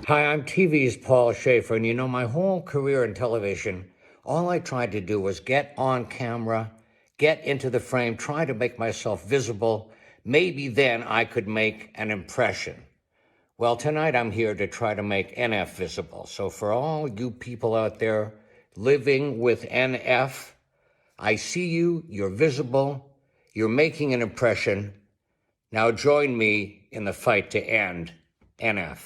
Hi, I'm TV's Paul Schaefer, and you know, my whole career in television, all I tried to do was get on camera, get into the frame, try to make myself visible. Maybe then I could make an impression. Well, tonight I'm here to try to make NF visible. So for all you people out there living with NF, I see you, you're visible, you're making an impression. Now join me in the fight to end NF.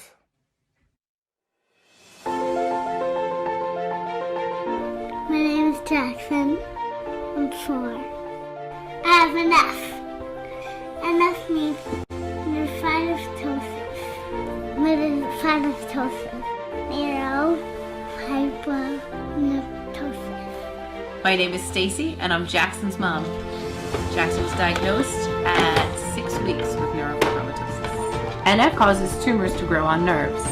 My name is Jackson. I'm 4. I have an F. NF means neurofibromatosis. Neurofibromatosis. My name is Stacy, and I'm Jackson's mom. Jackson was diagnosed at 6 weeks with neurofibromatosis. NF causes tumors to grow on nerves.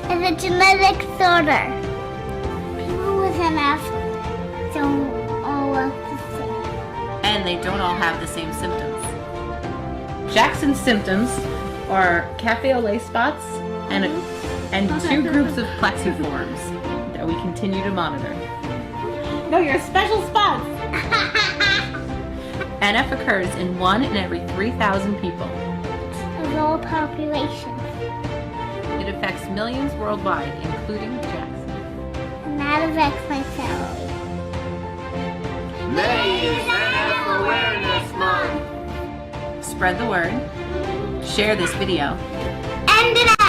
It's a genetic disorder. People with NF don't all look the same. And they don't all have the same symptoms. Jackson's symptoms are cafe au lait spots and 2 groups of plexiforms that we continue to monitor. No, you're special spots! NF occurs in 1 in every 3,000 people. Of all populations. It affects millions worldwide, including Jackson. And that affects my family. May is NF Awareness Month! Spread the word, share this video, End it up!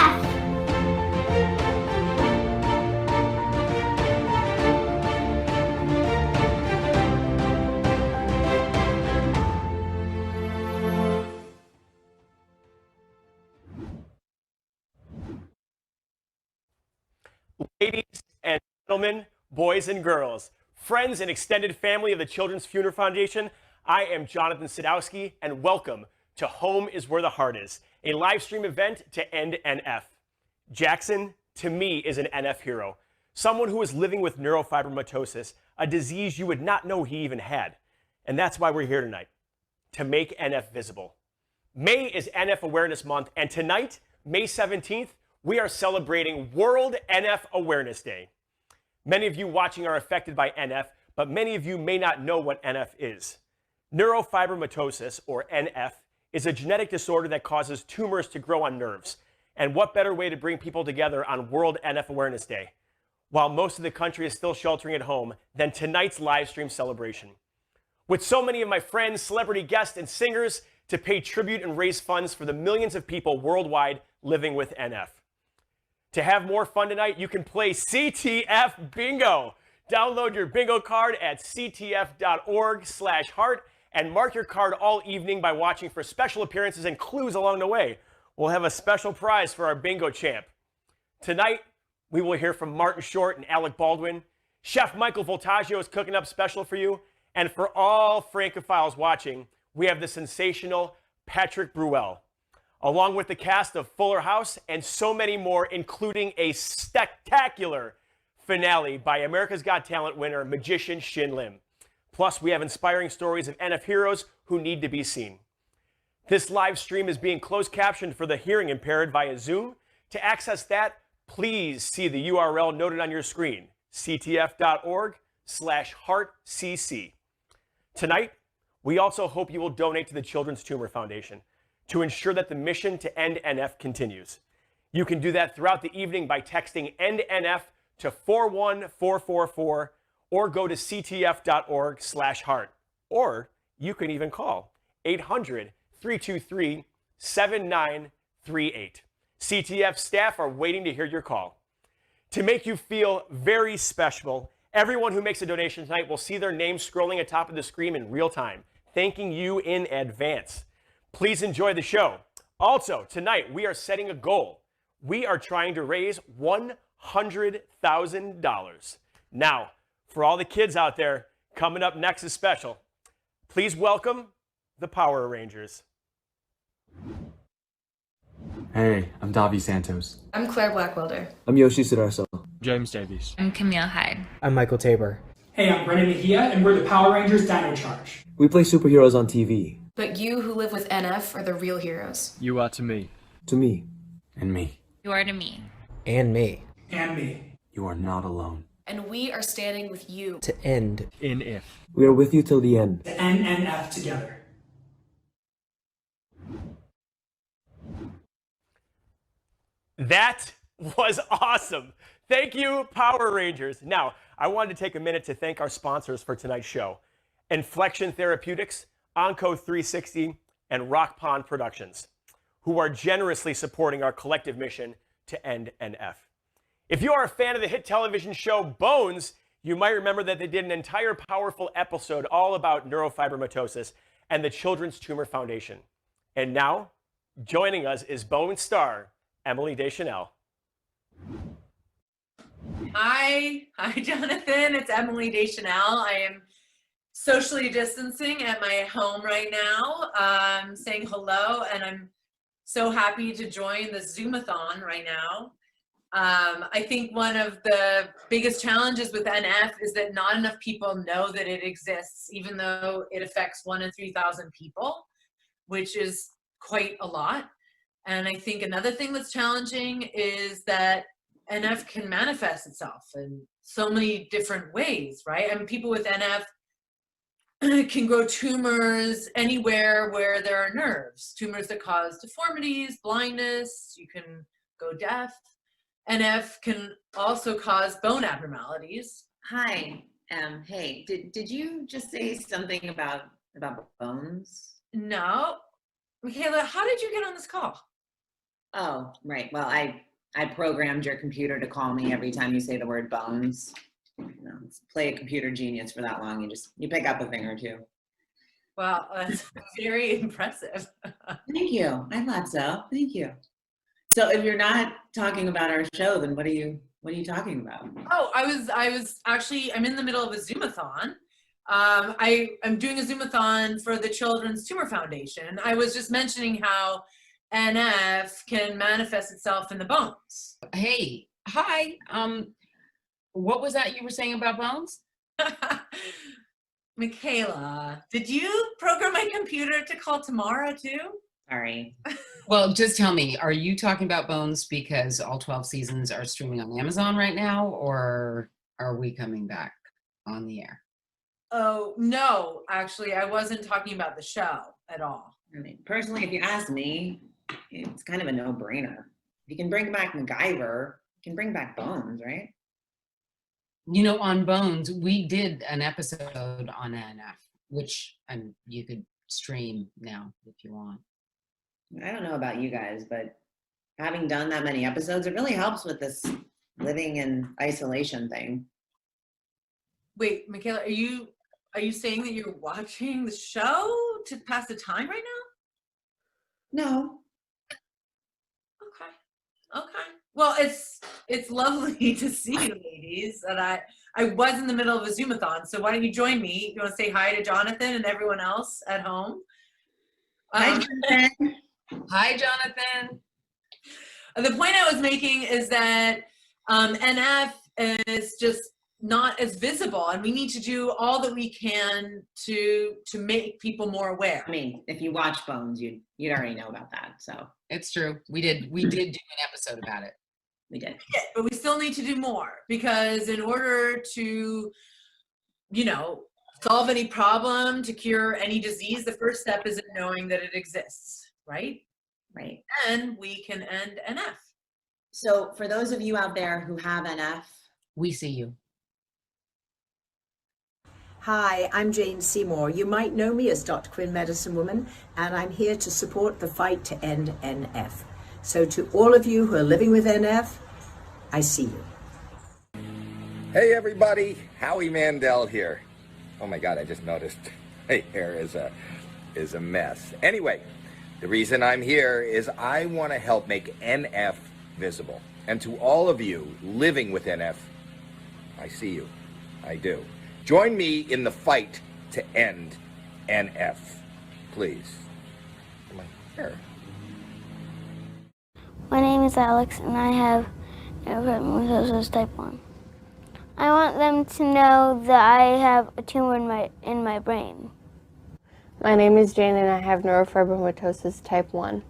Ladies and gentlemen, boys and girls, friends and extended family of the Children's Tumor Foundation, I am Jonathan Sadowski, and welcome to Home is Where the Heart Is, a live stream event to end NF. Jackson, to me, is an NF hero, someone who is living with neurofibromatosis, a disease you would not know he even had. And that's why we're here tonight, to make NF visible. May is NF Awareness Month, and tonight, May 17th, we are celebrating World NF Awareness Day. Many of you watching are affected by NF, but many of you may not know what NF is. Neurofibromatosis, or NF, is a genetic disorder that causes tumors to grow on nerves. And what better way to bring people together on World NF Awareness Day, while most of the country is still sheltering at home, than tonight's live stream celebration. With so many of my friends, celebrity guests, and singers to pay tribute and raise funds for the millions of people worldwide living with NF. To have more fun tonight, you can play CTF Bingo. Download your bingo card at ctf.org/heart and mark your card all evening by watching for special appearances and clues along the way. We'll have a special prize for our bingo champ. Tonight, we will hear from Martin Short and Alec Baldwin. Chef Michael Voltaggio is cooking up special for you. And for all Francophiles watching, we have the sensational Patrick Bruel, along with the cast of Fuller House and so many more, including a spectacular finale by America's Got Talent winner, magician Shin Lim. Plus, we have inspiring stories of NF heroes who need to be seen. This live stream is being closed captioned for the hearing impaired via Zoom. To access that, please see the URL noted on your screen, ctf.org/heartcc. Tonight, we also hope you will donate to the Children's Tumor Foundation to ensure that the mission to end NF continues. You can do that throughout the evening by texting END NF to 41444 or go to ctf.org/heart. Or you can even call 800-323-7938. CTF staff are waiting to hear your call. To make you feel very special, everyone who makes a donation tonight will see their name scrolling atop of the screen in real time, thanking you in advance. Please enjoy the show. Also, tonight we are setting a goal. We are trying to raise $100,000. Now, for all the kids out there, coming up next is special. Please welcome the Power Rangers. Hey, I'm Davi Santos. I'm Claire Blackwelder. I'm Yoshi Sudarso. James Davies. I'm Camille Hyde. I'm Michael Tabor. Hey, I'm Brennan Mejia, and we're the Power Rangers Dino Charge. We play superheroes on TV. But you who live with NF are the real heroes. You are to me. To me. And me. You are to me. And me. And me. You are not alone. And we are standing with you. To end NF. We are with you till the end. The NNF together. That was awesome. Thank you, Power Rangers. Now, I wanted to take a minute to thank our sponsors for tonight's show: Inflection Therapeutics, Onco 360, and Rock Pond Productions, who are generously supporting our collective mission to end NF. If you are a fan of the hit television show Bones, you might remember that they did an entire powerful episode all about neurofibromatosis and the Children's Tumor Foundation. And now, joining us is Bones star Emily Deschanel. Hi, Jonathan. It's Emily Deschanel. I am socially distancing at my home right now, saying hello, and I'm so happy to join the Zoomathon right now. I think one of the biggest challenges with NF is that not enough people know that it exists, even though it affects 1 in 3,000 people, which is quite a lot. And I think another thing that's challenging is that NF can manifest itself in so many different ways, right? I mean, people with NF can grow tumors anywhere where there are nerves, tumors that cause deformities, blindness, you can go deaf. NF can also cause bone abnormalities. Hi. Hey, did you just say something about bones? No. Michaela, how did you get on this call? Oh, right. Well, I programmed your computer to call me every time you say the word bones. You know, play a computer genius for that long. You pick up a thing or two. Well, that's very impressive. Thank you. I thought so. Thank you. So if you're not talking about our show, then what are you talking about? Oh, I was actually, I'm in the middle of a Zoomathon. I'm doing a Zoomathon for the Children's Tumor Foundation. I was just mentioning how NF can manifest itself in the bones. Hey, hi. What was that you were saying about bones? Michaela, did you program my computer to call Tamara too? Sorry. Well, just tell me, are you talking about Bones because all 12 seasons are streaming on Amazon right now, or are we coming back on the air? Oh, no, actually, I wasn't talking about the show at all. I mean, personally, if you ask me, it's kind of a no-brainer. If you can bring back MacGyver, you can bring back Bones, right? You know, on Bones, we did an episode on NF, which you could stream now if you want. I don't know about you guys, but having done that many episodes, it really helps with this living in isolation thing. Wait, Michaela, are you saying that you're watching the show to pass the time right now? No. Okay. Well, it's lovely to see you ladies. And I was in the middle of a Zoomathon, so why don't you join me? You want to say hi to Jonathan and everyone else at home? Hi, Jonathan. Hi, Jonathan. The point I was making is that NF is just not as visible, and we need to do all that we can to make people more aware. I mean, if you watch Bones, you'd already know about that. So it's true. We did do an episode about it. We did. Yeah, but we still need to do more, because in order to, solve any problem, to cure any disease, the first step is in knowing that it exists, right? Right. And we can end NF. So for those of you out there who have NF, we see you. Hi, I'm Jane Seymour. You might know me as Dr. Quinn Medicine Woman, and I'm here to support the fight to end NF. So to all of you who are living with NF, I see you. Hey everybody, Howie Mandel here. Oh my God, I just noticed my hair is a mess. Anyway, the reason I'm here is I want to help make NF visible. And to all of you living with NF, I see you. I do. Join me in the fight to end NF. Please. My hair. My name is Alex, and I have neurofibromatosis type 1. I want them to know that I have a tumor in my brain. My name is Jane, and I have neurofibromatosis type 1.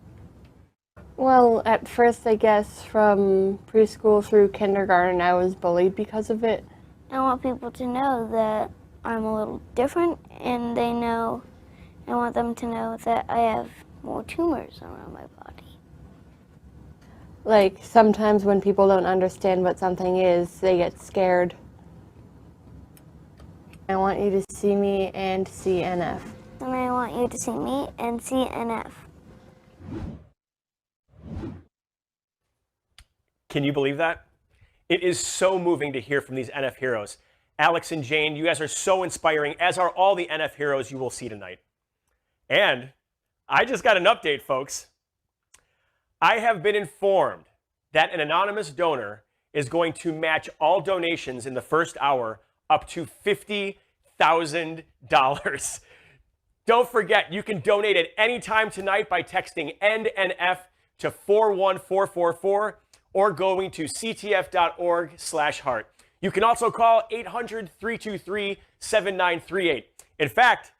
Well, at first, I guess, from preschool through kindergarten, I was bullied because of it. I want people to know that I'm a little different, and I want them to know that I have more tumors around my body. Like, sometimes when people don't understand what something is, they get scared. I want you to see me and see NF. And I want you to see me and see NF. Can you believe that? It is so moving to hear from these NF heroes. Alex and Jane, you guys are so inspiring, as are all the NF heroes you will see tonight. And I just got an update, folks. I have been informed that an anonymous donor is going to match all donations in the first hour up to $50,000. Don't forget, you can donate at any time tonight by texting END-NF to 41444 or going to ctf.org/heart. You can also call 800-323-7938. In fact,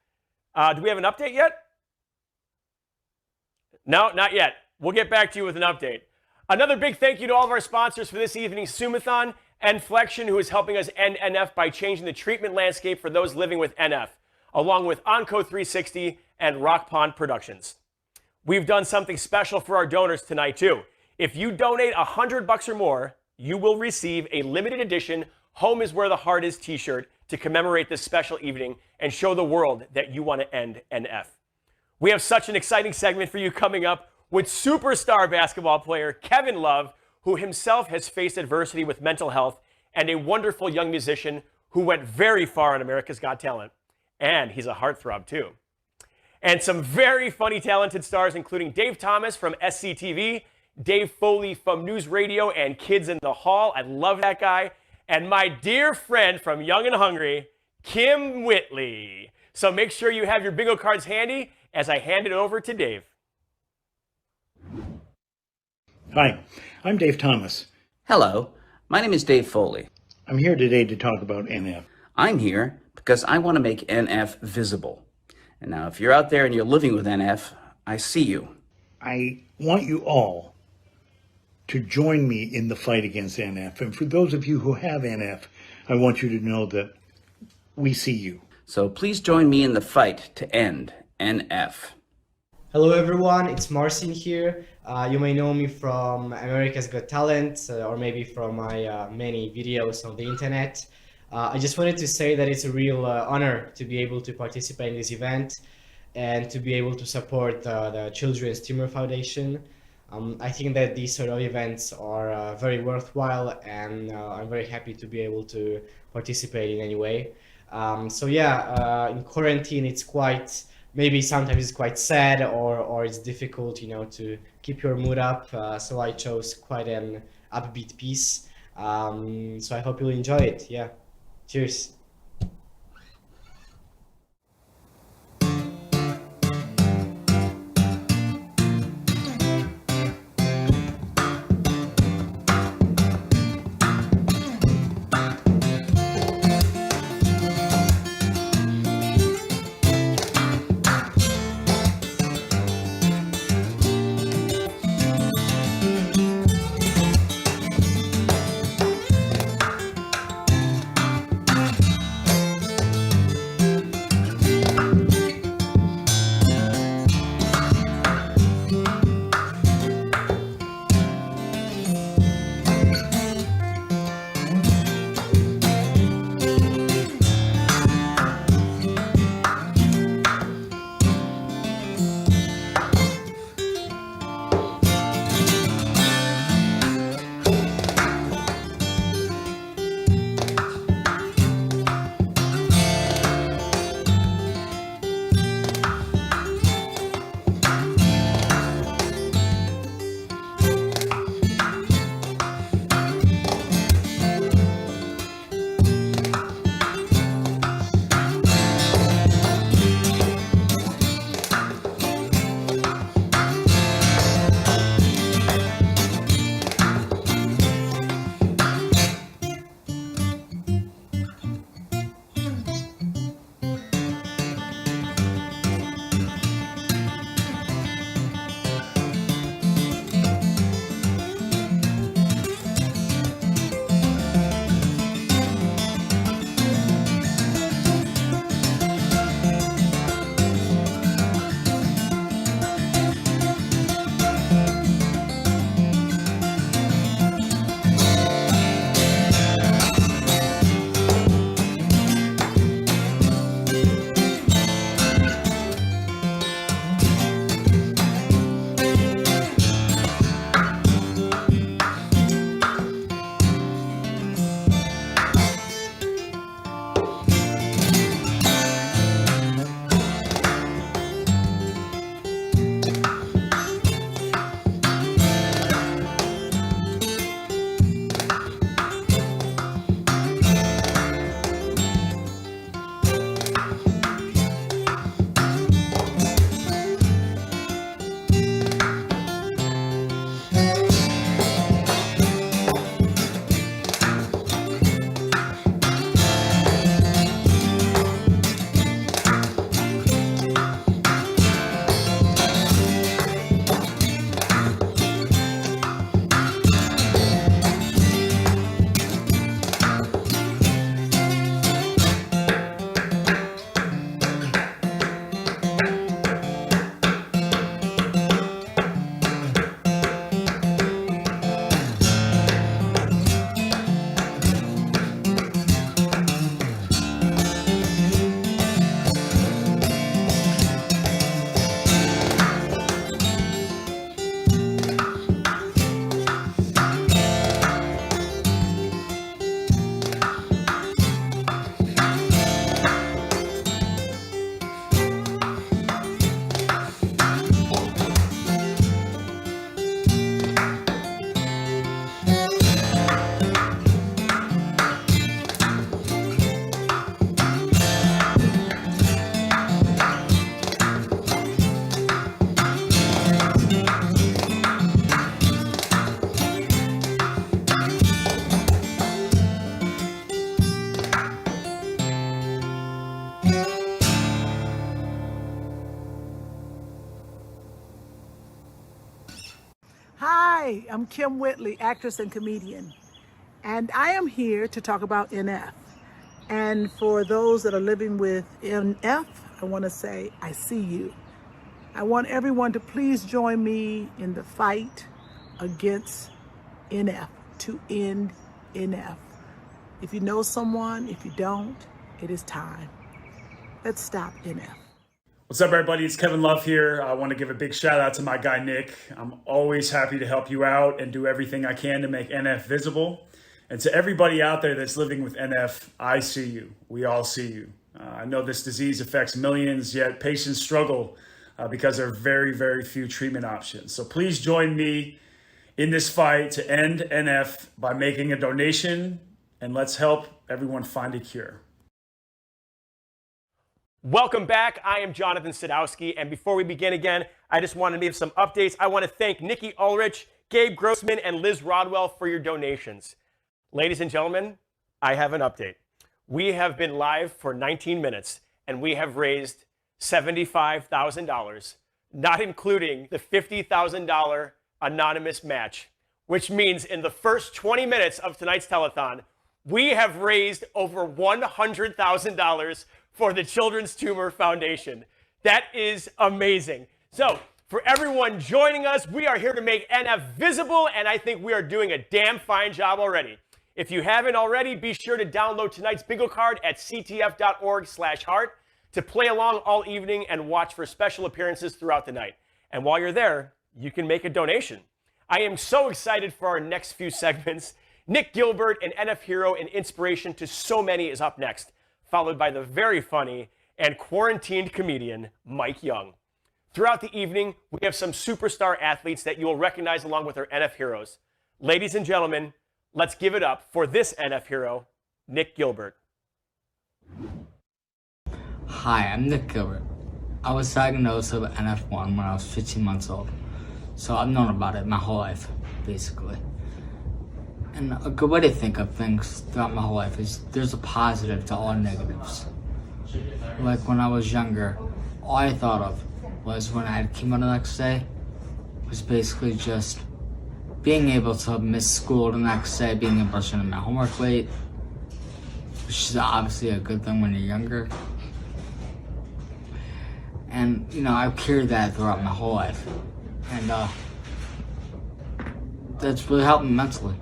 do we have an update yet? No, not yet. We'll get back to you with an update. Another big thank you to all of our sponsors for this evening's Sumathon, Enflection, who is helping us end NF by changing the treatment landscape for those living with NF, along with Onco 360 and Rock Pond Productions. We've done something special for our donors tonight, too. If you donate $100 or more, you will receive a limited edition Home is Where the Heart Is t-shirt to commemorate this special evening and show the world that you want to end NF. We have such an exciting segment for you coming up with superstar basketball player Kevin Love, who himself has faced adversity with mental health, and a wonderful young musician who went very far on America's Got Talent. And he's a heartthrob, too. And some very funny, talented stars, including Dave Thomas from SCTV, Dave Foley from News Radio and Kids in the Hall. I love that guy. And my dear friend from Young and Hungry, Kim Whitley. So make sure you have your bingo cards handy as I hand it over to Dave. Hi, I'm Dave Thomas. Hello, my name is Dave Foley. I'm here today to talk about NF. I'm here because I want to make NF visible. And now if you're out there and you're living with NF, I see you. I want you all to join me in the fight against NF. And for those of you who have NF, I want you to know that we see you. So please join me in the fight to end NF. Hello everyone, it's Marcin here. You may know me from America's Got Talent or maybe from my many videos on the internet. I just wanted to say that it's a real honor to be able to participate in this event and to be able to support the Children's Tumor Foundation. I think that these sort of events are very worthwhile, and I'm very happy to be able to participate in any way. So yeah, in quarantine it's quite, maybe sometimes it's quite sad or it's difficult, you know, to keep your mood up. So I chose quite an upbeat piece. So I hope you'll enjoy it. Yeah, cheers. I'm Kim Whitley, actress and comedian, and I am here to talk about NF. And for those that are living with NF, I want to say, I see you. I want everyone to please join me in the fight against NF, to end NF. If you know someone, if you don't, it is time. Let's stop NF. What's up, everybody? It's Kevin Love here. I want to give a big shout out to my guy, Nick. I'm always happy to help you out and do everything I can to make NF visible. And to everybody out there that's living with NF, I see you. We all see you. I know this disease affects millions, yet patients struggle because there are very, very few treatment options. So please join me in this fight to end NF by making a donation, and let's help everyone find a cure. Welcome back. I am Jonathan Sadowski, and before we begin again, I just want to give some updates. I want to thank Nikki Ulrich, Gabe Grossman, and Liz Rodwell for your donations. Ladies and gentlemen, I have an update. We have been live for 19 minutes, and we have raised $75,000, not including the $50,000 anonymous match, which means in the first 20 minutes of tonight's telethon, we have raised over $100,000 for the Children's Tumor Foundation. That is amazing. So for everyone joining us, we are here to make NF visible, and I think we are doing a damn fine job already. If you haven't already, be sure to download tonight's bingo card at ctf.org/heart to play along all evening and watch for special appearances throughout the night. And while you're there, you can make a donation. I am so excited for our next few segments. Nick Gilbert, an NF hero and inspiration to so many, is up next, followed by the very funny and quarantined comedian, Mike Young. Throughout the evening, we have some superstar athletes that you will recognize along with our NF heroes. Ladies and gentlemen, let's give it up for this NF hero, Nick Gilbert. Hi, I'm Nick Gilbert. I was diagnosed with NF1 when I was 15 months old, so I've known about it my whole life, basically. And a good way to think of things throughout my whole life is there's a positive to all negatives. Like when I was younger, all I thought of was when I had chemo the next day was basically just being able to miss school the next day, being able to send my homework late, which is obviously a good thing when you're younger. And, you know, I've carried that throughout my whole life. And that's really helped me mentally.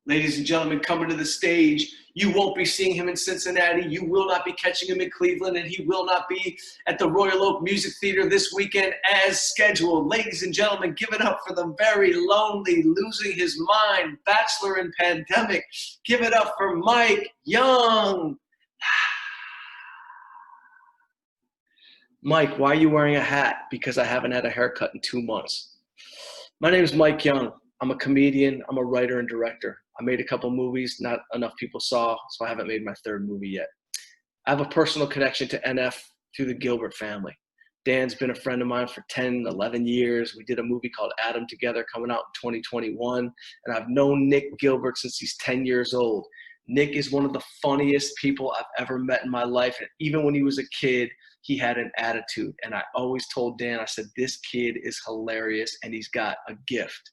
Ladies and gentlemen, coming to the stage, you won't be seeing him in Cincinnati. You will not be catching him in Cleveland, and he will not be at the Royal Oak Music Theater this weekend as scheduled. Ladies and gentlemen, give it up for the very lonely, losing his mind, bachelor in pandemic. Give it up for Mike Young. Mike, why are you wearing a hat? Because I haven't had a haircut in 2 months. My name is Mike Young. I'm a comedian. I'm a writer and director. I made a couple movies, not enough people saw, so I haven't made my third movie yet. I have a personal connection to NF through the Gilbert family. Dan's been a friend of mine for 10, 11 years. We did a movie called Adam together coming out in 2021, and I've known Nick Gilbert since he's 10 years old. Nick is one of the funniest people I've ever met in my life, and even when he was a kid, he had an attitude, and I always told Dan, I said, this kid is hilarious, and he's got a gift,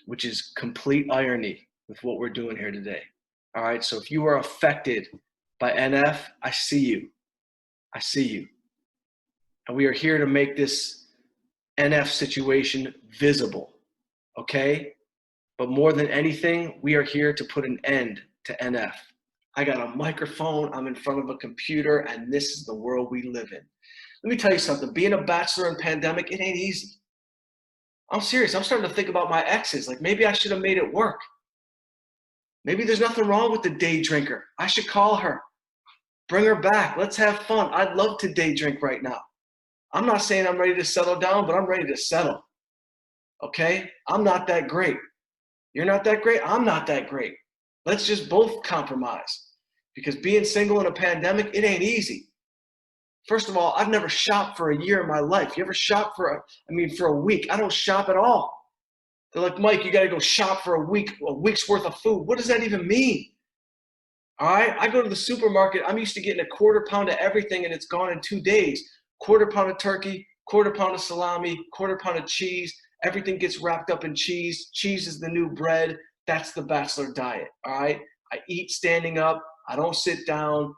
which is complete irony with what we're doing here today. All right, so if you are affected by NF, I see you. I see you. And we are here to make this NF situation visible, okay? But more than anything, we are here to put an end to NF. I got a microphone, I'm in front of a computer, and this is the world we live in. Let me tell you something, being a bachelor in pandemic, it ain't easy. I'm serious, I'm starting to think about my exes, like maybe I should have made it work. Maybe there's nothing wrong with the day drinker. I should call her, bring her back, let's have fun. I'd love to day drink right now. I'm not saying I'm ready to settle down, but I'm ready to settle, okay? I'm not that great. You're not that great, I'm not that great. Let's just both compromise, because being single in a pandemic, it ain't easy. First of all, I've never shopped for a year in my life. You ever shop for a week? I don't shop at all. They're like, Mike, you got to go shop for a week's worth of food. What does that even mean? All right, I go to the supermarket. I'm used to getting a quarter pound of everything, and it's gone in 2 days. Quarter pound of turkey, quarter pound of salami, quarter pound of cheese. Everything gets wrapped up in cheese. Cheese is the new bread. That's the bachelor diet, all right? I eat standing up. I don't sit down.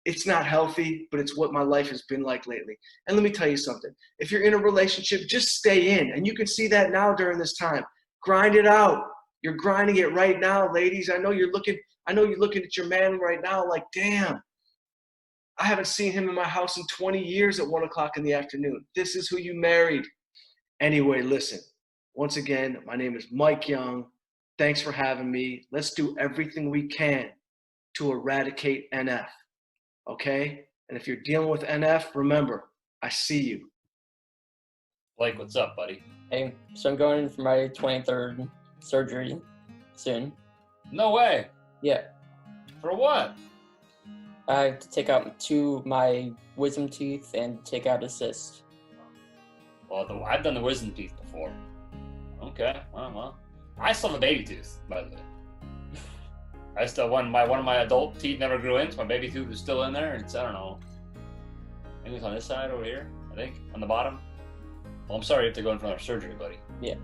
It's not healthy, but it's what my life has been like lately. And let me tell you something. If you're in a relationship, just stay in. And you can see that now during this time. Grind it out. You're grinding it right now, ladies. I know you're looking at your man right now like, damn, I haven't seen him in my house in 20 years at 1 o'clock in the afternoon. This is who you married. Anyway, listen, once again, my name is Mike Young. Thanks for having me. Let's do everything we can to eradicate NF, okay? And if you're dealing with NF, remember, I see you. Blake, what's up, buddy? Hey, so I'm going in for my 23rd surgery soon. No way. Yeah. For what? I have to take out my wisdom teeth and take out a cyst. Well, I've done the wisdom teeth before. Okay, well. I still have a baby tooth, by the way. I still one of my adult teeth never grew in, so my baby tooth is still in there. It's, I don't know. I think it's on this side over here, I think, on the bottom. Well, I'm sorry you have to go in for another surgery, buddy. Yeah.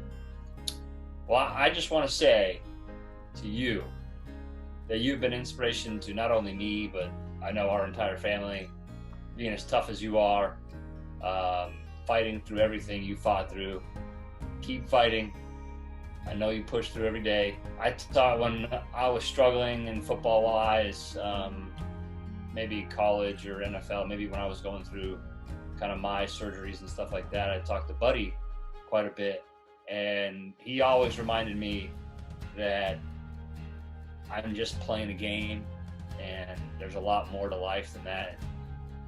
Well, I just want to say to you that you've been inspiration to not only me, but I know our entire family, being as tough as you are, fighting through everything you fought through. Keep fighting. I know you push through every day. I thought when I was struggling in football-wise, maybe college or NFL, maybe when I was going through kind of my surgeries and stuff like that, I talked to Buddy quite a bit, and he always reminded me that I'm just playing a game, and there's a lot more to life than that.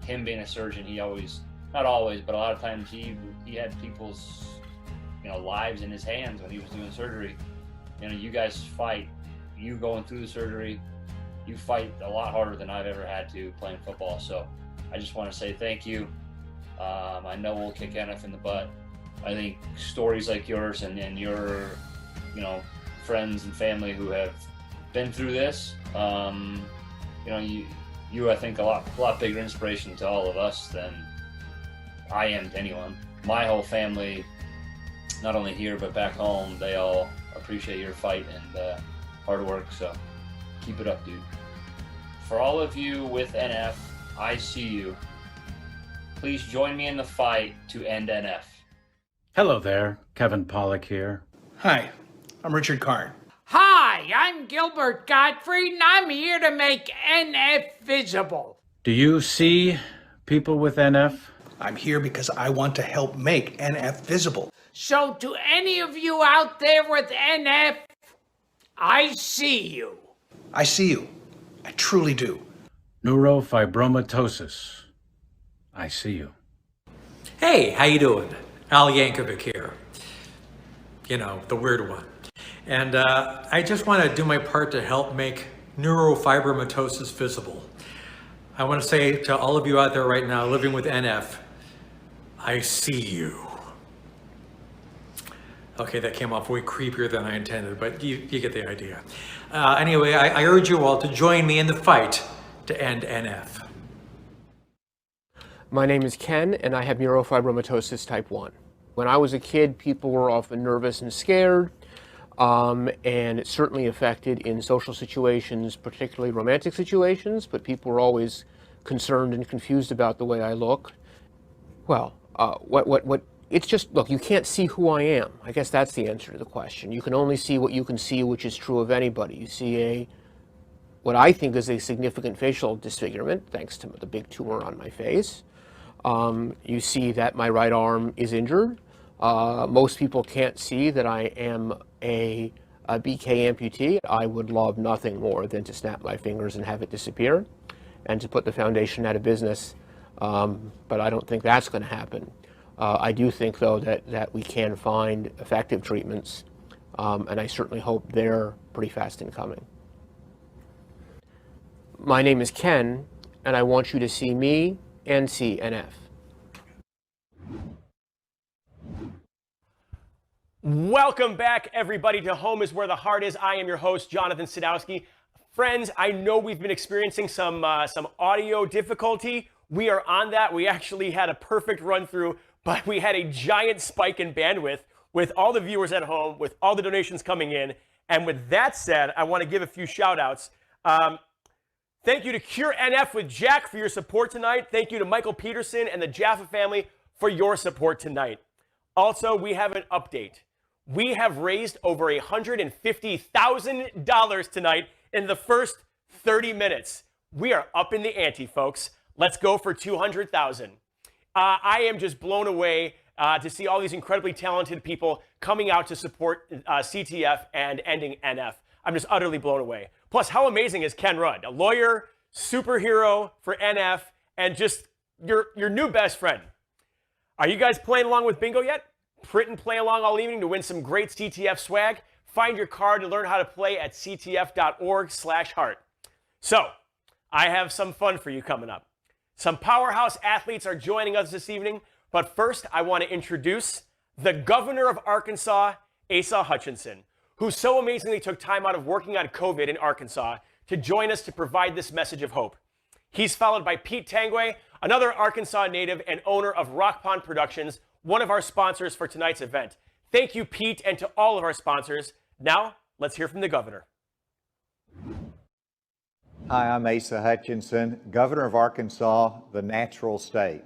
Him being a surgeon, he always, not always, but a lot of times he had people's lives in his hands when he was doing surgery. You guys fight. You going through the surgery, you fight a lot harder than I've ever had to playing football. So I just want to say thank you. I know we'll kick NF in the butt. I think stories like yours and your, friends and family who have been through this, you I think a lot bigger inspiration to all of us than I am to anyone. My whole family, not only here but back home, they all appreciate your fight and hard work. So keep it up, dude. For all of you with NF, I see you. Please join me in the fight to end NF. Hello there, Kevin Pollak here. Hi, I'm Richard Karn. Hi, I'm Gilbert Gottfried, and I'm here to make NF visible. Do you see people with NF? I'm here because I want to help make NF visible. So to any of you out there with NF, I see you. I see you. I truly do. Neurofibromatosis. I see you. Hey, how you doing? Al Yankovic here. The weird one. And I just want to do my part to help make neurofibromatosis visible. I want to say to all of you out there right now living with NF, I see you. Okay, that came off way creepier than I intended, but you get the idea. Anyway, I urge you all to join me in the fight to end NF. My name is Ken, and I have neurofibromatosis type 1. When I was a kid, people were often nervous and scared, and it certainly affected in social situations, particularly romantic situations, but people were always concerned and confused about the way I look. Well, it's just, look, you can't see who I am. I guess that's the answer to the question. You can only see what you can see, which is true of anybody. You see what I think is a significant facial disfigurement, thanks to the big tumor on my face. You see that my right arm is injured. Most people can't see that I am a BK amputee. I would love nothing more than to snap my fingers and have it disappear and to put the foundation out of business, but I don't think that's going to happen. I do think, though, that we can find effective treatments, and I certainly hope they're pretty fast in coming. My name is Ken, and I want you to see me and see NF. Welcome back, everybody, to Home is Where the Heart is. I am your host, Jonathan Sadowski. Friends, I know we've been experiencing some audio difficulty. We are on that. We actually had a perfect run through, but we had a giant spike in bandwidth with all the viewers at home, with all the donations coming in. And with that said, I want to give a few shout outs. Thank you to Cure NF with Jack for your support tonight. Thank you to Michael Peterson and the Jaffa family for your support tonight. Also, we have an update. We have raised over $150,000 tonight in the first 30 minutes. We are up in the ante, folks. Let's go for 200,000. I am just blown away to see all these incredibly talented people coming out to support CTF and ending NF. I'm just utterly blown away. Plus, how amazing is Ken Rudd, a lawyer, superhero for NF, and just your new best friend. Are you guys playing along with bingo yet? Print and play along all evening to win some great CTF swag. Find your card to learn how to play at ctf.org/heart. So, I have some fun for you coming up. Some powerhouse athletes are joining us this evening, but first I want to introduce the governor of Arkansas, Asa Hutchinson, who so amazingly took time out of working on COVID in Arkansas to join us to provide this message of hope. He's followed by Pete Tangway, another Arkansas native and owner of Rock Pond Productions, one of our sponsors for tonight's event. Thank you, Pete, and to all of our sponsors. Now, let's hear from the governor. Hi, I'm Asa Hutchinson, Governor of Arkansas, the natural state.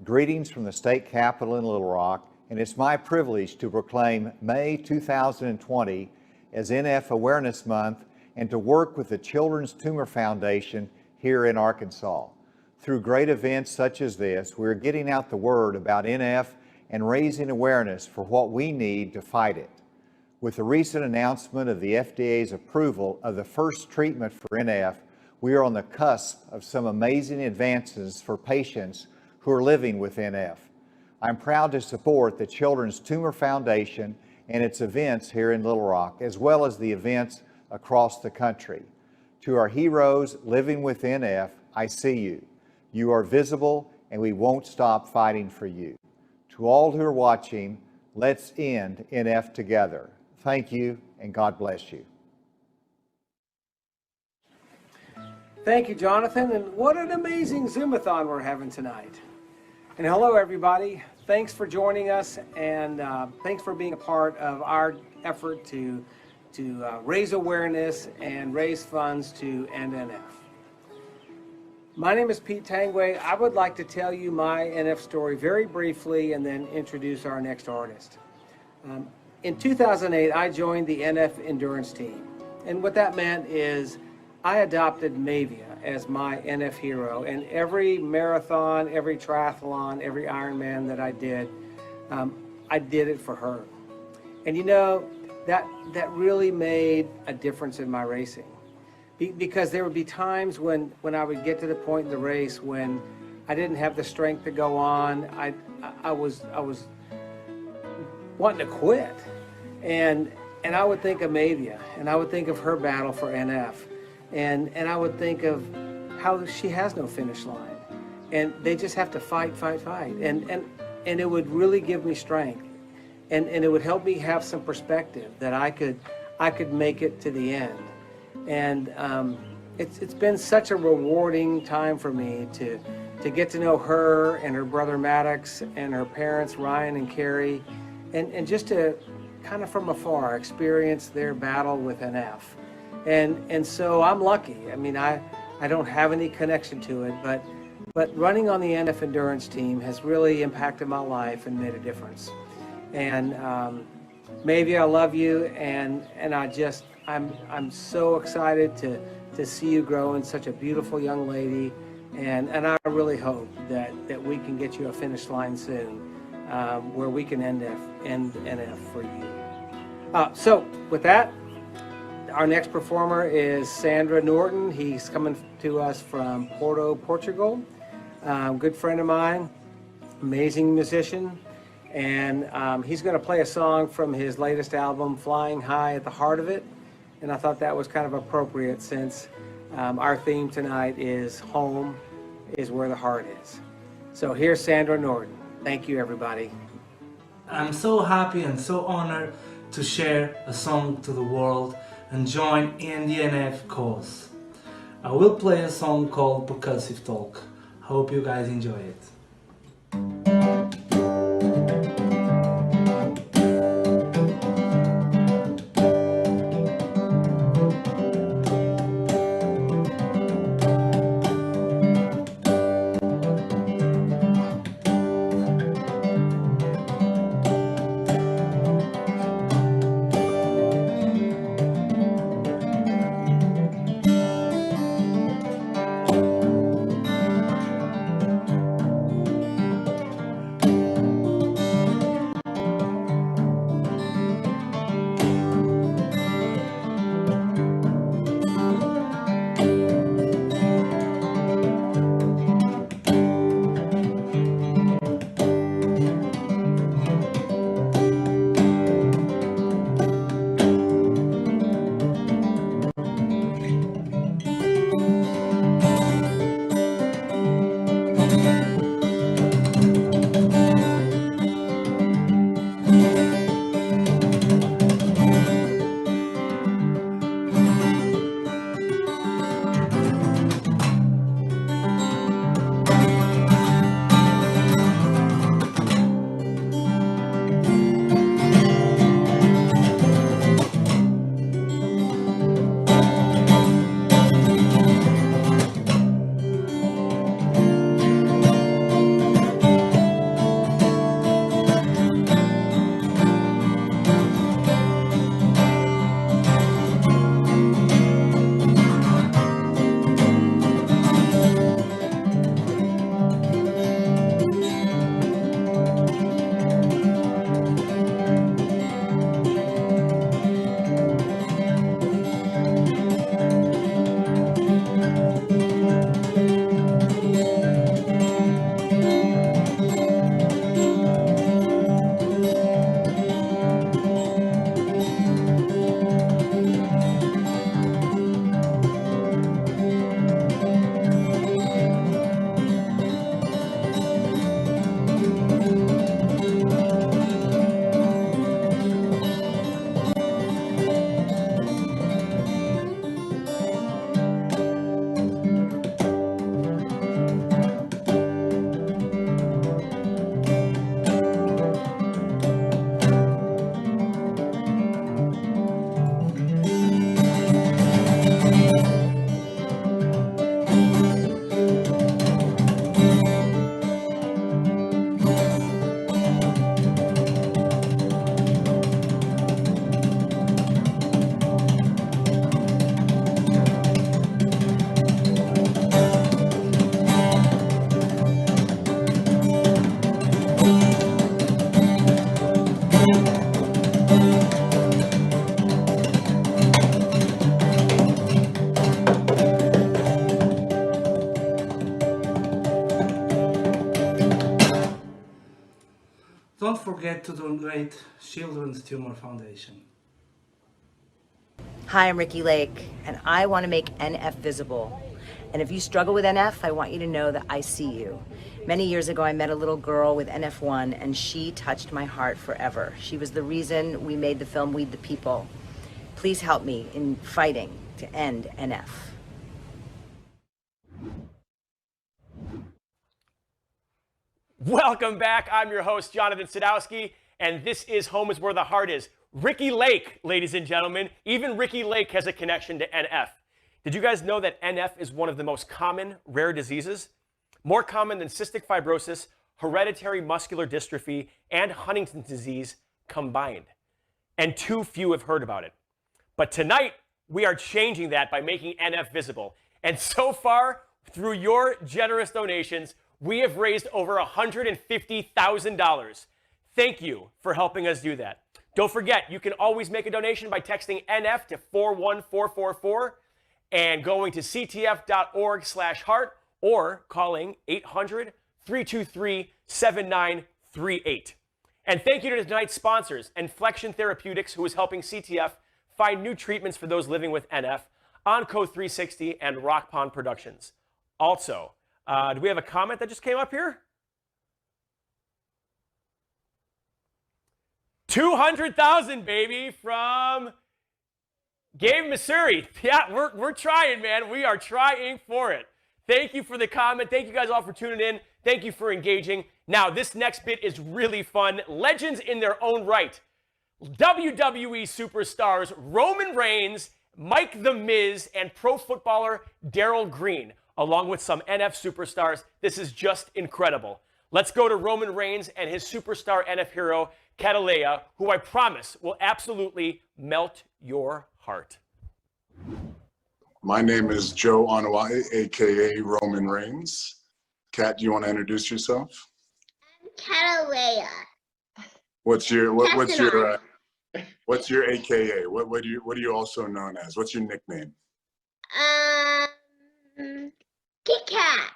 Greetings from the state capitol in Little Rock, and it's my privilege to proclaim May 2020 as NF Awareness Month and to work with the Children's Tumor Foundation here in Arkansas. Through great events such as this, we're getting out the word about NF and raising awareness for what we need to fight it. With the recent announcement of the FDA's approval of the first treatment for NF, we are on the cusp of some amazing advances for patients who are living with NF. I'm proud to support the Children's Tumor Foundation and its events here in Little Rock, as well as the events across the country. To our heroes living with NF, I see you. You are visible, and we won't stop fighting for you. To all who are watching, let's end NF together. Thank you, and God bless you. Thank you, Jonathan, and what an amazing Zoomathon we're having tonight. And hello, everybody. Thanks for joining us, and thanks for being a part of our effort to raise awareness and raise funds to end NF. My name is Pete Tangway. I would like to tell you my NF story very briefly and then introduce our next artist. In 2008, I joined the NF endurance team, and what that meant is I adopted Mavia as my NF hero, and every marathon, every triathlon, every Ironman that I did it for her. And you know, that really made a difference in my racing. Because there would be times when I would get to the point in the race when I didn't have the strength to go on. I was wanting to quit. And I would think of Mavia, and I would think of her battle for NF. And I would think of how she has no finish line. And they just have to fight. And it would really give me strength. And it would help me have some perspective that I could make it to the end. And it's been such a rewarding time for me to get to know her and her brother Maddox and her parents Ryan and Carrie, and just to kind of from afar experience their battle with NF. And so I'm lucky. I mean, I don't have any connection to it, but running on the NF endurance team has really impacted my life and made a difference. And maybe I love you, and I'm so excited to see you grow into such a beautiful young lady, and I really hope that we can get you a finish line soon, where we can end NF for you. So with that, our next performer is Sandra Norton. He's coming to us from Porto, Portugal. Good friend of mine, amazing musician. And he's going to play a song from his latest album, Flying High at the Heart of It. And I thought that was kind of appropriate since our theme tonight is home is where the heart is. So here's Sandra Norton. Thank you, everybody. I'm so happy and so honored to share a song to the world and join in the NF cause. I will play a song called Percussive Talk. Hope you guys enjoy it. forget to donate Children's Tumor Foundation. Hi, I'm Ricky Lake, and I want to make NF visible. And if you struggle with NF, I want you to know that I see you. Many years ago, I met a little girl with NF1, and she touched my heart forever. She was the reason we made the film We the People. Please help me in fighting to end NF. Welcome back. I'm your host, Jonathan Sadowski, and this is Home is Where the Heart Is. Ricky Lake, ladies and gentlemen. Even Ricky Lake has a connection to NF. Did you guys know that NF is one of the most common rare diseases? More common than cystic fibrosis, hereditary muscular dystrophy, and Huntington's disease combined. And too few have heard about it. But tonight, we are changing that by making NF visible. And so far, through your generous donations, we have raised over $150,000. Thank you for helping us do that. Don't forget, you can always make a donation by texting NF to 41444 and going to ctf.org/heart or calling 800-323-7938. And thank you to tonight's sponsors, Inflection Therapeutics, who is helping CTF find new treatments for those living with NF, Onco 360, and Rock Pond Productions. Also, do we have a comment that just came up here? 200,000, baby, from Gabe Missouri. Yeah, we're trying, man. We are trying for it. Thank you for the comment. Thank you guys all for tuning in. Thank you for engaging. Now, this next bit is really fun. Legends in their own right. WWE superstars Roman Reigns, Mike the Miz, and pro footballer Darryl Green, along with some NF superstars. This is just incredible. Let's go to Roman Reigns and his superstar NF hero, Catalea, who I promise will absolutely melt your heart. My name is Joe Onawai, aka Roman Reigns. Kat, do you want to introduce yourself? Catalea. What's your AKA? What are you also known as? What's your nickname? Kit Kat.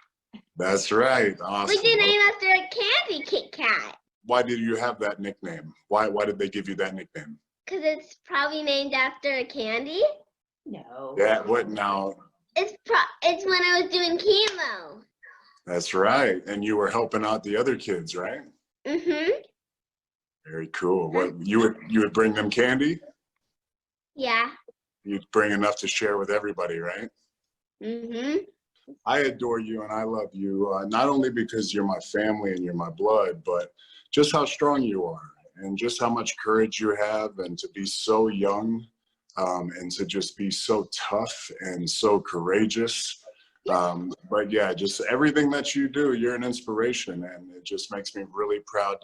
That's right. Awesome. We did name after a candy, Kit Kat. Why did you have that nickname? Why did they give you that nickname? Because it's probably named after a candy. No. Yeah, what now? It's when I was doing chemo. That's right. And you were helping out the other kids, right? Mm-hmm. Very cool. What you would bring them candy? Yeah. You'd bring enough to share with everybody, right? Mm-hmm. I adore you and I love you, not only because you're my family and you're my blood, but just how strong you are and just how much courage you have, and to be so young and to just be so tough and so courageous. But yeah, just everything that you do, you're an inspiration, and it just makes me really proud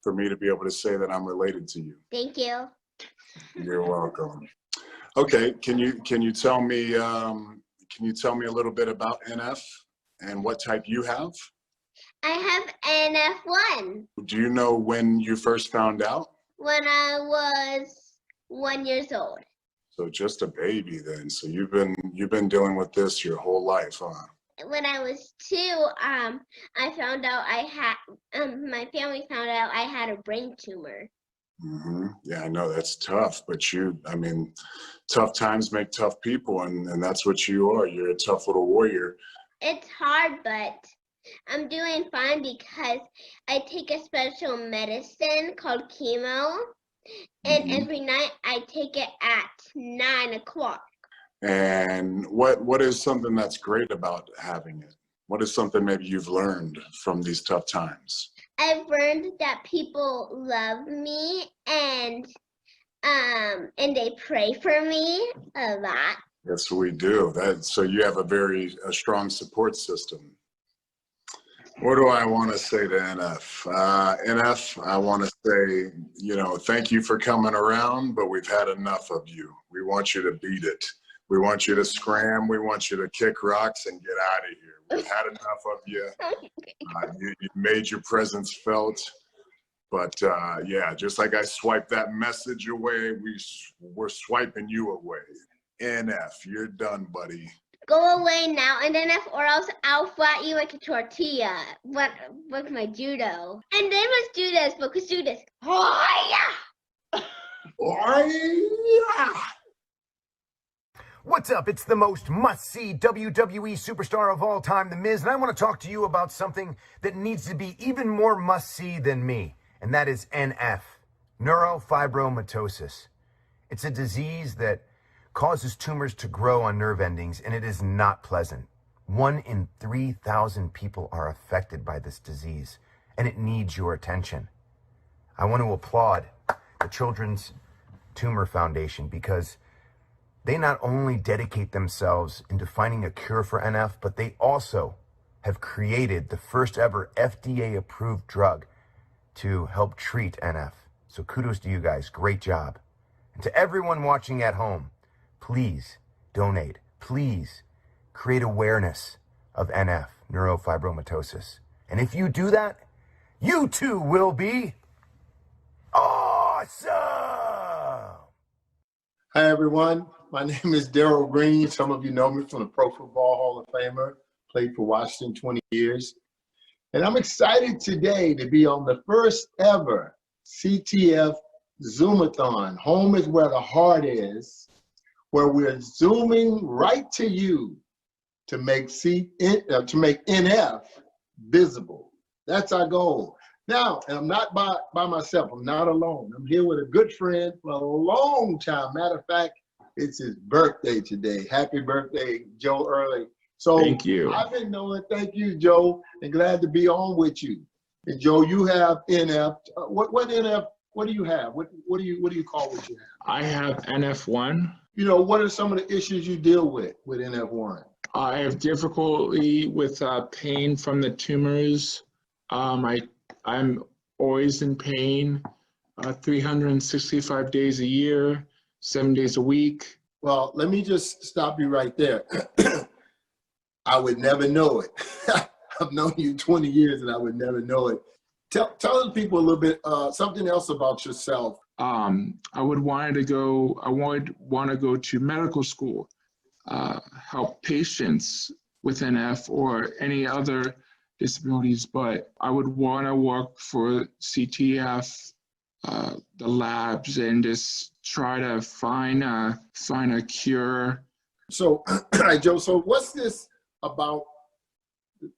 for me to be able to say that I'm related to you. Thank you. You're welcome. Okay, can you tell me a little bit about NF and what type you have? I have NF1. Do you know when you first found out? When I was 1 year old. So just a baby then. So you've been dealing with this your whole life, huh? When I was 2, I found out my family found out I had a brain tumor. Mm-hmm. Yeah, I know that's tough, but tough times make tough people, and that's what you are. You're a tough little warrior. It's hard, but I'm doing fine because I take a special medicine called chemo, and every night I take it at 9 o'clock. And what is something that's great about having it? What is something maybe you've learned from these tough times? I've learned that people love me and they pray for me a lot. Yes, we do. So you have a strong support system. What do I want to say to NF? NF, I want to say, thank you for coming around, but we've had enough of you. We want you to beat it. We want you to scram. We want you to kick rocks and get out of here. We've had enough of you. You made your presence felt. But yeah, just like I swiped that message away, we're swiping you away. NF, you're done, buddy. Go away now, and then or else I'll flat you like a tortilla with my judo. And then let's do this, but let's do this. Oh, yeah! What's up? It's the most must-see WWE superstar of all time, The Miz, and I want to talk to you about something that needs to be even more must-see than me, and that is NF, neurofibromatosis. It's a disease that causes tumors to grow on nerve endings, and it is not pleasant. 1 in 3,000 people are affected by this disease, and it needs your attention. I want to applaud the Children's Tumor Foundation because they not only dedicate themselves into finding a cure for NF, but they also have created the first ever FDA-approved drug to help treat NF. So kudos to you guys. Great job. And to everyone watching at home, please donate. Please create awareness of NF, neurofibromatosis. And if you do that, you too will be awesome. Hi, everyone. My name is Daryl Green. Some of you know me from the Pro Football Hall of Famer. Played for Washington 20 years. And I'm excited today to be on the first ever CTF Zoomathon. Home is where the heart is, where we're zooming right to you to make NF visible. That's our goal. Now, and I'm not by myself. I'm not alone. I'm here with a good friend for a long time. Matter of fact, it's his birthday today. Happy birthday, Joe Early. So thank you. I've been knowing, thank you, Joe, and glad to be on with you. And Joe, you have NF. What NF? What do you have? What do you call what you have? I have NF1. You know, what are some of the issues you deal with NF1? I have difficulty with pain from the tumors. I'm always in pain, 365 days a year, 7 days a week. Well, let me just stop you right there. I would never know it. I've known you 20 years and I would never know it. Tell the people a little bit, something else about yourself. I would want to go to medical school, help patients with NF or any other disabilities, but I would want to work for CTF, the labs, and just try to find a cure. So, Joe, so what's this about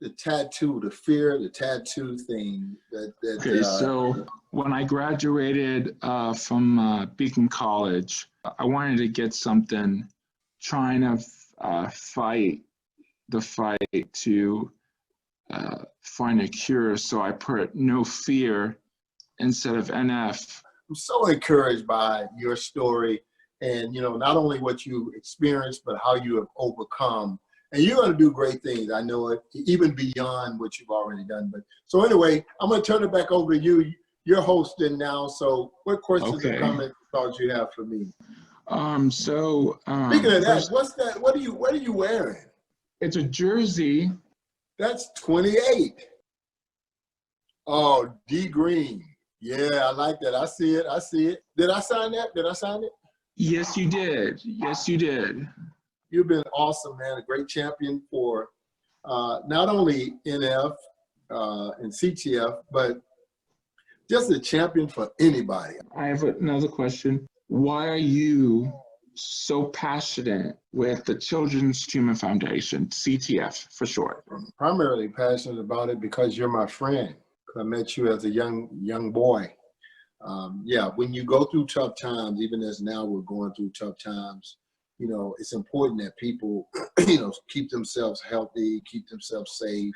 the tattoo, the fear, the tattoo thing? Okay, so when I graduated from Beacon College, I wanted to get something, trying to fight the fight to find a cure. So I put no fear instead of NF. I'm so encouraged by your story and, you know, not only what you experienced, but how you have overcome. And you're going to do great things. I know it, even beyond what you've already done. But so anyway, I'm going to turn it back over to you. You're hosting now. So what questions or comments thoughts you have for me? Speaking of that, what's that? What are you wearing? It's a jersey. That's 28. Oh, D Green. Yeah, I like that. I see it. I see it. Did I sign that? Did I sign it? Yes, you did. Yes, you did. You've been awesome, man. A great champion for not only NF and CTF, but just a champion for anybody. I have another question. Why are you so passionate with the Children's Tumor Foundation, CTF for short? I'm primarily passionate about it because you're my friend. I met you as a young boy. Yeah, when you go through tough times, even as now we're going through tough times, you know, it's important that people, you know, keep themselves healthy, keep themselves safe,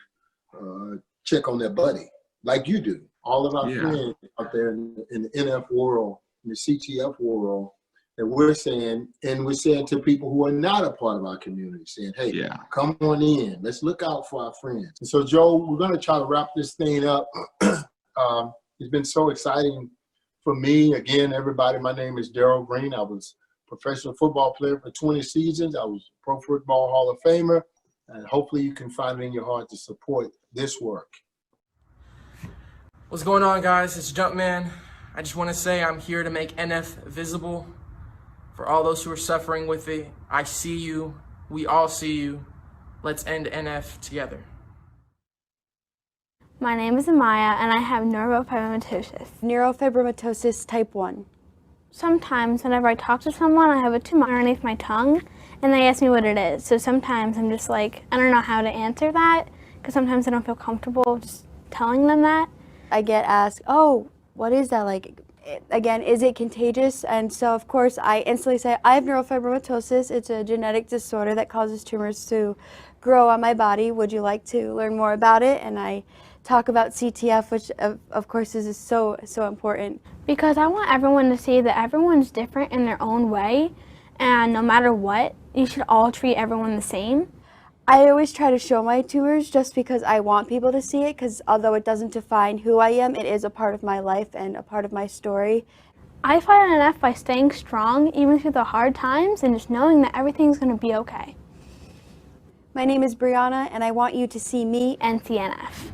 check on their buddy, like you do. All of our friends out there in the NF world, in the CTF world, that we're saying, and we're saying to people who are not a part of our community, saying, hey, come on in, let's look out for our friends. And so, Joe, we're going to try to wrap this thing up. It's been so exciting for me. Again, everybody, my name is Daryl Green. I was a professional football player for 20 seasons. I was a Pro Football Hall of Famer, and hopefully you can find it in your heart to support this work. What's going on, guys? It's Jumpman. I just want to say I'm here to make NF visible. For all those who are suffering with it, I see you. We all see you. Let's end NF together. My name is Amaya, and I have neurofibromatosis. Neurofibromatosis type 1. Sometimes whenever I talk to someone, I have a tumor underneath my tongue, and they ask me what it is. So sometimes I'm just like, I don't know how to answer that, because sometimes I don't feel comfortable just telling them that. I get asked, oh, what is that like? Again, is it contagious? And so of course I instantly say, I have neurofibromatosis. It's a genetic disorder that causes tumors to grow on my body. Would you like to learn more about it? And I talk about CTF, which of course is so important. Because I want everyone to see that everyone's different in their own way, and no matter what, you should all treat everyone the same. I always try to show my tumors just because I want people to see it, because although it doesn't define who I am, it is a part of my life and a part of my story. I fight NF by staying strong even through the hard times and just knowing that everything's going to be okay. My name is Brianna, and I want you to see me and see NF.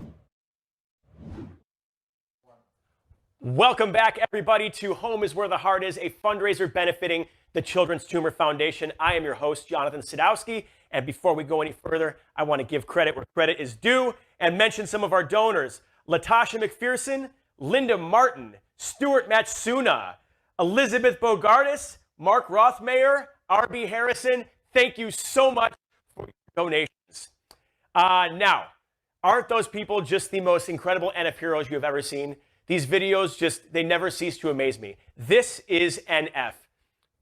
Welcome back, everybody, to Home is Where the Heart Is, a fundraiser benefiting the Children's Tumor Foundation. I am your host, Jonathan Sadowski, and before we go any further, I want to give credit where credit is due and mention some of our donors: Latasha McPherson, Linda Martin, Stuart Matsuna, Elizabeth Bogardus, Mark Rothmayer, R.B. Harrison. Thank you so much for your donations. Now, aren't those people just the most incredible NF heroes you have ever seen? These videos they never cease to amaze me. This is NF.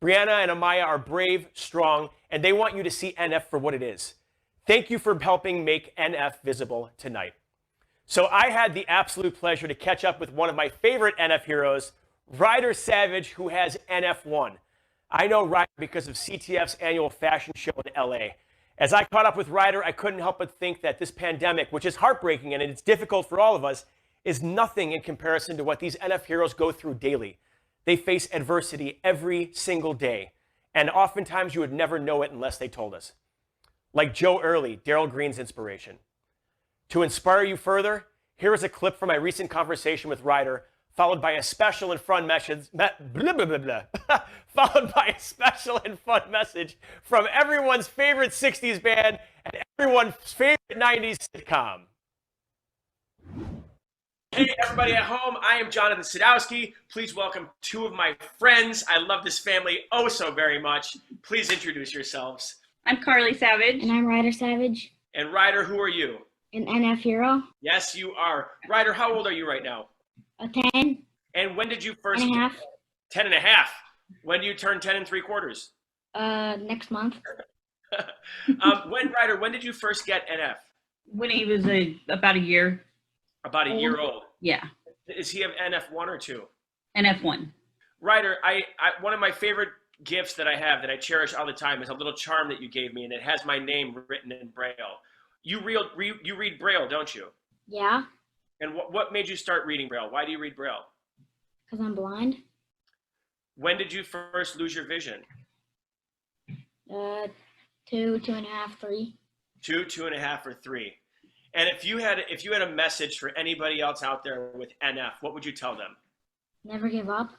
Brianna and Amaya are brave, strong, and they want you to see NF for what it is. Thank you for helping make NF visible tonight. So I had the absolute pleasure to catch up with one of my favorite NF heroes, Ryder Savage, who has NF1. I know Ryder because of CTF's annual fashion show in LA. As I caught up with Ryder, I couldn't help but think that this pandemic, which is heartbreaking and it's difficult for all of us, is nothing in comparison to what these NF heroes go through daily. They face adversity every single day, and oftentimes you would never know it unless they told us. Like Joe Early, Daryl Green's inspiration. To inspire you further, here is a clip from my recent conversation with Ryder, followed by a special and fun message, followed by a special and fun message from everyone's favorite 60s band and everyone's favorite 90s sitcom. Hey, everybody at home, I am Jonathan Sadowski. Please welcome two of my friends. I love this family oh so very much. Please introduce yourselves. I'm Carly Savage. And I'm Ryder Savage. And Ryder, who are you? An NF hero. Yes, you are. Ryder, how old are you right now? 10. And when did you first? 10 and a half. 10 and a half. When do you turn 10 3/4? Next month. When did you first get NF? When he was about a year. About a year old. Yeah. Is he of NF1 or 2? NF1. Ryder, I one of my favorite gifts that I have that I cherish all the time is a little charm that you gave me, and it has my name written in Braille. You read Braille, don't you? Yeah. And what made you start reading Braille? Why do you read Braille? Because I'm blind. When did you first lose your vision? 2, 2.5, 3. 2, 2.5, or 3. And if you had a message for anybody else out there with NF, what would you tell them? Never give up.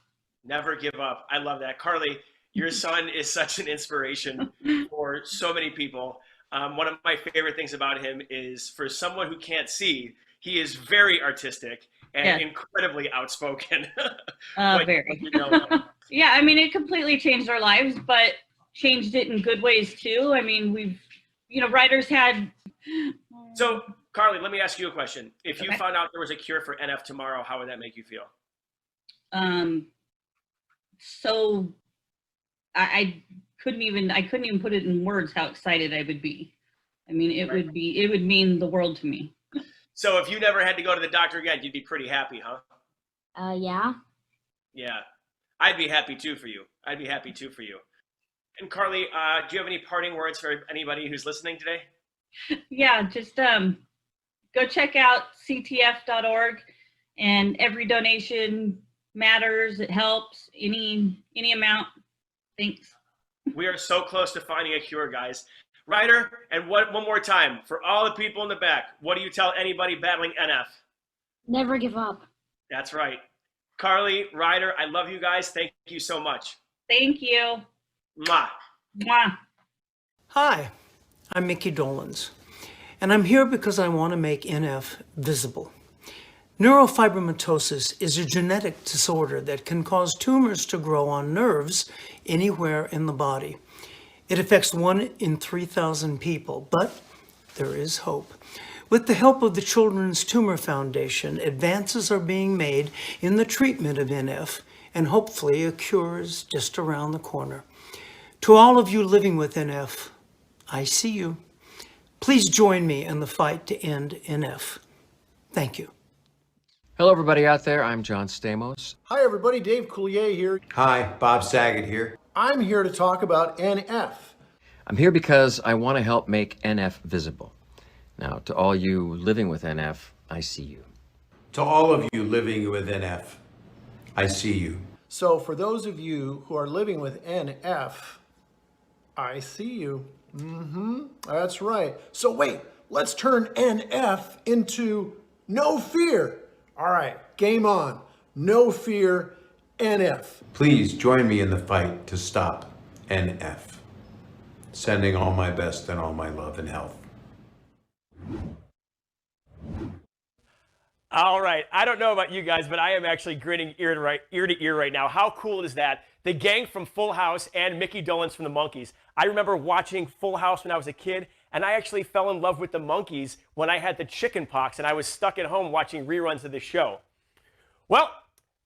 Never give up. I love that. Carly, your son is such an inspiration for so many people. One of my favorite things about him is, for someone who can't see, he is very artistic and incredibly outspoken. Very. Yeah, I mean, it completely changed our lives, but changed it in good ways too. I mean, Ryder's had. So, Carly, let me ask you a question. If you found out there was a cure for NF tomorrow, how would that make you feel? So I couldn't even put it in words how excited I would be. I mean, it would mean the world to me. So if you never had to go to the doctor again, you'd be pretty happy, huh? Yeah. Yeah. I'd be happy too for you. And Carly, do you have any parting words for anybody who's listening today? Yeah, just go check out ctf.org, and every donation matters. It helps. Any amount. Thanks. We are so close to finding a cure, guys. Ryder, and one more time, for all the people in the back, what do you tell anybody battling NF? Never give up. That's right. Carly, Ryder, I love you guys. Thank you so much. Thank you. Mwah. Mwah. Hi, I'm Mickey Dolans, and I'm here because I want to make NF visible. Neurofibromatosis is a genetic disorder that can cause tumors to grow on nerves anywhere in the body. It affects 1 in 3,000 people, but there is hope. With the help of the Children's Tumor Foundation, advances are being made in the treatment of NF, and hopefully a cure is just around the corner. To all of you living with NF, I see you. Please join me in the fight to end NF. Thank you. Hello, everybody out there. I'm John Stamos. Hi, everybody. Dave Coulier here. Hi, Bob Saget here. I'm here to talk about NF. I'm here because I want to help make NF visible. Now, to all you living with NF, I see you. To all of you living with NF, I see you. So for those of you who are living with NF, I see you. That's right. So wait, let's turn NF into no fear. All right, game on. No fear, NF. Please join me in the fight to stop NF. Sending all my best and all my love and health. All right, I don't know about you guys, but I am actually grinning ear to ear right now. How cool is that? The gang from Full House and Mickey Dolans from the Monkees. I remember watching Full House when I was a kid, and I actually fell in love with the Monkees when I had the chicken pox and I was stuck at home watching reruns of the show. Well,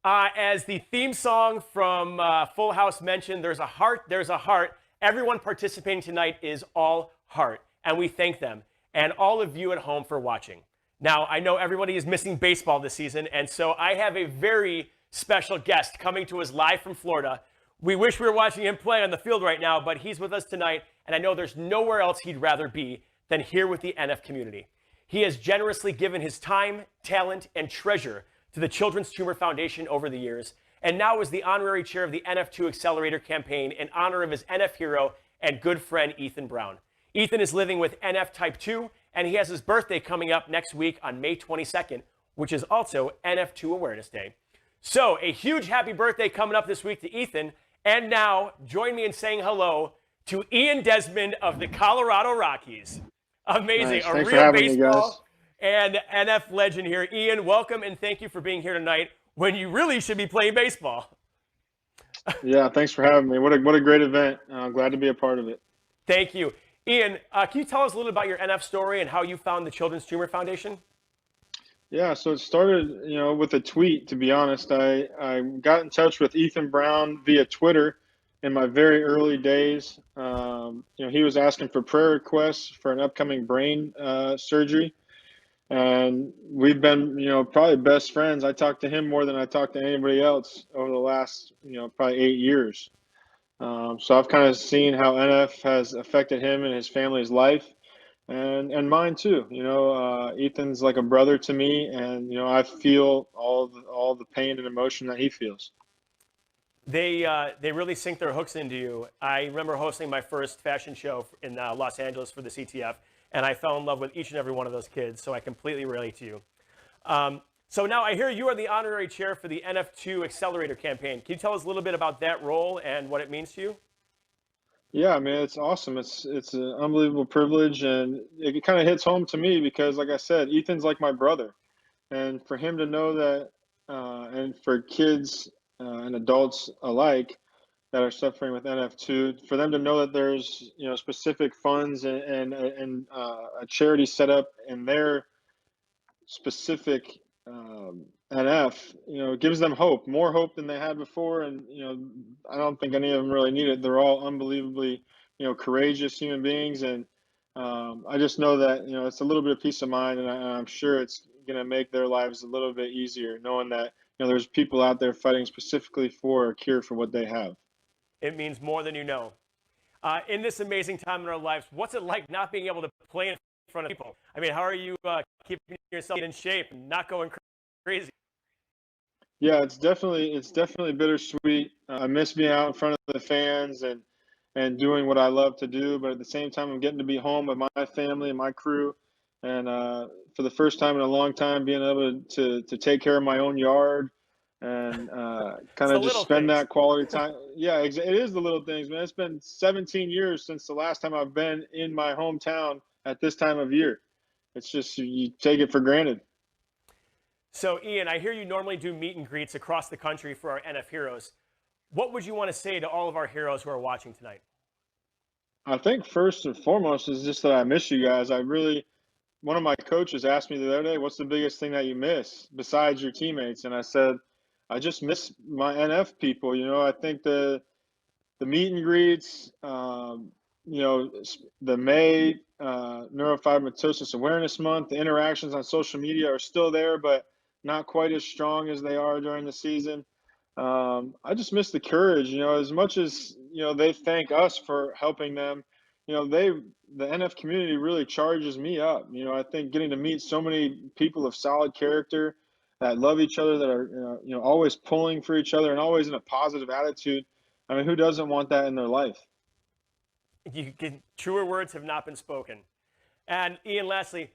as the theme song from Full House mentioned, there's a heart, there's a heart. Everyone participating tonight is all heart, and we thank them and all of you at home for watching. Now, I know everybody is missing baseball this season, and so I have a very special guest coming to us live from Florida. We wish we were watching him play on the field right now, but he's with us tonight, and I know there's nowhere else he'd rather be than here with the NF community. He has generously given his time, talent, and treasure to the Children's Tumor Foundation over the years, and now is the honorary chair of the NF2 Accelerator campaign in honor of his NF hero and good friend, Ethan Brown. Ethan is living with NF type 2, and he has his birthday coming up next week on May 22nd, which is also NF2 Awareness Day. So a huge happy birthday coming up this week to Ethan. And now, join me in saying hello to Ian Desmond of the Colorado Rockies. Amazing. Nice. A Thanks for real having me, baseball and NF legend here. Ian, welcome and thank you for being here tonight when you really should be playing baseball. Yeah, thanks for having me. What a great event. I'm glad to be a part of it. Thank you. Ian, can you tell us a little about your NF story and how you found the Children's Tumor Foundation? Yeah, so it started, with a tweet, to be honest. I got in touch with Ethan Brown via Twitter in my very early days. He was asking for prayer requests for an upcoming brain surgery. And we've been, probably best friends. I talked to him more than I talked to anybody else over the last, probably 8 years. So I've kind of seen how NF has affected him and his family's life, and mine too. Ethan's like a brother to me, and I feel all the pain and emotion that he feels. They really sink their hooks into you. I remember hosting my first fashion show in Los Angeles for the CTF, and I fell in love with each and every one of those kids. So I completely relate to you. So now I hear you are the honorary chair for the NF2 Accelerator campaign. Can you tell us a little bit about that role and what it means to you? Yeah, I mean, it's awesome. It's an unbelievable privilege, and it kind of hits home to me because, like I said, Ethan's like my brother, and for him to know that, and for kids and adults alike that are suffering with NF2, for them to know that there's specific funds and a charity set up in their specific NF, gives them hope, more hope than they had before. And, I don't think any of them really need it. They're all unbelievably, courageous human beings. And I just know that, it's a little bit of peace of mind, and I'm sure it's going to make their lives a little bit easier, knowing that, there's people out there fighting specifically for a cure for what they have. It means more than you know. In this amazing time in our lives, what's it like not being able to play in front of people? I mean, how are you keeping yourself in shape and not going crazy? Yeah, it's definitely bittersweet. I miss being out in front of the fans and doing what I love to do, but at the same time, I'm getting to be home with my family and my crew, and for the first time in a long time, being able to take care of my own yard, and It's kind the of just little spend things. that quality time. Yeah, it is the little things, man. It's been 17 years since the last time I've been in my hometown at this time of year. It's just you take it for granted. So, Ian, I hear you normally do meet and greets across the country for our NF heroes. What would you want to say to all of our heroes who are watching tonight? I think first and foremost is just that I miss you guys. One of my coaches asked me the other day, what's the biggest thing that you miss besides your teammates? And I said, I just miss my NF people. You know, I think the meet and greets, you know, the May neurofibromatosis awareness month, the interactions on social media are still there, but not quite as strong as they are during the season. I just miss the courage, you know, as much as, you know, they thank us for helping them, you know, the NF community really charges me up. You know, I think getting to meet so many people of solid character that love each other, that are, you know, always pulling for each other and always in a positive attitude. I mean, who doesn't want that in their life? Truer words have not been spoken. And Ian, lastly,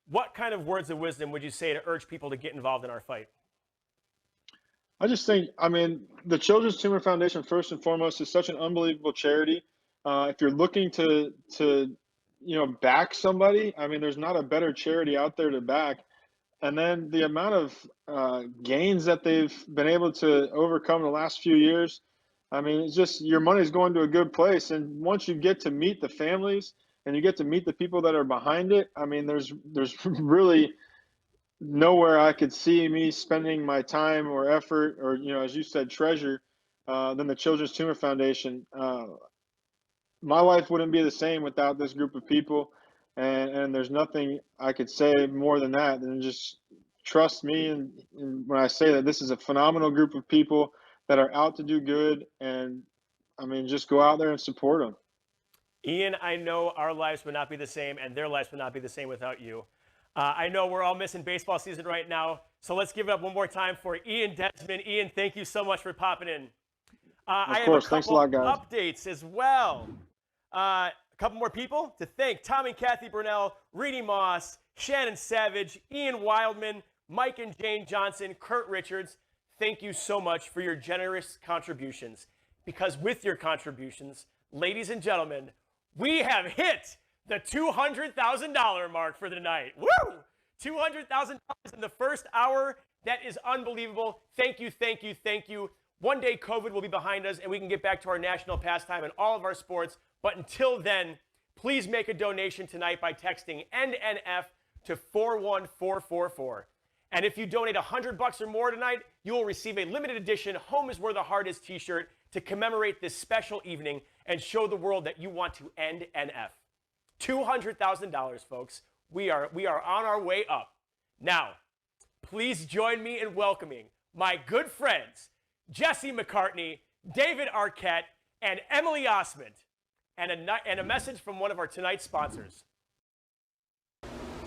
what kind of words of wisdom would you say to urge people to get involved in our fight? I just think, I mean, the Children's Tumor Foundation, first and foremost, is such an unbelievable charity. If you're looking to, you know, back somebody, I mean, there's not a better charity out there to back. And then the amount of gains that they've been able to overcome in the last few years, I mean, it's just your money's going to a good place. And once you get to meet the families and you get to meet the people that are behind it, I mean, there's really nowhere I could see me spending my time or effort or, you know, as you said, treasure than the Children's Tumor Foundation. My life wouldn't be the same without this group of people. And there's nothing I could say more than that, than just trust me. And when I say that this is a phenomenal group of people that are out to do good, and I mean, just go out there and support them. Ian, I know our lives would not be the same and their lives would not be the same without you. I know we're all missing baseball season right now, so let's give it up one more time for Ian Desmond. Ian, thank you so much for popping in. Of course, thanks a lot, guys. Updates as well. A couple more people to thank: Tom and Kathy Burnell, Reedy Moss, Shannon Savage, Ian Wildman, Mike and Jane Johnson, Kurt Richards. Thank you so much for your generous contributions, because with your contributions, ladies and gentlemen, we have hit the $200,000 mark for the night. Woo! $200,000 in the first hour. That is unbelievable. Thank you, thank you, thank you. One day COVID will be behind us and we can get back to our national pastime in all of our sports. But until then, please make a donation tonight by texting NNF to 41444. And if you donate $100 or more tonight, you will receive a limited edition Home is Where the Heart Is t-shirt to commemorate this special evening and show the world that you want to end NF. $200,000, folks. We are on our way up. Now, please join me in welcoming my good friends, Jesse McCartney, David Arquette, and Emily Osmond, and a message from one of our tonight's sponsors.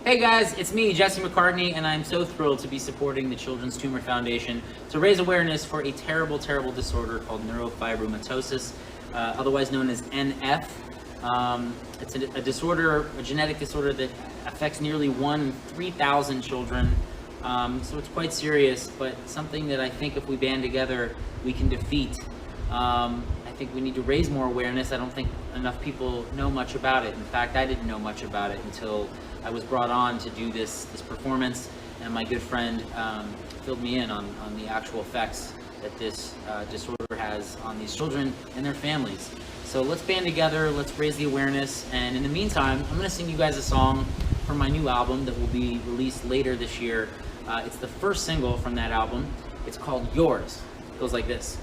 Hey guys, it's me, Jesse McCartney, and I'm so thrilled to be supporting the Children's Tumor Foundation to raise awareness for a terrible, terrible disorder called neurofibromatosis, otherwise known as NF. It's a disorder, a genetic disorder that affects nearly 1 in 3,000 children. So it's quite serious, but something that I think if we band together, we can defeat. I think we need to raise more awareness. I don't think enough people know much about it. In fact, I didn't know much about it until I was brought on to do this performance, and my good friend filled me in on the actual effects that this disorder has on these children and their families. So let's band together, let's raise the awareness, and in the meantime, I'm going to sing you guys a song from my new album that will be released later this year. It's the first single from that album. It's called Yours. It goes like this.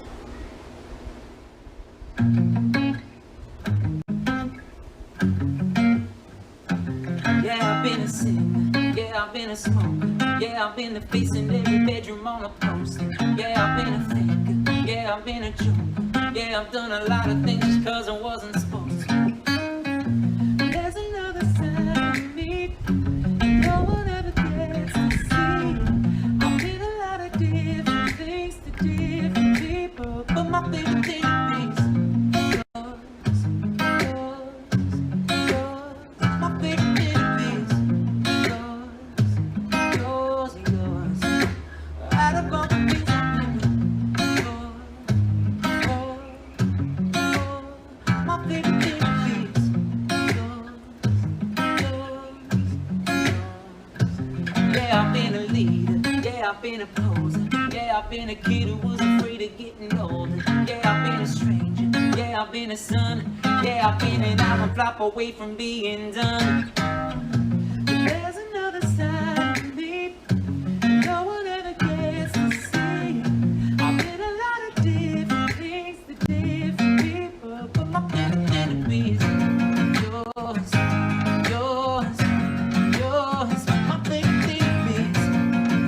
Yeah, I've been a sinner. Yeah, I've been a smoker. Yeah, I've been the face in every bedroom on a poster. Yeah, I've been a thinker. Yeah, I've been a joker. Yeah, I've done a lot of things just cause I wasn't supposed to. There's another side of me no one ever gets to see. I've been a lot of different things to different people, but my favorite thing is yours. Out of all the things I've been Yeah, I've been a leader. Yeah, I've been a poser. Yeah, I've been a kid who was afraid of getting older. Yeah, I've been a stranger. Yeah, I've been a son. Yeah, I've been an album flop away from being done. But there's another side to me no one ever gets to see. I've been a lot of different things to different people, but my favorite thing to be is yours, yours, yours. My favorite thing to be is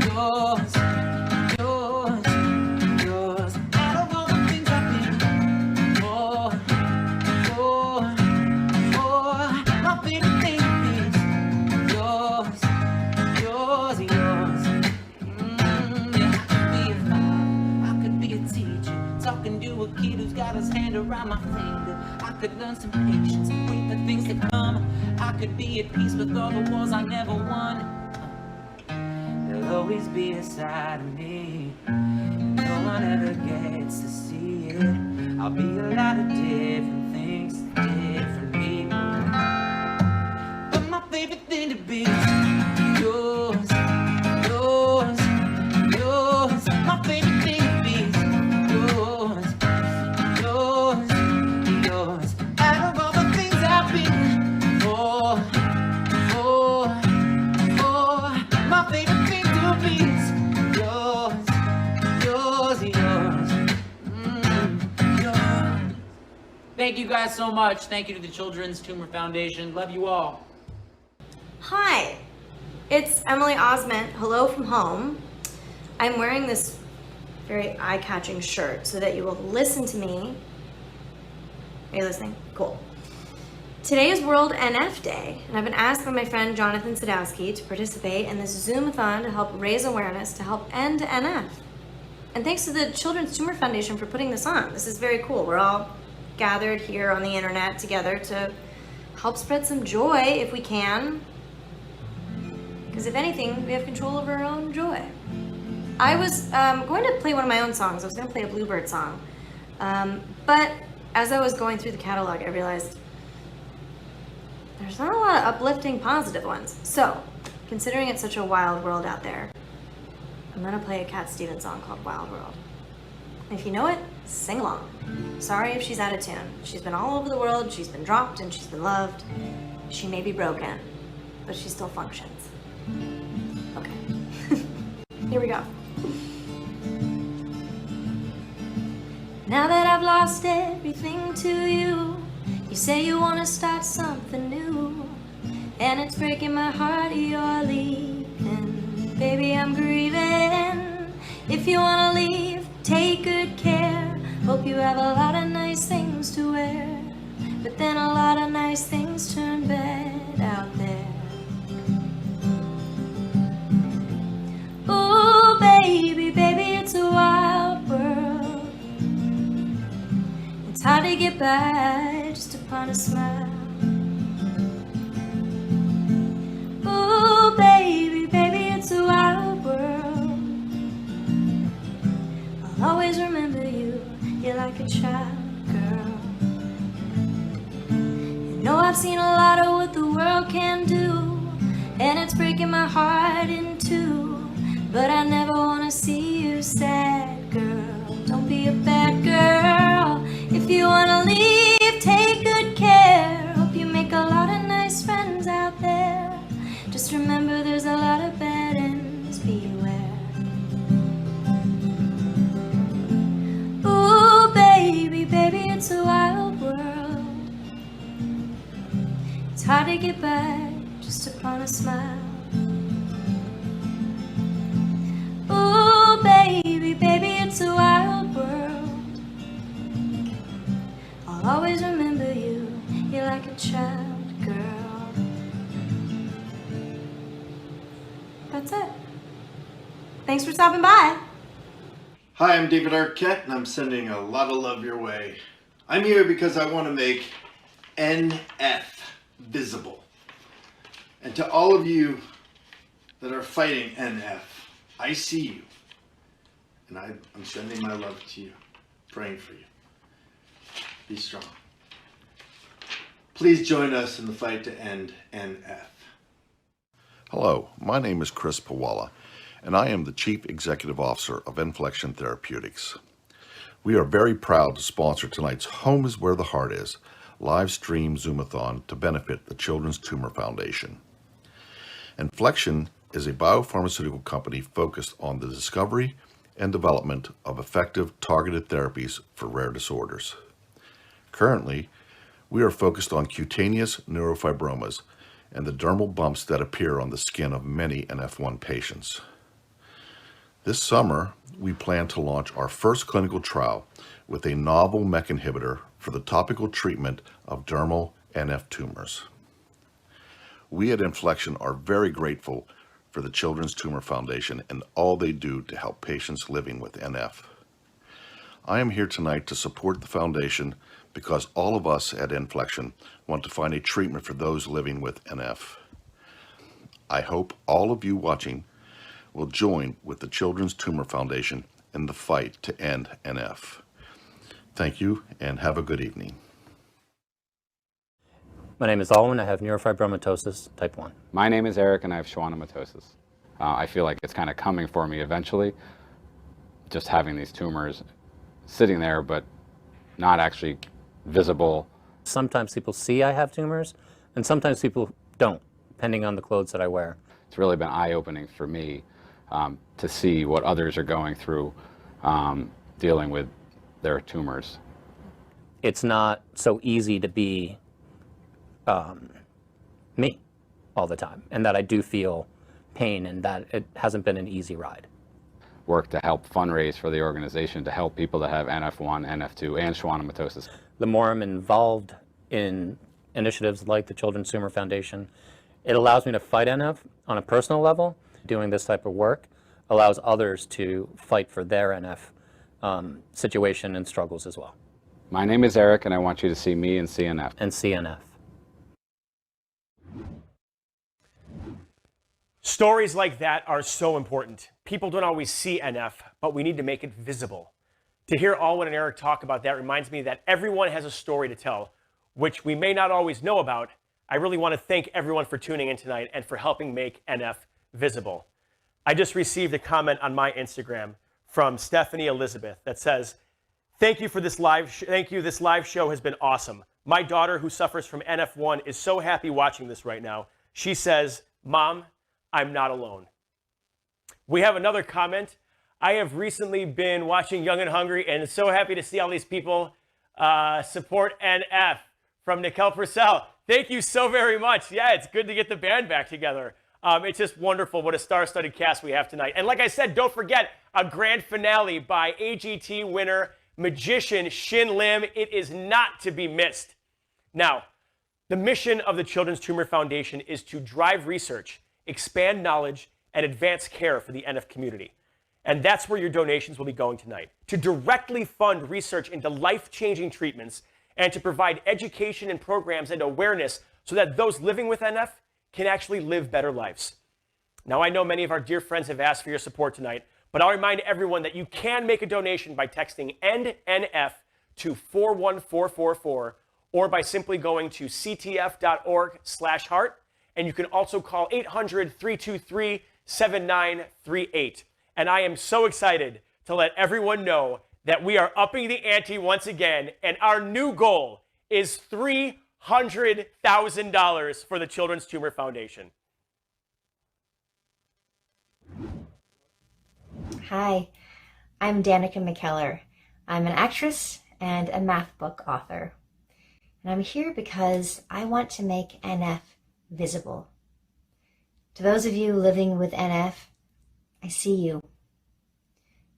yours, yours, yours. Out of all the things I've been for, my favorite thing to be is yours, yours, yours. I could be a teacher, talking to a kid who's got his hand around my finger. I could learn some patience and wait for things to come. I could be at peace with all the wars I never won. There'll always be a side of me no one ever gets to see it. I'll be a lot of different things to different people, but my favorite thing to be is yours, yours, yours. My favorite thing to be is yours, yours, yours. Out of all the things I've been for, my favorite thing to be is yours, yours, yours, yours. Thank you guys so much. Thank you to the Children's Tumor Foundation. Love you all. Hi, it's Emily Osment. Hello from home. I'm wearing this very eye-catching shirt so that you will listen to me. Are you listening? Cool. Today is World NF Day, and I've been asked by my friend Jonathan Sadowski to participate in this Zoom-a-thon to help raise awareness to help end NF. And thanks to the Children's Tumor Foundation for putting this on. This is very cool. We're all gathered here on the internet together to help spread some joy if we can. Because if anything, we have control over our own joy. I was going to play one of my own songs. I was going to play a Bluebird song. But as I was going through the catalog, I realized there's not a lot of uplifting, positive ones. So, considering it's such a wild world out there, I'm going to play a Cat Stevens song called Wild World. And if you know it, sing along. Sorry if she's out of tune. She's been all over the world, she's been dropped, and she's been loved. She may be broken, but she still functions. Okay. Here we go. Now that I've lost everything to you, you say you want to start something new, and it's breaking my heart you're leaving. Baby, I'm grieving. If you want to leave, take good care. Hope you have a lot of nice things to wear, but then a lot of nice things turn bad out there. Oh, baby, baby, it's a wild world. It's hard to get by just upon a smile. Oh, baby, baby, it's a wild world. I'll always remember you, you're like a child, girl. You know I've seen a lot of what the world can do, and it's breaking my heart in two. But I never wanna see you sad, girl. Don't be a bad girl. If you wanna leave, take good care. Hope you make a lot of nice friends out there. Just remember there's a lot of bad ends, beware. Ooh, baby, baby, it's a wild world. It's hard to get by just upon a smile. Oh, baby, baby, it's a wild world. I'll always remember you, you're like a child, girl. That's it. Thanks for stopping by. Hi, I'm David Arquette, and I'm sending a lot of love your way. I'm here because I want to make NF visible. And to all of you that are fighting NF, I see you, and I'm sending my love to you, praying for you. Be strong. Please join us in the fight to end NF. Hello, my name is Chris Pawala, and I am the Chief Executive Officer of Inflection Therapeutics. We are very proud to sponsor tonight's Home is Where the Heart Is live stream Zoomathon to benefit the Children's Tumor Foundation. Inflection is a biopharmaceutical company focused on the discovery and development of effective targeted therapies for rare disorders. Currently, we are focused on cutaneous neurofibromas and the dermal bumps that appear on the skin of many NF1 patients. This summer, we plan to launch our first clinical trial with a novel MEK inhibitor for the topical treatment of dermal NF tumors. We at Inflection are very grateful for the Children's Tumor Foundation and all they do to help patients living with NF. I am here tonight to support the foundation because all of us at Inflection want to find a treatment for those living with NF. I hope all of you watching will join with the Children's Tumor Foundation in the fight to end NF. Thank you and have a good evening. My name is Alwyn. I have neurofibromatosis type 1. My name is Eric and I have schwannomatosis. I feel like it's kind of coming for me eventually, just having these tumors sitting there but not actually visible. Sometimes people see I have tumors and sometimes people don't, depending on the clothes that I wear. It's really been eye-opening for me to see what others are going through dealing with their tumors. It's not so easy to be me all the time, and that I do feel pain and that it hasn't been an easy ride. Work to help fundraise for the organization to help people that have NF1, NF2, and schwannomatosis. The more I'm involved in initiatives like the Children's Tumor Foundation, it allows me to fight NF on a personal level. Doing this type of work allows others to fight for their NF situation and struggles as well. My name is Eric and I want you to see me in CNF. And CNF. Stories like that are so important. People don't always see NF, but we need to make it visible. To hear Alwyn and Eric talk about that reminds me that everyone has a story to tell, which we may not always know about. I really want to thank everyone for tuning in tonight and for helping make NF visible. I just received a comment on my Instagram from Stephanie Elizabeth that says, "Thank you for this This live show has been awesome. My daughter, who suffers from NF1, is so happy watching this right now. She says, 'Mom, I'm not alone.'" We have another comment. "I have recently been watching Young and Hungry and so happy to see all these people support NF," from Nicole Purcell. Thank you so very much. Yeah, it's good to get the band back together. It's just wonderful what a star-studded cast we have tonight. And like I said, don't forget a grand finale by AGT winner, magician Shin Lim. It is not to be missed. Now, the mission of the Children's Tumor Foundation is to drive research, expand knowledge, and advance care for the NF community. And that's where your donations will be going tonight, to directly fund research into life-changing treatments and to provide education and programs and awareness so that those living with NF can actually live better lives. Now, I know many of our dear friends have asked for your support tonight, but I'll remind everyone that you can make a donation by texting END NF to 41444 or by simply going to ctf.org/heart. And you can also call 800-323-7938. And I am so excited to let everyone know that we are upping the ante once again, and our new goal is $300,000 for the Children's Tumor Foundation. Hi, I'm Danica McKellar. I'm an actress and a math book author. And I'm here because I want to make NF visible. To those of you living with NF, I see you.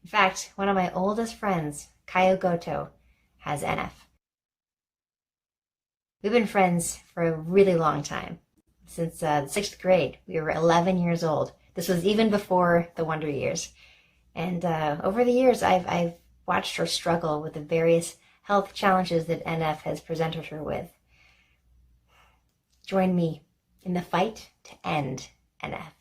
In fact, one of my oldest friends, Kaio Goto, has NF. We've been friends for a really long time. Since the 6th grade, we were 11 years old. This was even before the Wonder Years. And over the years, I've watched her struggle with the various health challenges that NF has presented her with. Join me in the fight to end NF.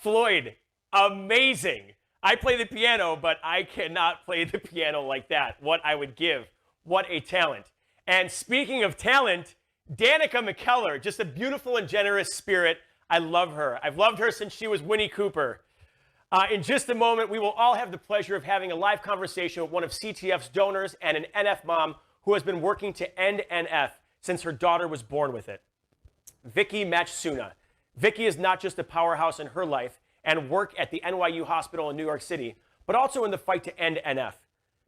Floyd, amazing. I play the piano, but I cannot play the piano like that. What I would give. What a talent. And speaking of talent, Danica McKellar, just a beautiful and generous spirit. I love her. I've loved her since she was Winnie Cooper. In just a moment, we will all have the pleasure of having a live conversation with one of CTF's donors and an NF mom who has been working to end NF since her daughter was born with it. Vicky Matchsuna. Vicky is not just a powerhouse in her life and work at the NYU Hospital in New York City, but also in the fight to end NF.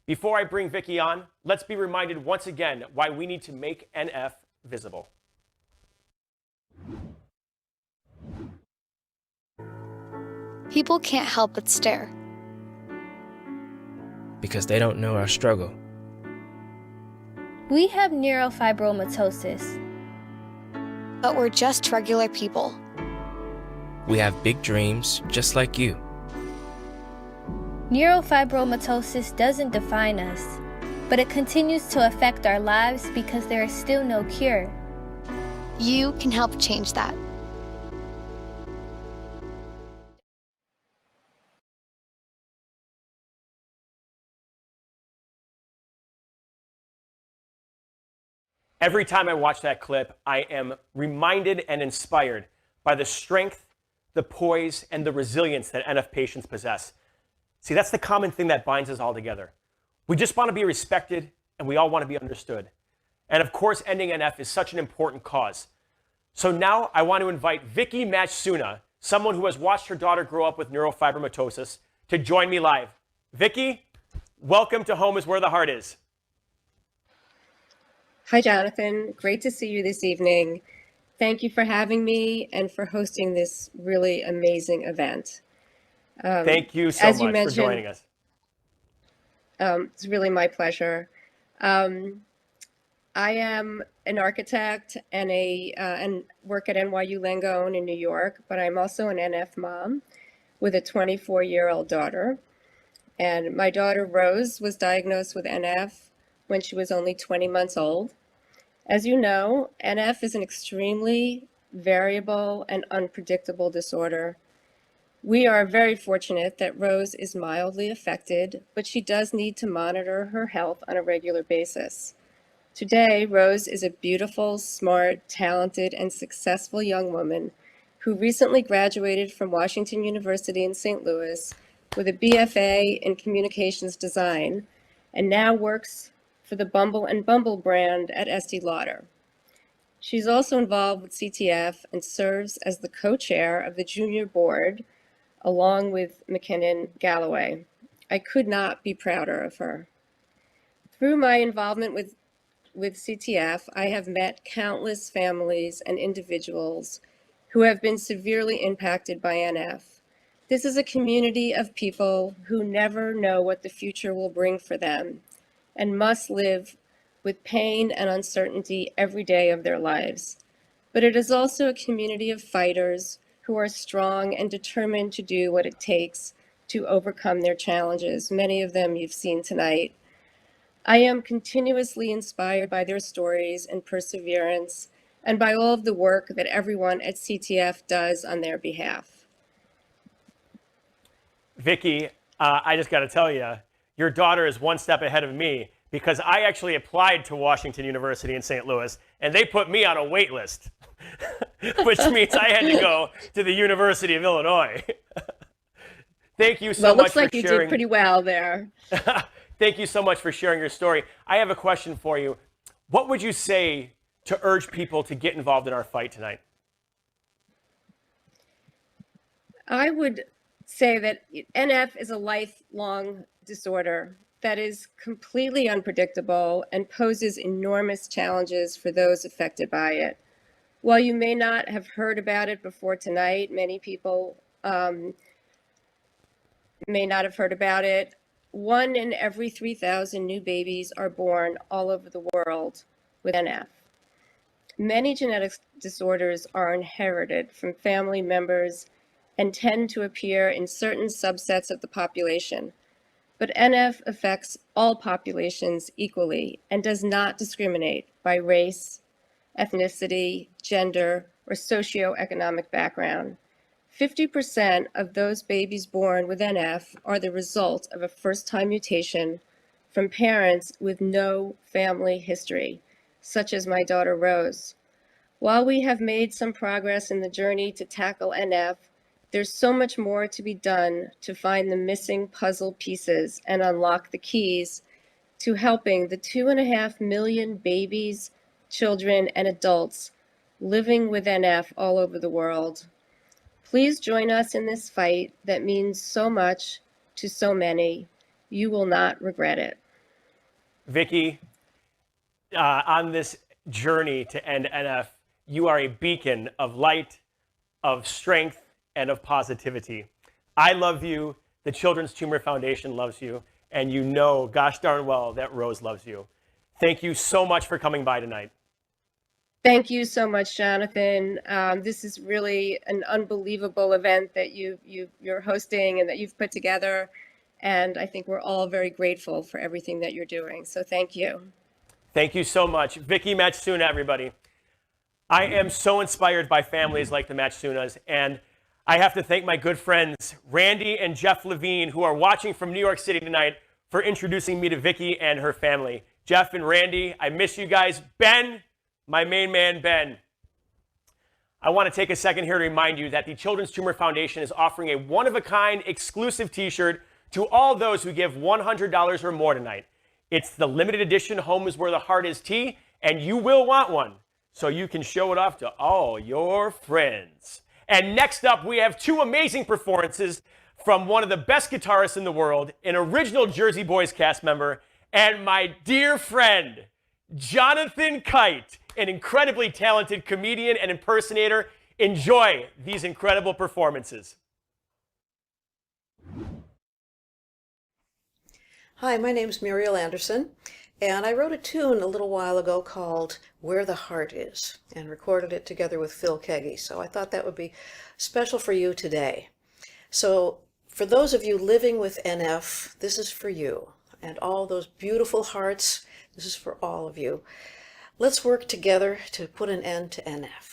Before I bring Vicky on, let's be reminded once again why we need to make NF visible. People can't help but stare. Because they don't know our struggle. We have neurofibromatosis. But we're just regular people. We have big dreams, just like you. Neurofibromatosis doesn't define us, but it continues to affect our lives because there is still no cure. You can help change that. Every time I watch that clip, I am reminded and inspired by the strength, the poise, and the resilience that NF patients possess. See, that's the common thing that binds us all together. We just want to be respected, and we all want to be understood. And of course, ending NF is such an important cause. So now I want to invite Vicky Matchsuna, someone who has watched her daughter grow up with neurofibromatosis, to join me live. Vicky, welcome to Home is Where the Heart Is. Hi, Jonathan. Great to see you this evening. Thank you for having me and for hosting this really amazing event. Thank you so much for joining us. It's really my pleasure. I am an architect and work at NYU Langone in New York, but I'm also an NF mom with a 24-year-old daughter. And my daughter Rose was diagnosed with NF when she was only 20 months old. As you know, NF is an extremely variable and unpredictable disorder. We are very fortunate that Rose is mildly affected, but she does need to monitor her health on a regular basis. Today, Rose is a beautiful, smart, talented, and successful young woman who recently graduated from Washington University in St. Louis with a BFA in communications design and now works for for the Bumble and Bumble brand at Estee Lauder. She's also involved with CTF and serves as the co-chair of the junior board, along with McKinnon Galloway. I could not be prouder of her. Through my involvement with CTF, I have met countless families and individuals who have been severely impacted by NF. This is a community of people who never know what the future will bring for them and must live with pain and uncertainty every day of their lives. But it is also a community of fighters who are strong and determined to do what it takes to overcome their challenges. Many of them you've seen tonight. I am continuously inspired by their stories and perseverance and by all of the work that everyone at CTF does on their behalf. Vicki, I just got to tell you, your daughter is one step ahead of me because I actually applied to Washington University in St. Louis and they put me on a wait list, which means I had to go to the University of Illinois. Thank you so much for sharing. Well, it looks like you did pretty well there. Thank you so much for sharing your story. I have a question for you. What would you say to urge people to get involved in our fight tonight? I would say that NF is a lifelong disorder that is completely unpredictable and poses enormous challenges for those affected by it. While you may not have heard about it before tonight, many people may not have heard about it. 1 in every 3,000 new babies are born all over the world with NF. Many genetic disorders are inherited from family members and tend to appear in certain subsets of the population. But NF affects all populations equally and does not discriminate by race, ethnicity, gender, or socioeconomic background. 50% of those babies born with NF are the result of a first-time mutation from parents with no family history, such as my daughter Rose. While we have made some progress in the journey to tackle NF, there's so much more to be done to find the missing puzzle pieces and unlock the keys to helping the 2.5 million babies, children, and adults living with NF all over the world. Please join us in this fight that means so much to so many. You will not regret it. Vicki, on this journey to end NF, you are a beacon of light, of strength, and of positivity. I love you, the Children's Tumor Foundation loves you, and you know, gosh darn well, that Rose loves you. Thank you so much for coming by tonight. Thank you so much, Jonathan. This is really an unbelievable event that you're hosting and that you've put together. And I think we're all very grateful for everything that you're doing. So thank you. Thank you so much. Vicki Matsuuna, everybody. I am so inspired by families like the Matsuunas, and I have to thank my good friends, Randy and Jeff Levine, who are watching from New York City tonight, for introducing me to Vicki and her family. Jeff and Randy, I miss you guys. Ben, my main man, Ben. I want to take a second here to remind you that the Children's Tumor Foundation is offering a one-of-a-kind exclusive t-shirt to all those who give $100 or more tonight. It's the limited edition Home is Where the Heart Is tee, and you will want one, so you can show it off to all your friends. And next up, we have two amazing performances from one of the best guitarists in the world, an original Jersey Boys cast member, and my dear friend, Jonathan Kite, an incredibly talented comedian and impersonator. Enjoy these incredible performances. Hi, my name's Muriel Anderson, and I wrote a tune a little while ago called Where the Heart Is, and recorded it together with Phil Keggy, so I thought that would be special for you today. So for those of you living with NF, this is for you, and all those beautiful hearts, this is for all of you. Let's work together to put an end to NF.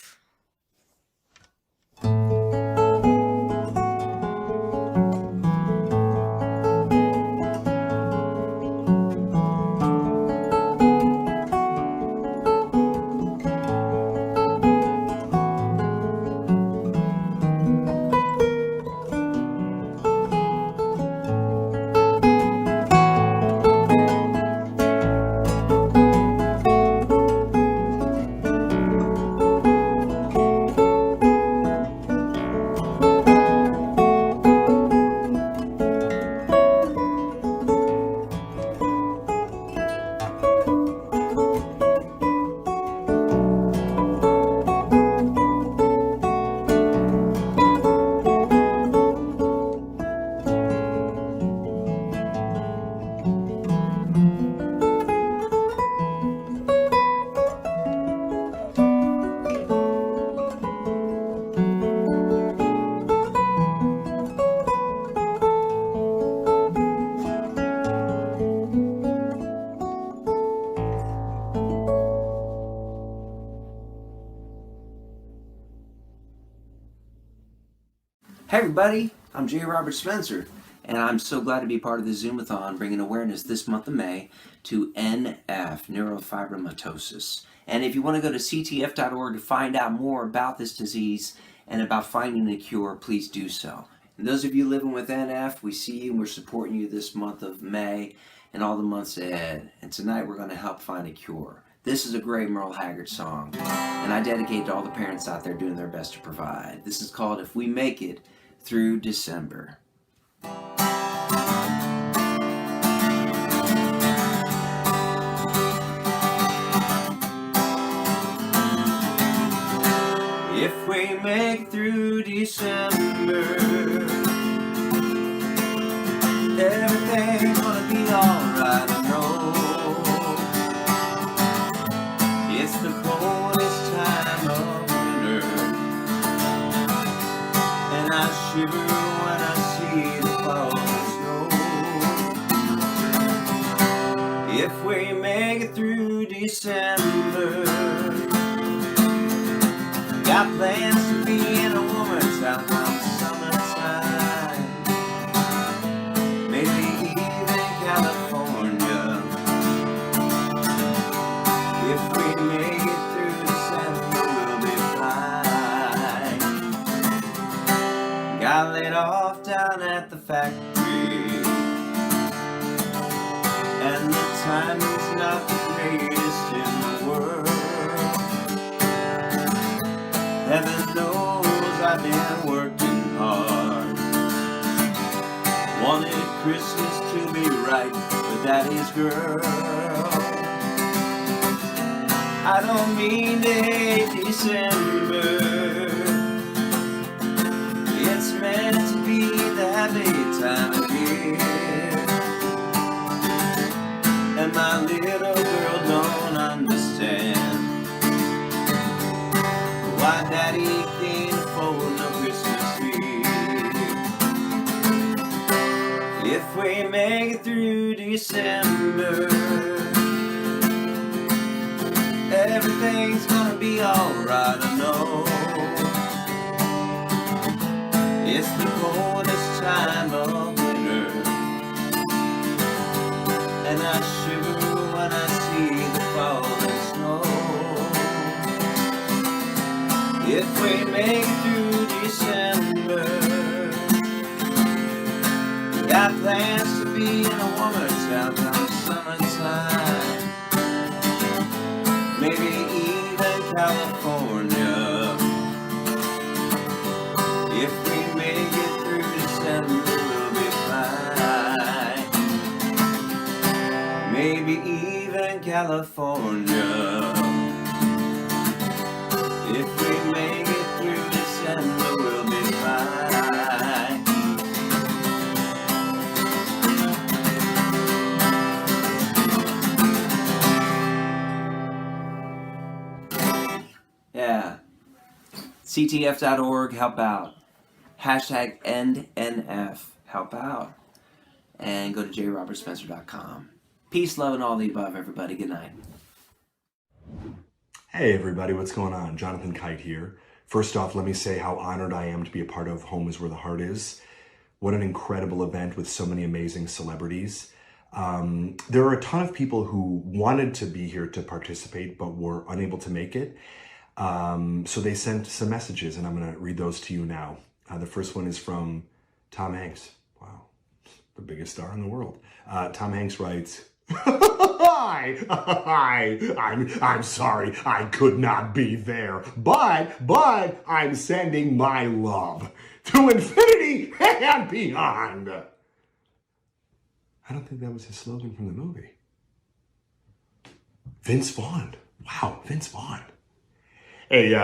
Hey everybody, I'm J. Robert Spencer, and I'm so glad to be part of the Zoomathon bringing awareness this month of May to NF, neurofibromatosis. And if you want to go to ctf.org to find out more about this disease and about finding a cure, please do so. And those of you living with NF, we see you and we're supporting you this month of May and all the months ahead. And tonight we're going to help find a cure. This is a great Merle Haggard song, and I dedicate to all the parents out there doing their best to provide. This is called If We Make It Through December. If we make it through December, everything's gonna be alright, I know. It's the coldest time of winter, and I shiver when I see the falling snow. If we make it through December, got plans to be in a woman's house on summertime, maybe even California. If we make it through December, we'll be fine. Got laid off down at the factory, and the timing's not the greatest in the world. Heaven knows I've been working hard. Wanted Christmas to be right with Daddy's girl. I don't mean to hate December. It's meant to be the happy time of year. And my little girl don't understand why Daddy can't afford no Christmas tree. If we make it through December, everything's gonna be alright, I know. It's the coldest time of winter, and I shiver when I see the falling snow. If we make it through December, got plans to be in a woman's house on summertime, maybe even California. If we make it through December, we'll be fine, maybe even California. If we make it through December, we'll be fine. Yeah. CTF.org, help out. Hashtag EndNF, help out. And go to jrobertspencer.com. Peace, love, and all the above, everybody. Good night. Hey everybody, what's going on? Jonathan Kite here. First off, let me say how honored I am to be a part of Home is Where the Heart Is. What an incredible event with so many amazing celebrities. There are a ton of people who wanted to be here to participate but were unable to make it. So they sent some messages and I'm gonna read those to you now. The first one is from Tom Hanks. Wow, the biggest star in the world. Tom Hanks writes, I'm sorry I could not be there, but I'm sending my love to infinity and beyond. I don't think that was his slogan from the movie. Vince Vaughn. Wow, Vince Vaughn. Hey,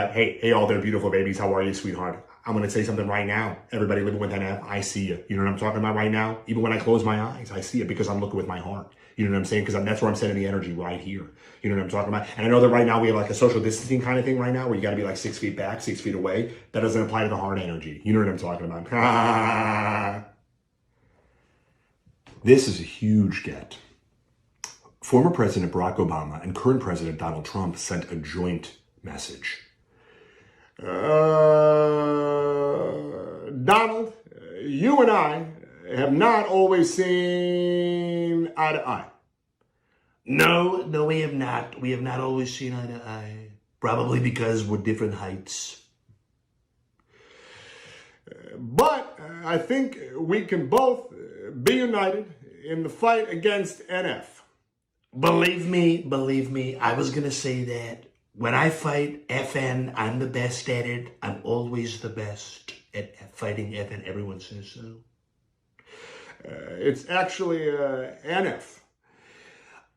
all there beautiful babies. How are you, sweetheart? I'm going to say something right now. Everybody living with NF, I see you. You know what I'm talking about right now? Even when I close my eyes, I see it because I'm looking with my heart. You know what I'm saying? Because that's where I'm sending the energy right here. You know what I'm talking about? And I know that right now we have like a social distancing kind of thing right now where you got to be like 6 feet back, 6 feet away. That doesn't apply to the heart energy. You know what I'm talking about? This is a huge get. Former President Barack Obama and current President Donald Trump sent a joint message. Donald, you and I have not always seen eye to eye. No, we have not. We have not always seen eye to eye. Probably because we're different heights. But I think we can both be united in the fight against NF. Believe me, I was going to say that. When I fight FN, I'm the best at it. I'm always the best at fighting FN. Everyone says so. It's actually NF.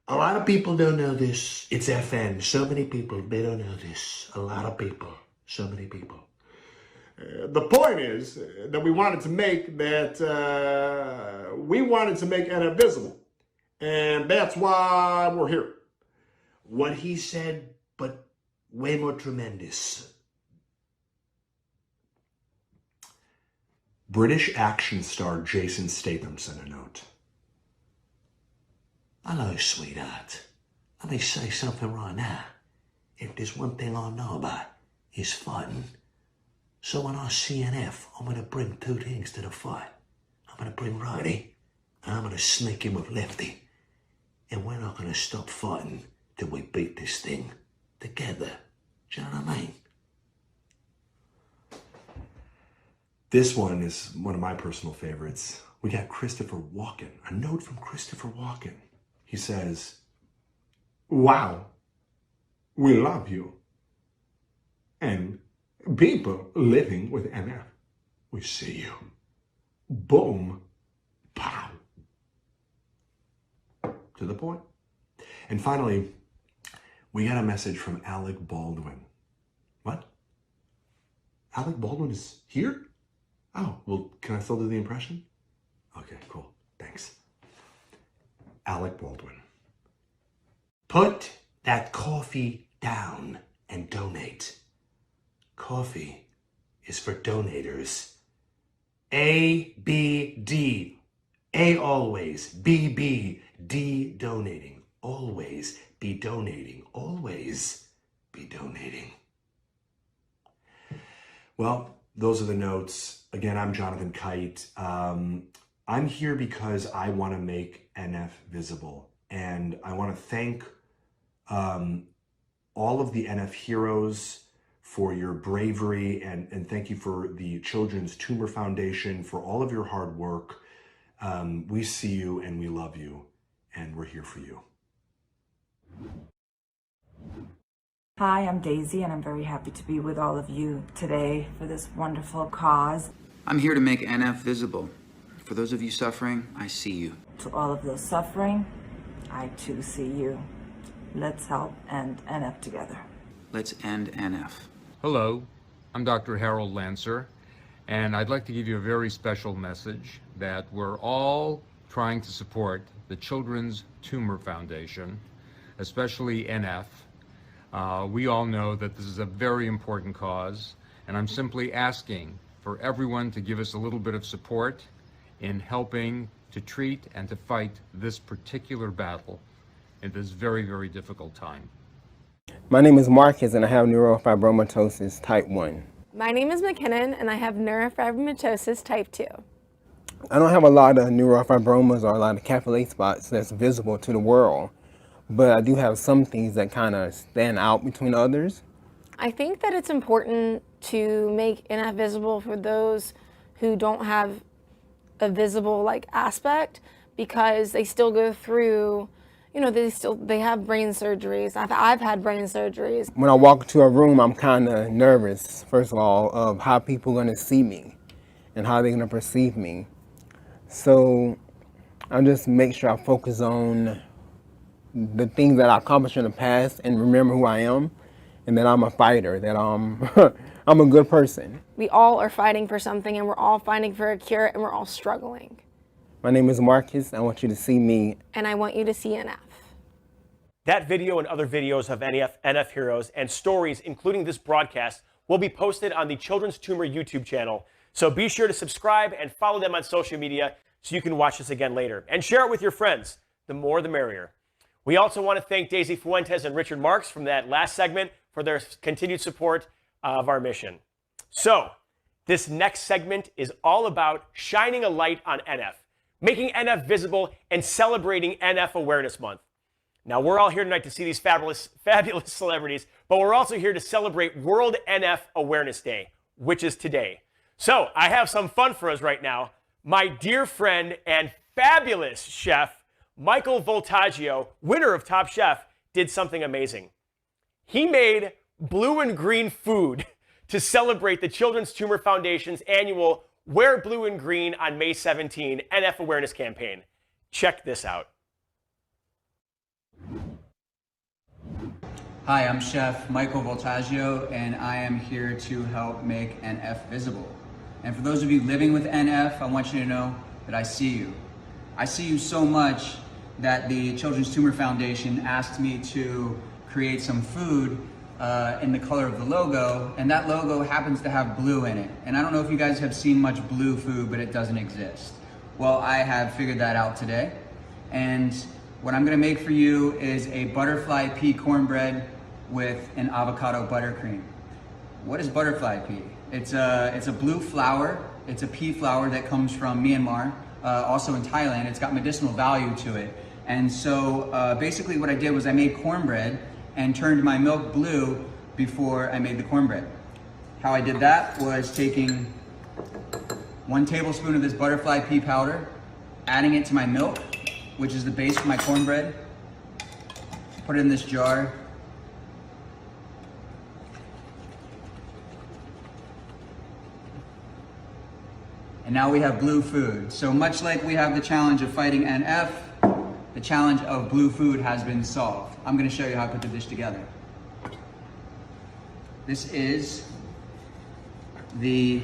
A lot of people don't know this. It's FN. So many people, they don't know this. A lot of people. So many people. The point is that we wanted to make NF visible. And that's why we're here. What he said, but way more tremendous. British action star Jason Statham sent a note. Hello, sweetheart. Let me say something right now. If there's one thing I know about, it's fighting. So when I see NF, I'm going to bring two things to the fight. I'm going to bring righty, and I'm going to sneak in with lefty. And we're not going to stop fighting till we beat this thing together. Do you know what I mean? This one is one of my personal favorites. We got Christopher Walken, a note from Christopher Walken. He says, Wow, we love you. And people living with NF, we see you. Boom, pow. to the point. And finally, we got a message from Alec Baldwin. What? Alec Baldwin is here? Oh, well, can I still do the impression? Okay, cool. Thanks. Alec Baldwin. Put that coffee down and donate. Coffee is for donators. A, B, D. A always, B, B, D donating. Always be donating. Always be donating. Well, those are the notes. Again, I'm Jonathan Kite. I'm here because I want to make NF visible. And I want to thank all of the NF heroes for your bravery, and thank you for the Children's Tumor Foundation for all of your hard work. We see you and we love you, and we're here for you. Hi, I'm Daisy, and I'm very happy to be with all of you today for this wonderful cause. I'm here to make NF visible. For those of you suffering, I see you. To all of those suffering, I too see you. Let's help end NF together. Let's end NF. Hello, I'm Dr. Harold Lancer, and I'd like to give you a very special message that we're all trying to support the Children's Tumor Foundation, especially NF. We all know that this is a very important cause, and I'm simply asking for everyone to give us a little bit of support in helping to treat and to fight this particular battle in this very, very difficult time. My name is Marcus, and I have neurofibromatosis type 1. My name is McKinnon, and I have neurofibromatosis type 2. I don't have a lot of neurofibromas or a lot of capillate spots that's visible to the world, but I do have some things that kind of stand out between others. I think that it's important to make NF visible for those who don't have a visible aspect, because they still go through, they have brain surgeries. I've had brain surgeries. When I walk into a room, I'm kind of nervous, first of all, of how people are going to see me and how they're going to perceive me. So I just make sure I focus on the things that I accomplished in the past and remember who I am, and that I'm a fighter, that I'm a good person. We all are fighting for something, and we're all fighting for a cure, and we're all struggling. My name is Marcus. I want you to see me. And I want you to see NF. That video and other videos of NF heroes and stories, including this broadcast, will be posted on the Children's Tumor YouTube channel. So be sure to subscribe and follow them on social media so you can watch this again later. And share it with your friends. The more, the merrier. We also want to thank Daisy Fuentes and Richard Marks from that last segment for their continued support of our mission. So this next segment is all about shining a light on NF, making NF visible, and celebrating NF Awareness Month. Now, we're all here tonight to see these fabulous celebrities, but we're also here to celebrate World NF Awareness Day, which is today. So I have some fun for us right now. My dear friend and fabulous chef, Michael Voltaggio, winner of Top Chef, did something amazing. He made blue and green food to celebrate the Children's Tumor Foundation's annual Wear Blue and Green on May 17 NF Awareness campaign. Check this out. Hi, I'm Chef Michael Voltaggio, and I am here to help make NF visible. And for those of you living with NF, I want you to know that I see you. I see you so much that the Children's Tumor Foundation asked me to create some food in the color of the logo, and that logo happens to have blue in it. And I don't know if you guys have seen much blue food, but it doesn't exist. Well, I have figured that out today, and what I'm gonna make for you is a butterfly pea cornbread with an avocado buttercream. What is butterfly pea? It's a blue flower. It's a pea flower that comes from Myanmar, also in Thailand. It's got medicinal value to it. And so basically what I did was I made cornbread and turned my milk blue before I made the cornbread. How I did that was taking 1 tablespoon of this butterfly pea powder, adding it to my milk, which is the base for my cornbread. Put it in this jar. And now we have blue food. So much like we have the challenge of fighting NF, the challenge of blue food has been solved. I'm gonna show you how I put the dish together. This is the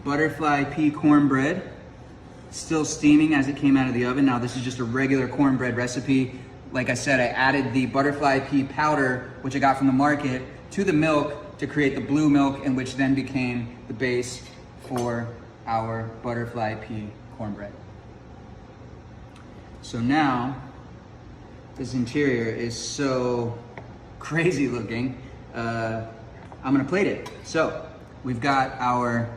butterfly pea cornbread, still steaming as it came out of the oven. Now this is just a regular cornbread recipe. Like I said, I added the butterfly pea powder, which I got from the market, to the milk to create the blue milk, and which then became the base for our butterfly pea cornbread. So now, this interior is so crazy looking. I'm gonna plate it. So, we've got our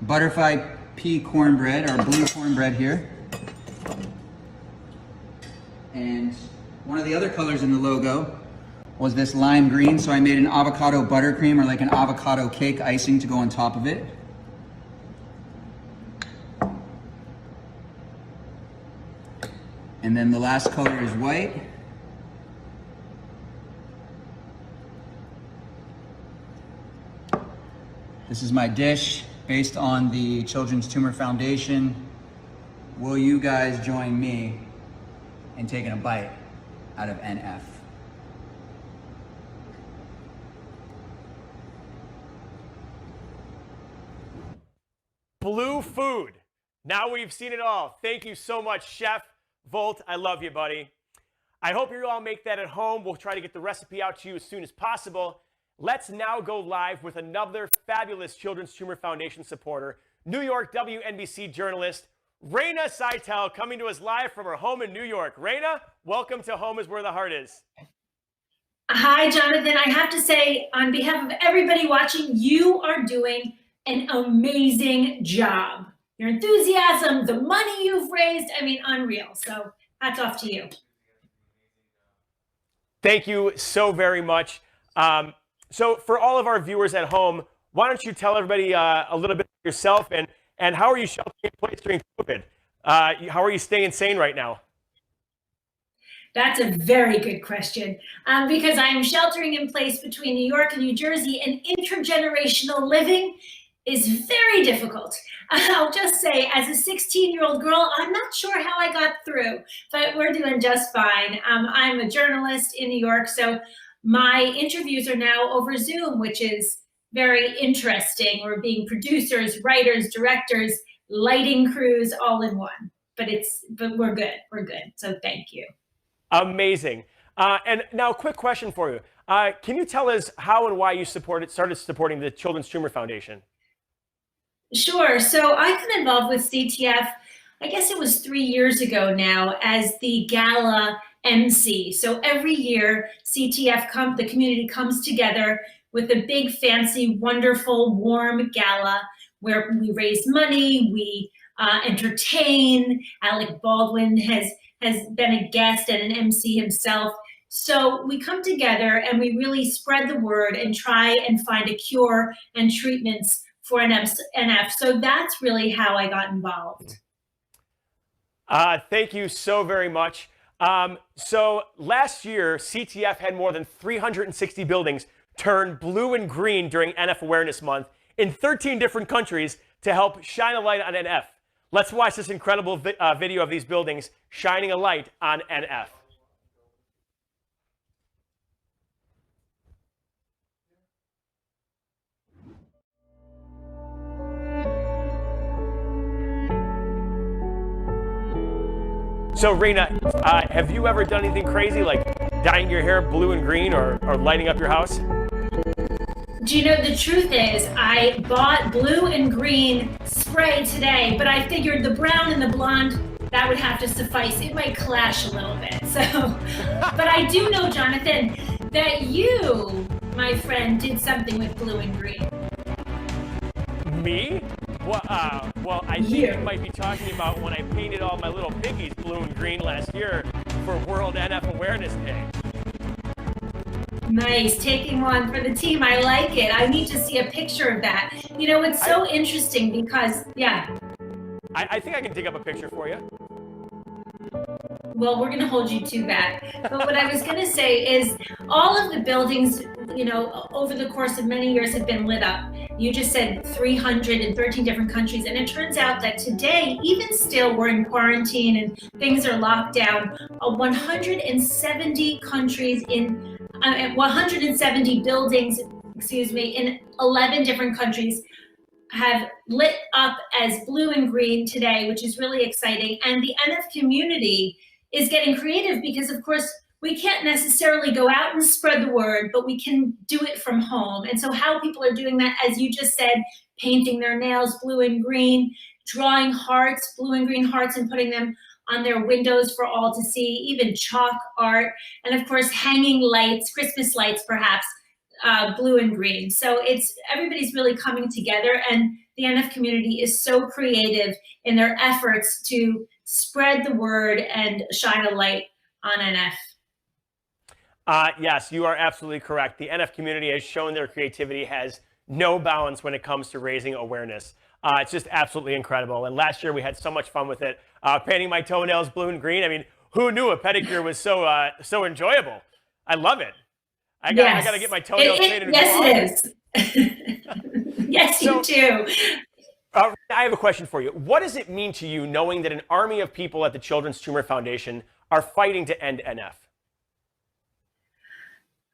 butterfly pea cornbread, our blue cornbread here. And one of the other colors in the logo was this lime green, so I made an avocado buttercream, or like an avocado cake icing to go on top of it. And then the last color is white. This is my dish based on the Children's Tumor Foundation. Will you guys join me in taking a bite out of NF? Blue food. Now we've seen it all. Thank you so much, Chef Volt. I love you, buddy. I hope you all make that at home. We'll try to get the recipe out to you as soon as possible. Let's now go live with another fabulous Children's Tumor Foundation supporter, New York WNBC journalist, Raina Seitel, coming to us live from her home in New York. Raina, welcome to Home is Where the Heart Is. Hi, Jonathan. I have to say, on behalf of everybody watching, you are doing an amazing job. Your enthusiasm, the money you've raised, I mean, unreal. So hats off to you. Thank you so very much. So for all of our viewers at home, why don't you tell everybody a little bit about yourself and how are you sheltering in place during COVID? How are you staying sane right now? That's a very good question, because I'm sheltering in place between New York and New Jersey, and intergenerational living is very difficult. I'll just say, as a 16-year-old girl, I'm not sure how I got through, but we're doing just fine. I'm a journalist in New York, so my interviews are now over Zoom, which is very interesting. We're being producers, writers, directors, lighting crews all in one. But we're good. We're good. So thank you. Amazing. And now, quick question for you. Can you tell us how and why you started supporting the Children's Tumor Foundation? Sure. So I got involved with CTF, I guess it was 3 years ago now, as the gala MC. So every year, CTF, the community comes together. with a big, fancy, wonderful, warm gala where we raise money, we entertain. Alec Baldwin has been a guest and an MC himself. So we come together and we really spread the word and try and find a cure and treatments for NF. So that's really how I got involved. Thank you so very much. So last year, CTF had more than 360 buildings turn blue and green during NF Awareness Month in 13 different countries to help shine a light on NF. Let's watch this incredible video of these buildings shining a light on NF. So Raina, have you ever done anything crazy like dyeing your hair blue and green or lighting up your house? Do you know, the truth is I bought blue and green spray today, but I figured the brown and the blonde, that would have to suffice. It might clash a little bit. So, but I do know, Jonathan, that you, my friend, did something with blue and green. Me? Well, I think you might be talking about when I painted all my little piggies blue and green last year for World NF Awareness Day. Nice, taking one for the team. I like it. I need to see a picture of that. You know, it's so interesting because, yeah. I think I can dig up a picture for you. Well, we're going to hold you to that. But what I was going to say is all of the buildings, you know, over the course of many years have been lit up. You just said 313 different countries. And it turns out that today, even still, we're in quarantine and things are locked down. 170 countries in 170 buildings, in 11 different countries have lit up as blue and green today, which is really exciting. And the NF community is getting creative because, of course, we can't necessarily go out and spread the word, but we can do it from home. And so how people are doing that, as you just said, painting their nails blue and green, drawing hearts, blue and green hearts, and putting them on their windows for all to see, even chalk art, and of course, hanging lights, Christmas lights perhaps, blue and green. So everybody's really coming together, and the NF community is so creative in their efforts to spread the word and shine a light on NF. Yes, you are absolutely correct. The NF community has shown their creativity has no bounds when it comes to raising awareness. It's just absolutely incredible. And last year we had so much fun with it. Painting my toenails blue and green. I mean, who knew a pedicure was so enjoyable? I love it. I got to get my toenails painted. Yes, it is. Yes, you do. I have a question for you. What does it mean to you knowing that an army of people at the Children's Tumor Foundation are fighting to end NF?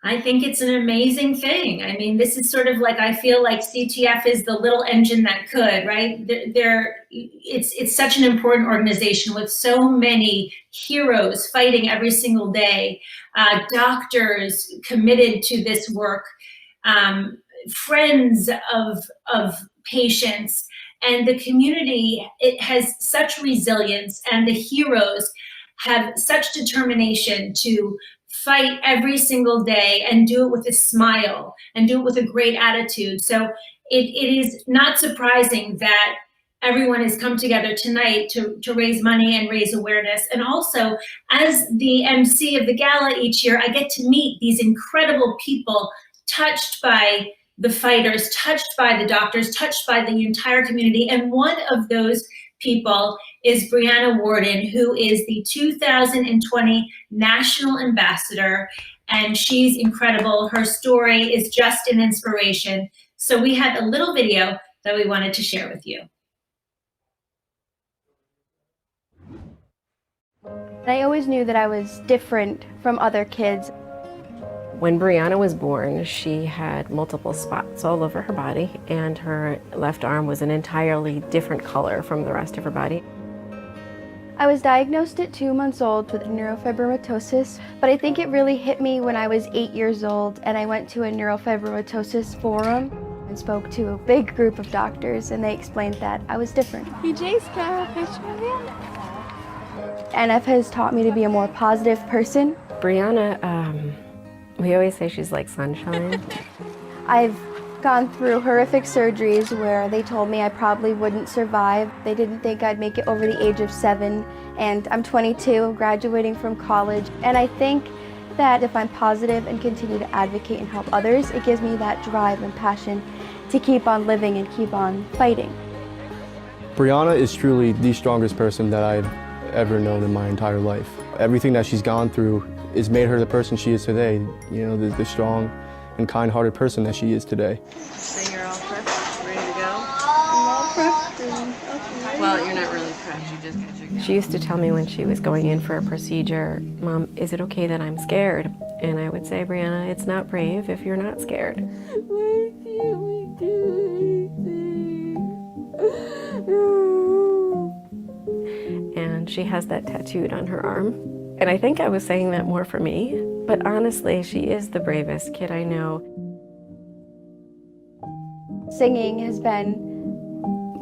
I think it's an amazing thing. I mean, this is sort of like, I feel like CTF is the little engine that could, right? It's such an important organization with so many heroes fighting every single day, doctors committed to this work, friends of patients, and the community. It has such resilience, and the heroes have such determination to fight every single day and do it with a smile and do it with a great attitude. So it is not surprising that everyone has come together tonight to raise money and raise awareness. And also, as the MC of the gala each year, I get to meet these incredible people touched by the fighters, touched by the doctors, touched by the entire community. And one of those people is Brianna Warden, who is the 2020 National Ambassador, and she's incredible. Her story is just an inspiration. So we had a little video that we wanted to share with you. I always knew that I was different from other kids. When Brianna was born, she had multiple spots all over her body, and her left arm was an entirely different color from the rest of her body. I was diagnosed at 2 months old with neurofibromatosis, but I think it really hit me when I was 8 years old, and I went to a neurofibromatosis forum and spoke to a big group of doctors, and they explained that I was different. PJ's got a picture of him. NF has taught me to be a more positive person. Brianna, we always say she's like sunshine. I've gone through horrific surgeries where they told me I probably wouldn't survive. They didn't think I'd make it over the age of 7, and I'm 22, graduating from college. And I think that if I'm positive and continue to advocate and help others, it gives me that drive and passion to keep on living and keep on fighting. Brianna is truly the strongest person that I've ever known in my entire life. Everything that she's gone through has made her the person she is today, you know, the strong and kind-hearted person that she is today. So you're all prepped, ready to go? I'm all prepped. Okay. Well, you're not really prepped, you just got your gown. She used to tell me when she was going in for a procedure, Mom, is it okay that I'm scared? And I would say, Brianna, it's not brave if you're not scared. Why can't we do anything? And she has that tattooed on her arm. And I think I was saying that more for me, but honestly, she is the bravest kid I know. Singing has been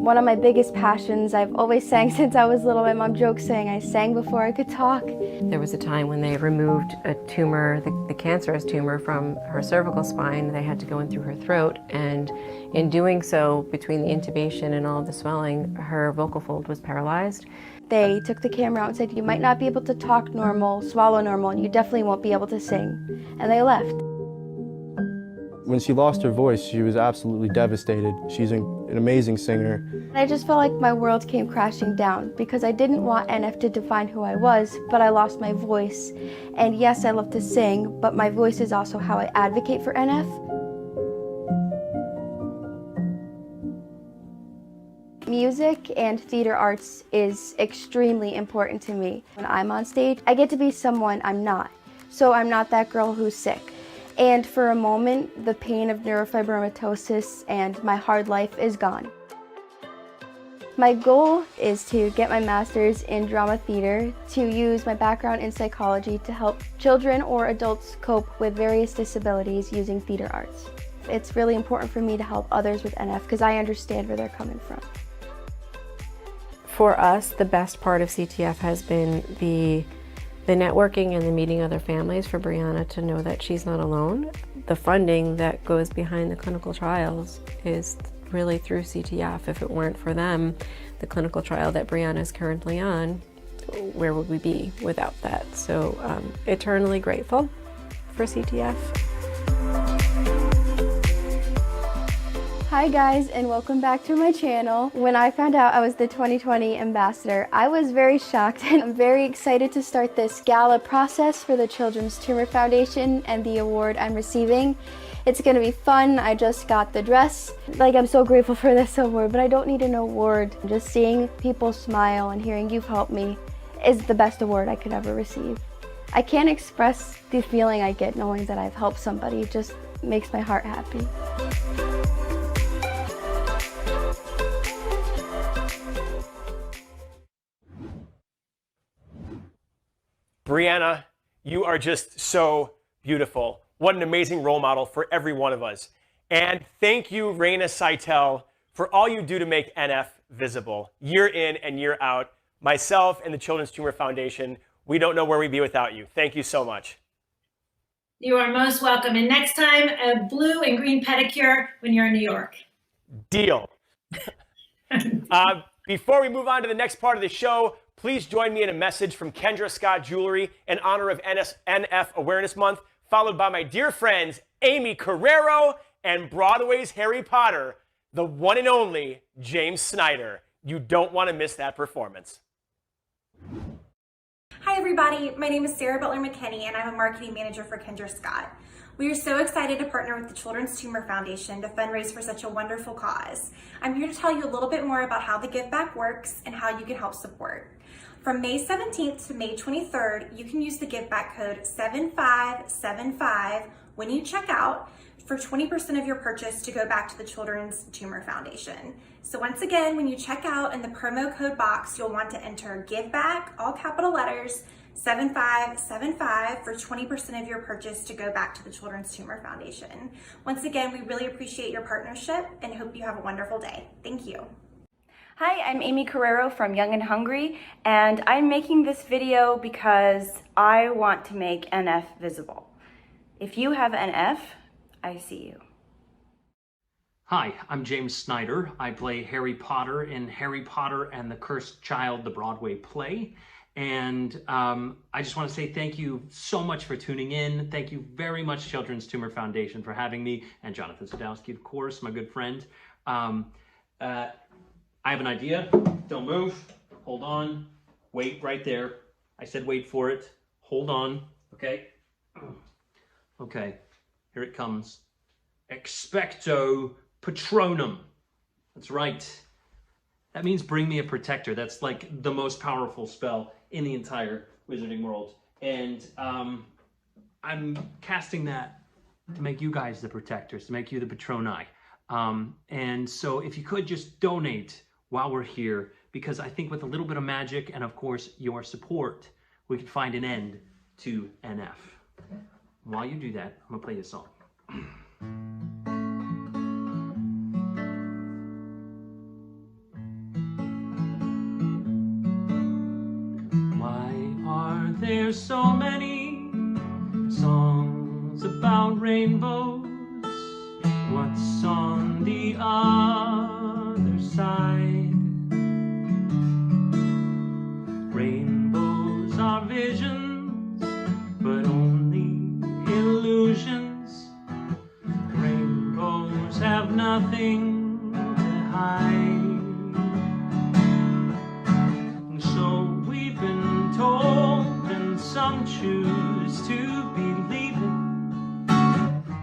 one of my biggest passions. I've always sang since I was little. My mom jokes saying I sang before I could talk. There was a time when they removed a tumor, the cancerous tumor, from her cervical spine. They had to go in through her throat, and in doing so, between the intubation and all of the swelling, her vocal fold was paralyzed. They took the camera out and said, you might not be able to talk normal, swallow normal, and you definitely won't be able to sing. And they left. When she lost her voice, she was absolutely devastated. She's an amazing singer. And I just felt like my world came crashing down because I didn't want NF to define who I was, but I lost my voice. And yes, I love to sing, but my voice is also how I advocate for NF. Music and theater arts is extremely important to me. When I'm on stage, I get to be someone I'm not. So I'm not that girl who's sick. And for a moment, the pain of neurofibromatosis and my hard life is gone. My goal is to get my master's in drama theater, to use my background in psychology to help children or adults cope with various disabilities using theater arts. It's really important for me to help others with NF because I understand where they're coming from. For us, the best part of CTF has been the networking and the meeting other families, for Brianna to know that she's not alone. The funding that goes behind the clinical trials is really through CTF. If it weren't for them, the clinical trial that Brianna is currently on, where would we be without that? So eternally grateful for CTF. Hi guys, and welcome back to my channel. When I found out I was the 2020 ambassador, I was very shocked, and I'm very excited to start this gala process for the Children's Tumor Foundation and the award I'm receiving. It's gonna be fun. I just got the dress. I'm so grateful for this award, but I don't need an award. Just seeing people smile and hearing you've helped me is the best award I could ever receive. I can't express the feeling I get knowing that I've helped somebody. It just makes my heart happy. Brianna, you are just so beautiful. What an amazing role model for every one of us. And thank you, Raina Seitel, for all you do to make NF visible, year in and year out. Myself and the Children's Tumor Foundation, we don't know where we'd be without you. Thank you so much. You are most welcome. And next time, a blue and green pedicure when you're in New York. Deal. Before we move on to the next part of the show, please join me in a message from Kendra Scott Jewelry in honor of NF Awareness Month, followed by my dear friends Amy Carrero and Broadway's Harry Potter, the one and only James Snyder. You don't want to miss that performance. Hi everybody, my name is Sarah Butler McKinney and I'm a marketing manager for Kendra Scott. We are so excited to partner with the Children's Tumor Foundation to fundraise for such a wonderful cause. I'm here to tell you a little bit more about how the Give Back works and how you can help support. From May 17th to May 23rd, you can use the Give Back code 7575 when you check out for 20% of your purchase to go back to the Children's Tumor Foundation. So once again, when you check out in the promo code box, you'll want to enter Give Back, all capital letters, 7575 for 20% of your purchase to go back to the Children's Tumor Foundation. Once again, we really appreciate your partnership and hope you have a wonderful day. Thank you. Hi, I'm Amy Carrero from Young and Hungry, and I'm making this video because I want to make NF visible. If you have NF, I see you. Hi, I'm James Snyder. I play Harry Potter in Harry Potter and the Cursed Child, the Broadway play. And I just want to say thank you so much for tuning in. Thank you very much, Children's Tumor Foundation, for having me, and Jonathan Sadowski, of course, my good friend. I have an idea. Don't move. Hold on. Wait right there. I said wait for it. Hold on. Okay? Okay. Here it comes. Expecto Patronum. That's right. That means bring me a protector. That's like the most powerful spell in the entire wizarding world. And I'm casting that to make you guys the protectors, to make you the Patroni. And so if you could just donate while we're here, because I think with a little bit of magic and of course your support, we can find an end to NF. While you do that, I'm gonna play this song. There's so many songs about rainbows. What's on the other side? Rainbows are visions, but only illusions. Rainbows have nothing to hide. And so we've been told, some choose to believe it.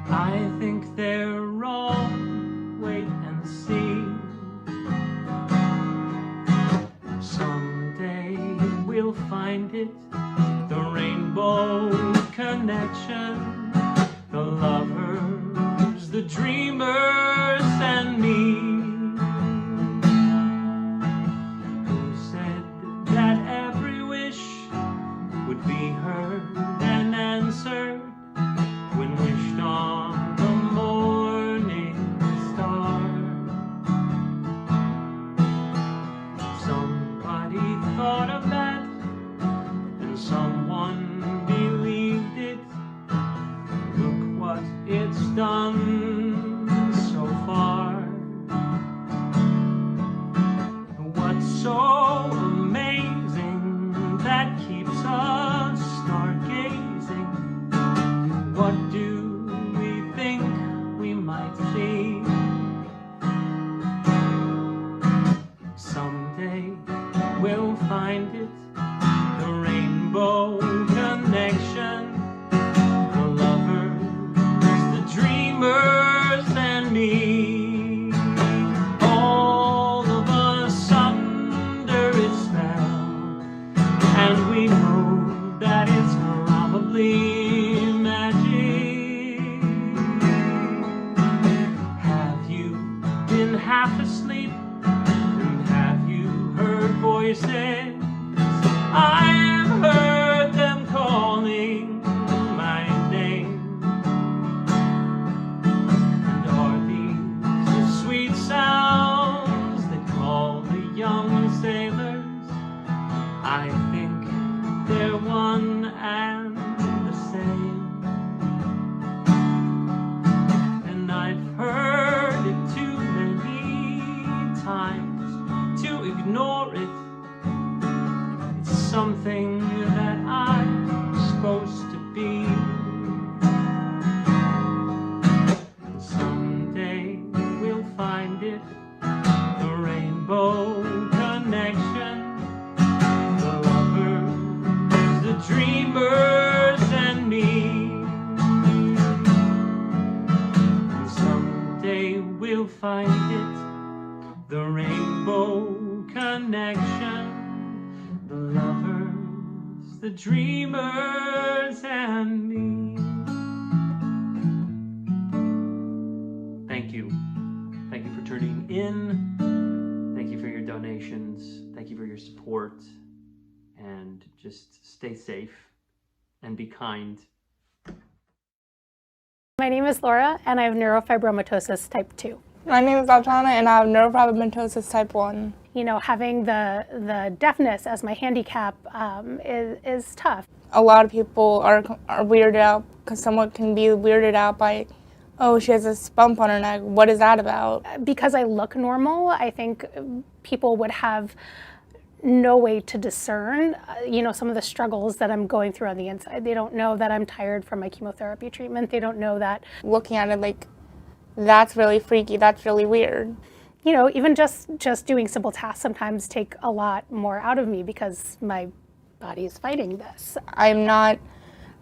I think they're wrong. Wait and see. Someday we'll find it. The rainbow connection. The lovers, the dreamers, and me. Who said that every wish would be heard and answered when wished on the morning star? Somebody thought of that and someone believed it. Look what it's done so far. What's so amazing that keeps us stargazing? What do we think we might see? Someday we'll find it, the rainbow connection, the lovers, the dreamers, and me. All of a sudden there is spell, and we know that it's probably magic. Have you been half asleep? And have you heard voices? I've heard them calling my name. And are these the sweet sounds that call the young sailors? I think they're one and the same. And I've heard it too many times to ignore it. It's something that I'm supposed to be. And someday we'll find it, the rainbow connection. Dreamers and me. And someday we'll find it, the rainbow connection, the lovers, the dreamers, and me. Thank you. Thank you for tuning in. Thank you for your donations. Thank you for your support. And just stay safe and be kind. My name is Laura, and I have neurofibromatosis type 2. My name is Altana, and I have neurofibromatosis type 1. You know, having the deafness as my handicap is tough. A lot of people are weirded out, because someone can be weirded out by oh, she has this bump on her neck. What is that about? Because I look normal, I think people would have no way to discern, some of the struggles that I'm going through on the inside. They don't know that I'm tired from my chemotherapy treatment. They don't know that. Looking at it like, that's really freaky, that's really weird. Even just doing simple tasks sometimes take a lot more out of me because my body is fighting this. I'm not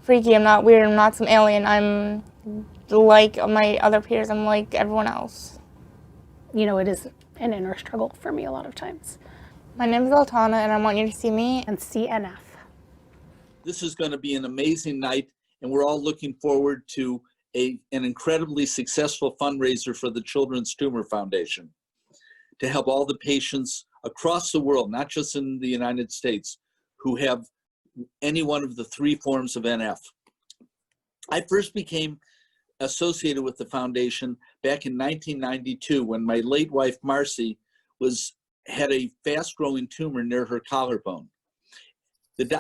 freaky, I'm not weird, I'm not some alien. I'm like my other peers, I'm like everyone else. It is an inner struggle for me a lot of times. My name is Altana, and I want you to see me and CNF. This is going to be an amazing night, and we're all looking forward to an incredibly successful fundraiser for the Children's Tumor Foundation to help all the patients across the world, not just in the United States, who have any one of the 3 forms of NF. I first became associated with the foundation back in 1992 when my late wife, Marcy, had a fast-growing tumor near her collarbone.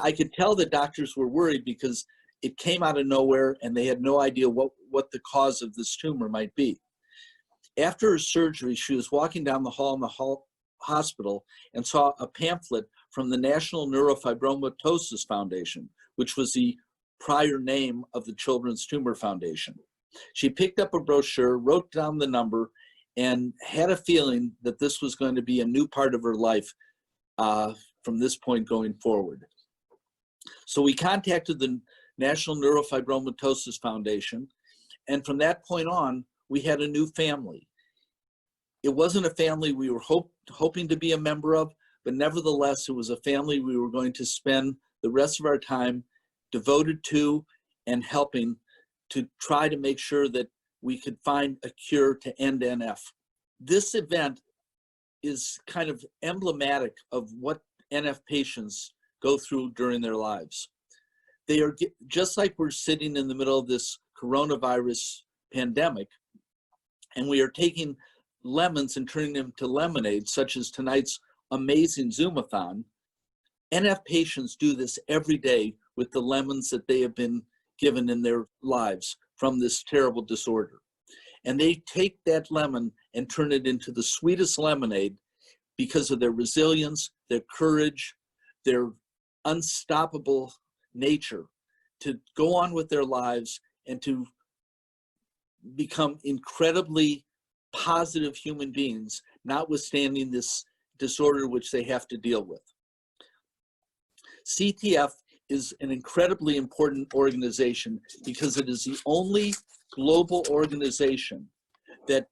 I could tell the doctors were worried because it came out of nowhere and they had no idea what the cause of this tumor might be. After her surgery, she was walking down the hall in the hospital and saw a pamphlet from the National Neurofibromatosis Foundation, which was the prior name of the Children's Tumor Foundation. She picked up a brochure, wrote down the number, and had a feeling that this was going to be a new part of her life from this point going forward. So we contacted the National Neurofibromatosis Foundation, and from that point on, we had a new family. It wasn't a family we were hoping to be a member of, but nevertheless, it was a family we were going to spend the rest of our time devoted to and helping to try to make sure that we could find a cure to end NF. This event is kind of emblematic of what NF patients go through during their lives. They are just like we're sitting in the middle of this coronavirus pandemic, and we are taking lemons and turning them to lemonade, such as tonight's amazing Zoomathon. NF patients do this every day with the lemons that they have been given in their lives from this terrible disorder. And they take that lemon and turn it into the sweetest lemonade because of their resilience, their courage, their unstoppable nature to go on with their lives and to become incredibly positive human beings, notwithstanding this disorder which they have to deal with. CTF is an incredibly important organization because it is the only global organization that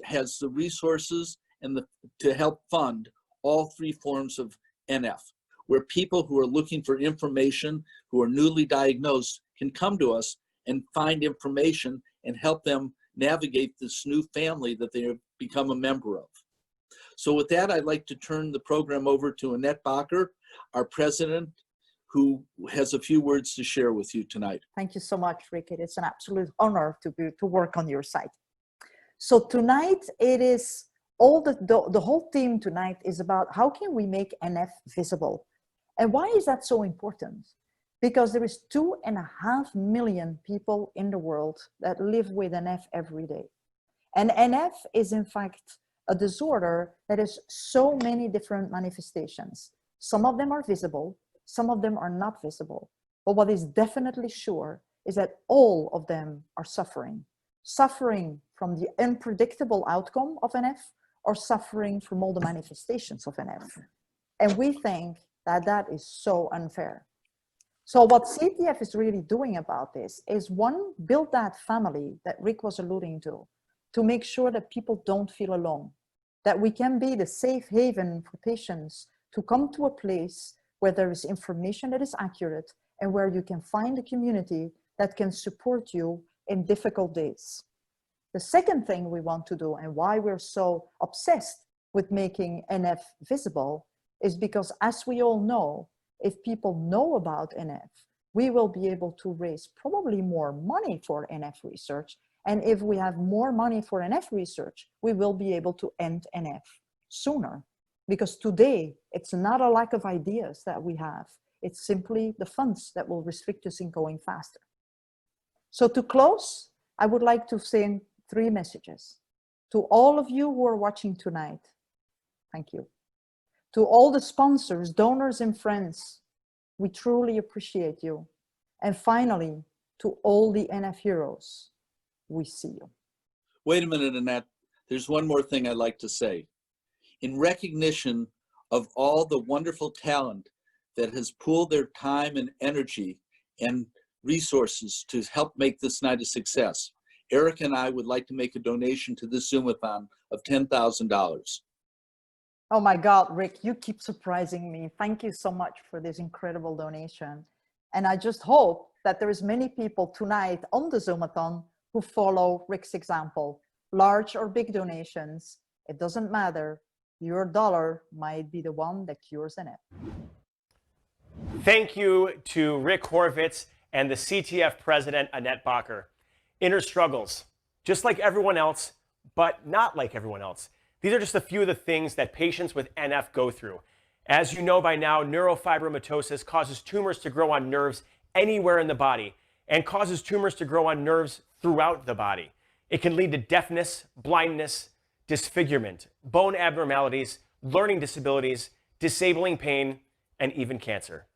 has the resources and to help fund all 3 forms of NF, where people who are looking for information, who are newly diagnosed, can come to us and find information and help them navigate this new family that they have become a member of. So with that, I'd like to turn the program over to Annette Bacher, our president, who has a few words to share with you tonight. Thank you so much, Rick. It is an absolute honor to work on your site. So tonight, it is the whole theme tonight is about how can we make NF visible? And why is that so important? Because there is 2.5 million people in the world that live with NF every day. And NF is in fact a disorder that has so many different manifestations. Some of them are visible, some of them are not visible. But what is definitely sure is that all of them are suffering. Suffering from the unpredictable outcome of NF or suffering from all the manifestations of NF. And we think that that is so unfair. So what CTF is really doing about this is, one, build that family that Rick was alluding to make sure that people don't feel alone, that we can be the safe haven for patients to come to a place where there is information that is accurate and where you can find a community that can support you in difficult days. The second thing we want to do, and why we're so obsessed with making NF visible, is because, as we all know, if people know about NF, we will be able to raise probably more money for NF research. And if we have more money for NF research, we will be able to end NF sooner. Because today, it's not a lack of ideas that we have. It's simply the funds that will restrict us in going faster. So to close, I would like to send 3 messages. To all of you who are watching tonight, thank you. To all the sponsors, donors, and friends, we truly appreciate you. And finally, to all the NF heroes, we see you. Wait a minute, Annette. There's one more thing I'd like to say. In recognition of all the wonderful talent that has pooled their time and energy and resources to help make this night a success, Eric and I would like to make a donation to this Zoomathon of $10,000. Oh my God, Rick, you keep surprising me. Thank you so much for this incredible donation. And I just hope that there is many people tonight on the Zoomathon who follow Rick's example. Large or big donations, it doesn't matter. Your dollar might be the one that cures NF. Thank you to Rick Horvitz and the CTF president, Annette Bacher. Inner struggles, just like everyone else, but not like everyone else. These are just a few of the things that patients with NF go through. As you know by now, neurofibromatosis causes tumors to grow on nerves anywhere in the body and causes tumors to grow on nerves throughout the body. It can lead to deafness, blindness, disfigurement, bone abnormalities, learning disabilities, disabling pain, and even cancer.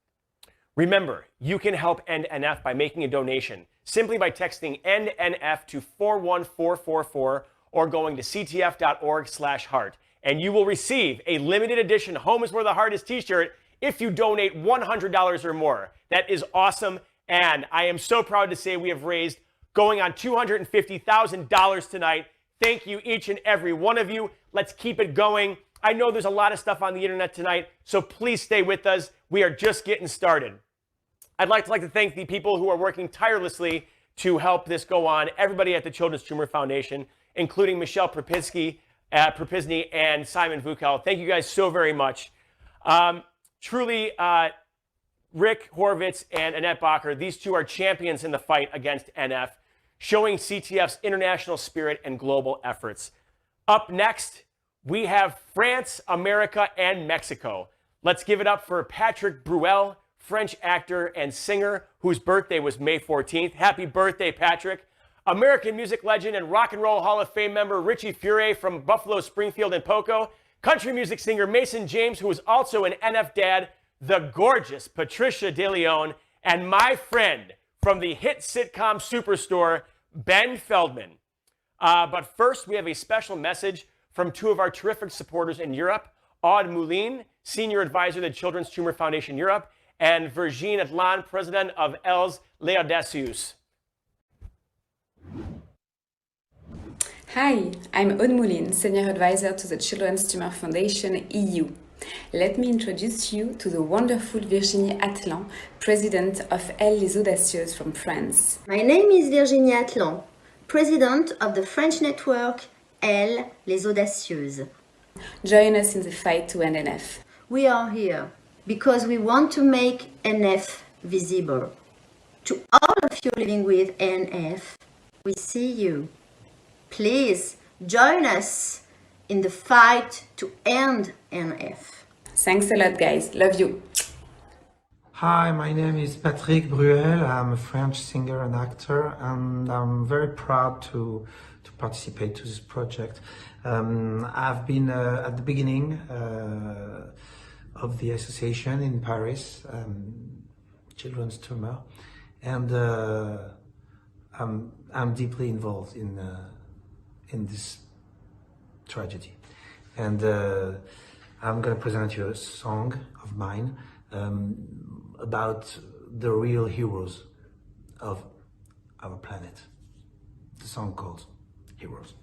Remember, you can help end NF by making a donation simply by texting END NF to 41444 or going to ctf.org/heart. And you will receive a limited edition Home is Where the Heart Is t-shirt if you donate $100 or more. That is awesome. And I am so proud to say we have raised going on $250,000 tonight. Thank you, each and every one of you. Let's keep it going. I know there's a lot of stuff on the internet tonight, so please stay with us. We are just getting started. I'd like to thank the people who are working tirelessly to help this go on. Everybody at the Children's Tumor Foundation, including Michelle Propizny and Simon Vukel. Thank you guys so very much. Truly, Rick Horvitz and Annette Bacher, these two are champions in the fight against NF, showing CTF's international spirit and global efforts. Up next, we have France, America, and Mexico. Let's give it up for Patrick Bruel, French actor and singer whose birthday was May 14th. Happy birthday, Patrick. American music legend and Rock and Roll Hall of Fame member Richie Furay from Buffalo, Springfield, and Poco. Country music singer Mason James, who is also an NF dad. The gorgeous Patricia De Leon. And my friend from the hit sitcom Superstore, Ben Feldman. But first, we have a special message from two of our terrific supporters in Europe, Aude Moulin, Senior Advisor to the Children's Tumor Foundation Europe, and Virginie Atlan, President of Els Leaudacieux. Hi, I'm Aude Moulin, Senior Advisor to the Children's Tumor Foundation EU. Let me introduce you to the wonderful Virginie Atlan, President of Els Les Audacieuses from France. My name is Virginie Atlan, President of the French network Els Les Audacieuses. Join us in the fight to end NF. We are here because we want to make NF visible. To all of you living with NF, we see you. Please join us in the fight to end NF. Thanks a lot, guys. Love you. Hi, my name is Patrick Bruel. I'm a French singer and actor, and I'm very proud to participate to this project. I've been at the beginning of the association in Paris, Children's Tumor, and I'm deeply involved in this tragedy. And I'm going to present you a song of mine about the real heroes of our planet. The song called Heroes.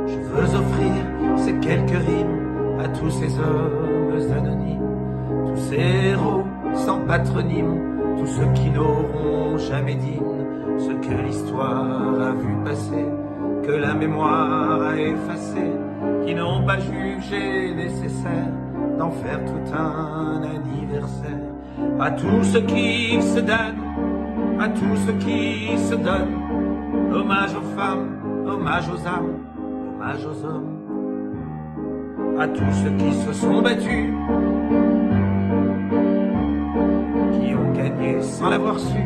Je veux offrir ces quelques rimes à tous ces hommes anonymes, tous ces héros sans patronyme, tous ceux qui n'auront jamais d'hymne, ceux que l'histoire a vu passer, que la mémoire a effacé, qui n'ont pas jugé nécessaire d'en faire tout un anniversaire. À tous ceux qui se donnent, à tous ceux qui se donnent, hommage aux femmes, hommage aux âmes, hommage aux hommes. À tous ceux qui se sont battus, sans l'avoir su.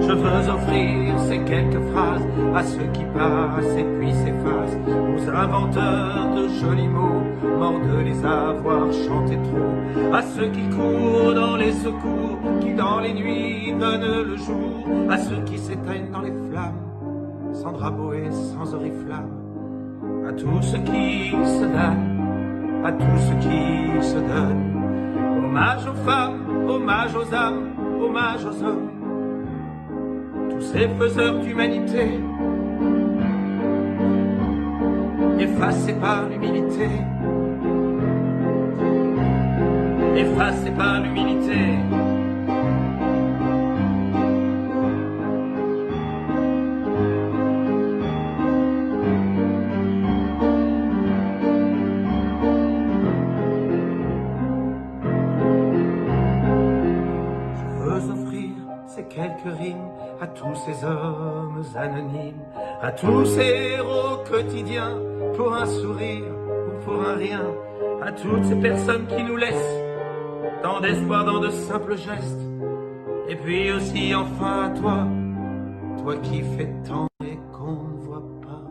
Je veux offrir ces quelques phrases à ceux qui passent et puis s'effacent, aux inventeurs de jolis mots, morts de les avoir chantés trop, à ceux qui courent dans les secours, qui dans les nuits donnent le jour, à ceux qui s'éteignent dans les flammes, sans drapeau et sans oriflamme, à tous ceux qui se donnent, à tous ceux qui se donnent. Hommage aux femmes, hommage aux âmes, hommage aux hommes, tous ces faiseurs d'humanité, effacés par l'humilité, effacés par l'humilité. Quelques rimes à tous ces hommes anonymes, à tous ces héros quotidiens, pour un sourire ou pour un rien, à toutes ces personnes qui nous laissent tant d'espoir dans de simples gestes, et puis aussi enfin à toi, toi qui fais tant et qu'on ne voit pas,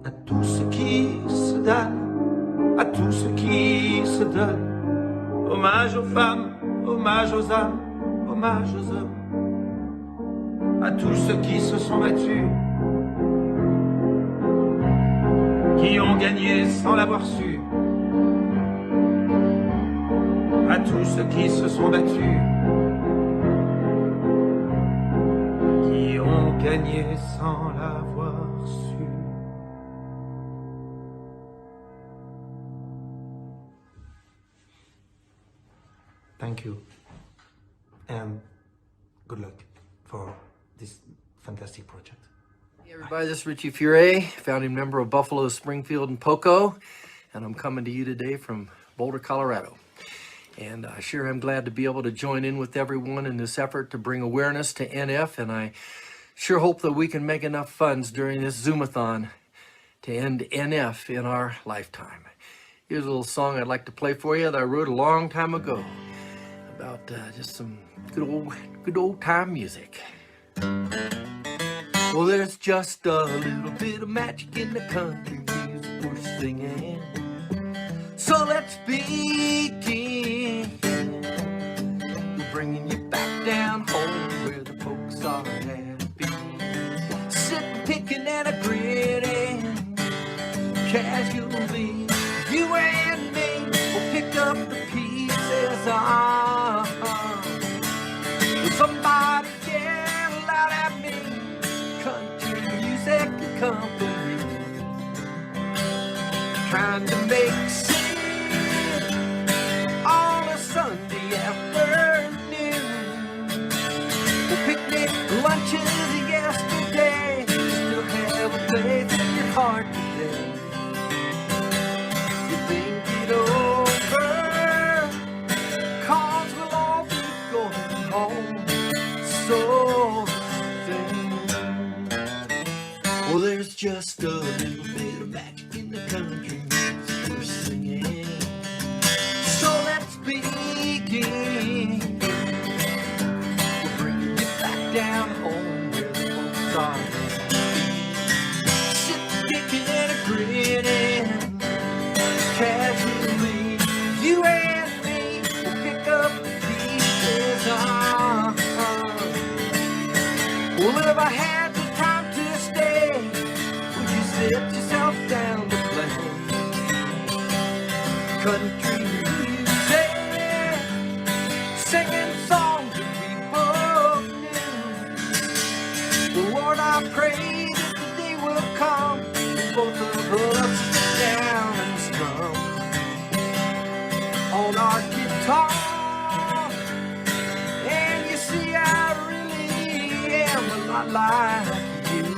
à tous ceux qui se donnent, à tous ceux qui se donnent, hommage aux femmes, hommage aux âmes, hommage aux hommes, à tous ceux qui se sont battus, qui ont gagné sans l'avoir su, à tous ceux qui se sont battus, qui ont gagné sans l'avoir su. Thank you. And good luck for this fantastic project. Hey everybody, this is Richie Fure, founding member of Buffalo, Springfield, and Poco, and I'm coming to you today from Boulder, Colorado. And I sure am glad to be able to join in with everyone in this effort to bring awareness to NF, and I sure hope that we can make enough funds during this Zoomathon to end NF in our lifetime. Here's a little song I'd like to play for you that I wrote a long time ago about just some good old time music. Well, there's just a little bit of magic in the country music we're singing. So let's begin. We're bringing you back down home where the folks are happy, sitting, picking and a grinning casually. You and me will pick up the pieces of somebody yell out at me, country music company, trying to make sense on a Sunday afternoon. The picnic lunches yesterday still have a place in your heart today. You think it over, 'cause we'll all be going home so soon. Well, there's just a little bit of magic in the country music we're singing. So let's begin. We're bringing you back down home where the folks are sitting, picking and a grinning casually. You and me will pick up the pieces of. Well, if I had the time to stay, would you sit yourself down to play country music, singing songs that we both knew? The Lord, I pray that the day will come when both of us sit down and strum on our guitar. And you see, I really am a lot like you.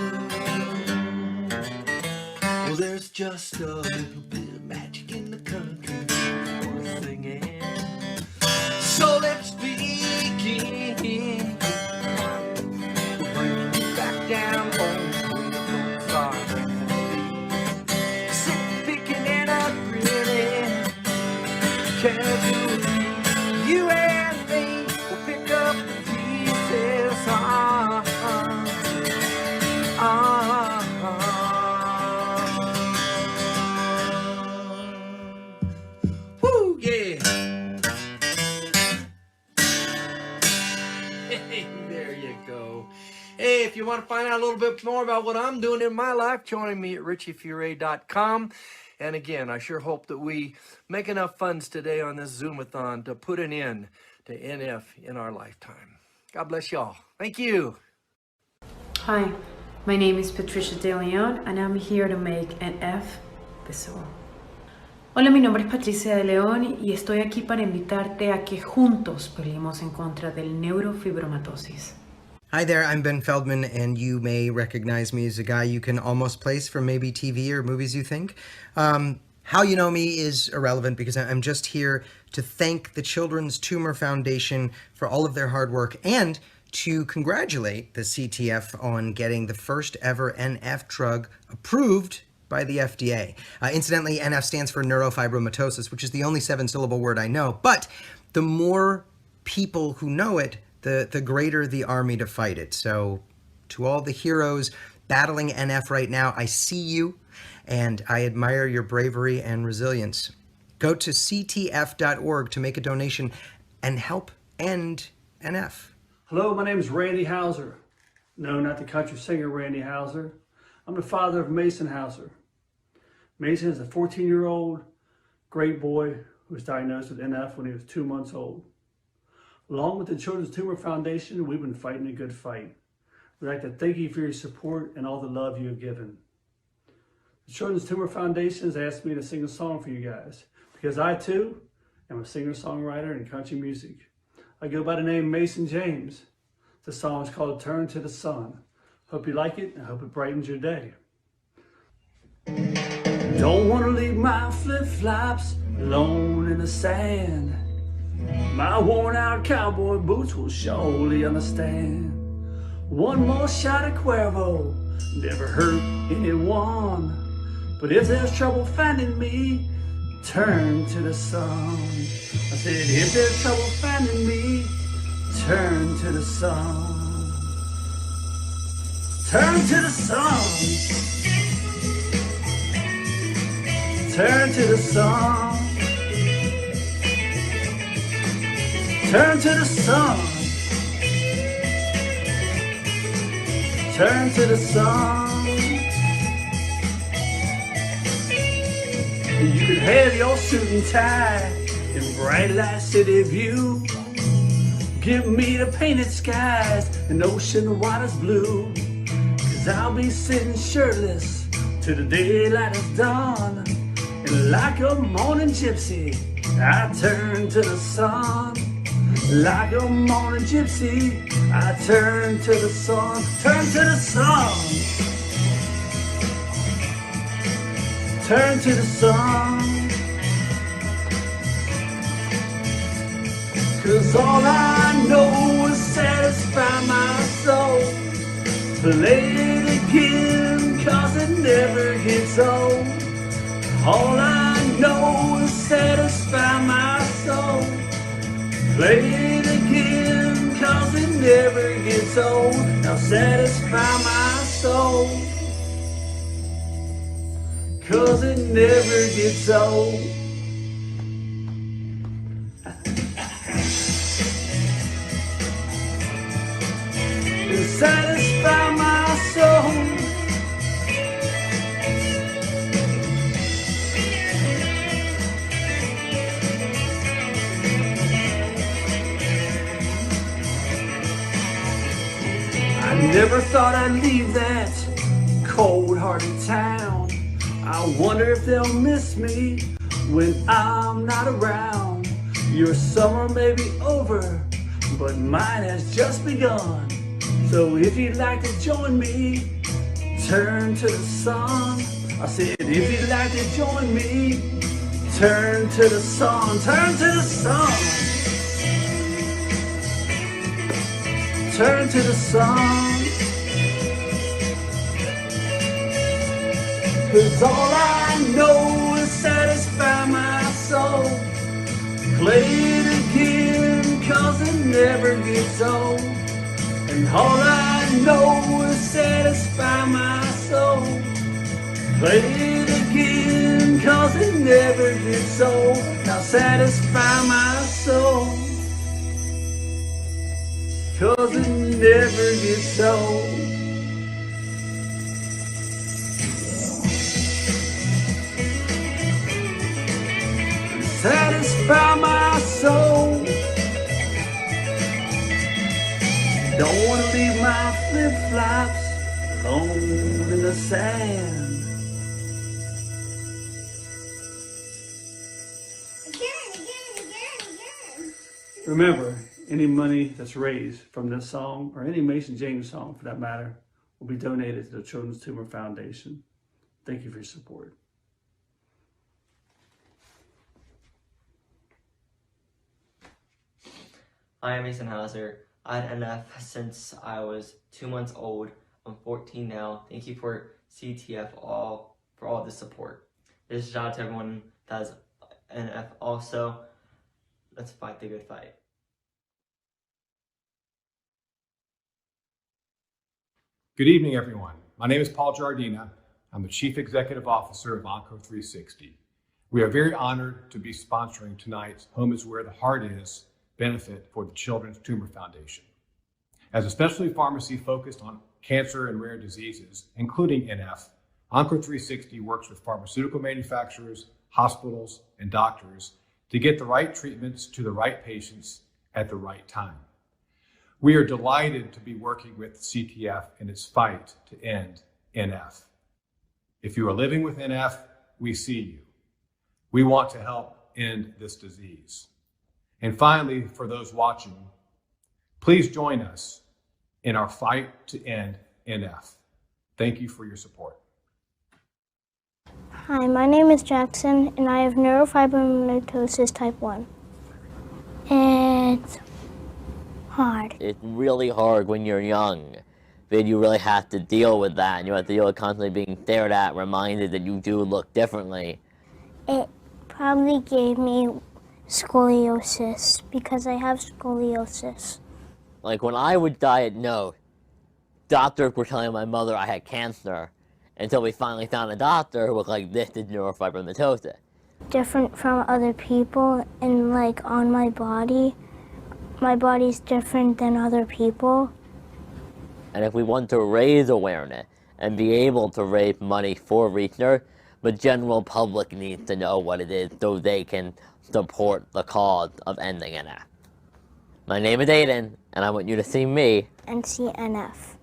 Well, there's just a little bit of magic in the country we're singing. So let's begin. We're bringing you back down home where the folks are happy, sitting, picking and a grinning casually. Hey, there you go. Hey, if you want to find out a little bit more about what I'm doing in my life, join me at richiefiore.com. And again, I sure hope that we make enough funds today on this Zoomathon to put an end to NF in our lifetime. God bless y'all. Thank you. Hi, my name is Patricia De Leon, and I'm here to make NF visible. Hola, mi nombre es Patricia De León y estoy aquí para invitarte a que juntos peleemos en contra del neurofibromatosis. Hi there, I'm Ben Feldman, and you may recognize me as a guy you can almost place from maybe TV or movies you think. How you know me is irrelevant because I'm just here to thank the Children's Tumor Foundation for all of their hard work and to congratulate the CTF on getting the first ever NF drug approved by the FDA. Incidentally, NF stands for neurofibromatosis, which is the only 7-syllable word I know, but the more people who know it, the greater the army to fight it. So to all the heroes battling NF right now, I see you and I admire your bravery and resilience. Go to ctf.org to make a donation and help end NF. Hello, my name is Randy Hauser. No, not the country singer Randy Hauser. I'm the father of Mason Hauser. Mason is a 14-year-old great boy who was diagnosed with NF when he was 2 months old. Along with the Children's Tumor Foundation, we've been fighting a good fight. We'd like to thank you for your support and all the love you have given. The Children's Tumor Foundation has asked me to sing a song for you guys because I, too, am a singer-songwriter in country music. I go by the name Mason James. The song is called Turn to the Sun. Hope you like it and I hope it brightens your day. Don't want to leave my flip-flops alone in the sand. My worn-out cowboy boots will surely understand. One more shot of Cuervo never hurt anyone. But if there's trouble finding me, turn to the sun. I said, if there's trouble finding me, turn to the sun. Turn to the sun. Turn to the sun. Turn to the sun. Turn to the sun. You could have your suit and tie in bright light city view. Give me the painted skies and ocean water's blue. 'Cause I'll be sitting shirtless till the daylight is done. And like a morning gypsy, I turn to the sun. Like a morning gypsy, I turn to the sun. Turn to the sun. Turn to the sun. 'Cause all I know is satisfy my soul. Play it again, 'cause it never gets old. All I know is satisfy my soul. Play it again, 'cause it never gets old. Now satisfy my soul, 'cause it never gets old. And satisfy my soul. I never thought I'd leave that cold-hearted town. I wonder if they'll miss me when I'm not around. Your summer may be over, but mine has just begun. So if you'd like to join me, turn to the sun. I said, if you'd like to join me, turn to the sun. Turn to the sun. Turn to the sun. 'Cause all I know is satisfy my soul. Play it again, 'cause it never gets old. And all I know is satisfy my soul. Play it again, 'cause it never gets old. Now satisfy my soul, 'cause never gets old. Satisfy my soul. Don't want to leave my flip-flops alone in the sand. Remember, any money that's raised from this song, or any Mason James song for that matter, will be donated to the Children's Tumor Foundation. Thank you for your support. Hi, I'm Mason Hauser. I had NF since I was 2 months old. I'm 14 now. Thank you for CTF for all the support. This is a shout out to everyone that has NF also. Let's fight the good fight. Good evening, everyone. My name is Paul Giardina. I'm the Chief Executive Officer of Onco360. We are very honored to be sponsoring tonight's Home is Where the Heart Is benefit for the Children's Tumor Foundation. As a specialty pharmacy focused on cancer and rare diseases, including NF, Onco360 works with pharmaceutical manufacturers, hospitals, and doctors to get the right treatments to the right patients at the right time. We are delighted to be working with CTF in its fight to end NF. If you are living with NF, we see you. We want to help end this disease. And finally, for those watching, please join us in our fight to end NF. Thank you for your support. Hi, my name is Jackson, and I have neurofibromatosis type 1. It's hard. It's really hard when you're young, but you really have to deal with that, and you have to deal with constantly being stared at, reminded that you do look differently. It probably gave me scoliosis because I have scoliosis. Like when I would diagnose, doctors were telling my mother I had cancer until we finally found a doctor who was like, this is neurofibromatosis. Different from other people, and like on my body's different than other people. And if we want to raise awareness and be able to raise money for research, the general public needs to know what it is so they can support the cause of ending NF. My name is Aiden, and I want you to see me and see NF.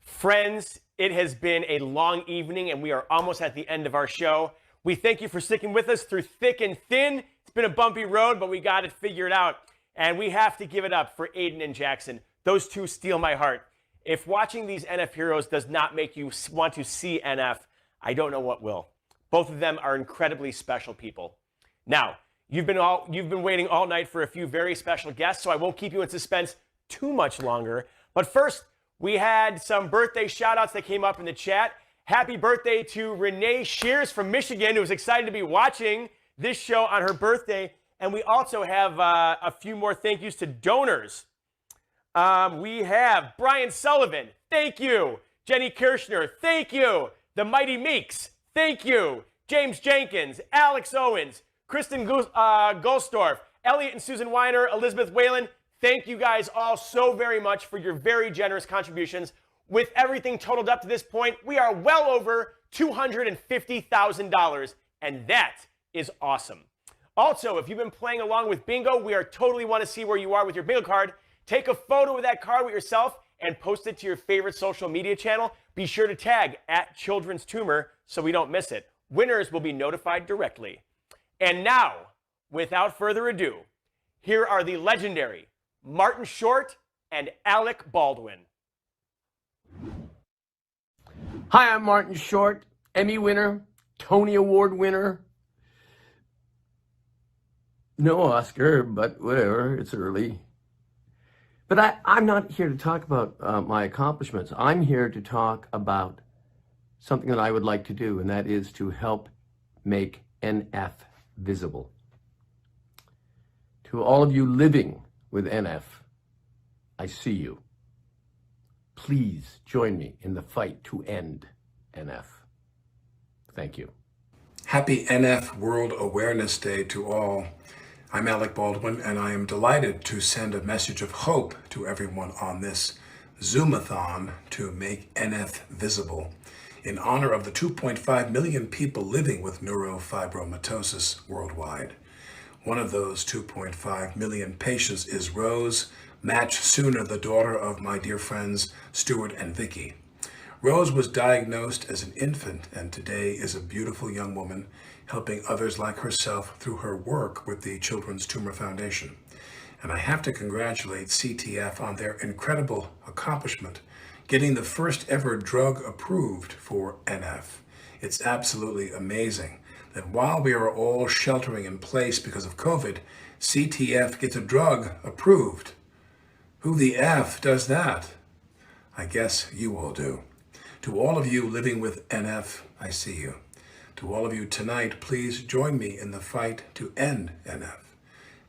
Friends, it has been a long evening, and we are almost at the end of our show. We thank you for sticking with us through thick and thin. It's been a bumpy road, but we got it figured out. And we have to give it up for Aiden and Jackson. Those two steal my heart. If watching these NF heroes does not make you want to see NF, I don't know what will. Both of them are incredibly special people. Now, you've been waiting all night for a few very special guests, so I won't keep you in suspense too much longer. But first, we had some birthday shout-outs that came up in the chat. Happy birthday to Renee Shears from Michigan, who was excited to be watching this show on her birthday. And we also have a few more thank yous to donors. We have Brian Sullivan, thank you. Jenny Kirshner, thank you. The Mighty Meeks, thank you. James Jenkins, Alex Owens, Kristen Gulstorff, Elliot and Susan Weiner, Elizabeth Whalen, thank you guys all so very much for your very generous contributions. With everything totaled up to this point, we are well over $250,000, and that is awesome. Also, if you've been playing along with bingo, we totally want to see where you are with your bingo card. Take a photo of that card with yourself and post it to your favorite social media channel. Be sure to tag @Children'sTumor so we don't miss it. Winners will be notified directly. And now, without further ado, here are the legendary Martin Short and Alec Baldwin. Hi, I'm Martin Short, Emmy winner, Tony Award winner. No Oscar, but whatever, it's early. But I'm not here to talk about my accomplishments. I'm here to talk about something that I would like to do, and that is to help make NF visible. To all of you living with NF, I see you. Please join me in the fight to end NF. Thank you. Happy NF World Awareness Day to all. I'm Alec Baldwin, and I am delighted to send a message of hope to everyone on this Zoomathon to make NF visible in honor of the 2.5 million people living with neurofibromatosis worldwide. One of those 2.5 million patients is Rose Match Sooner, the daughter of my dear friends Stuart and Vicky. Rose was diagnosed as an infant and today is a beautiful young woman helping others like herself through her work with the Children's Tumor Foundation. And I have to congratulate CTF on their incredible accomplishment, getting the first ever drug approved for NF. It's absolutely amazing that while we are all sheltering in place because of COVID, CTF gets a drug approved. Who the F does that? I guess you all do. To all of you living with NF, I see you. To all of you tonight, please join me in the fight to end NF.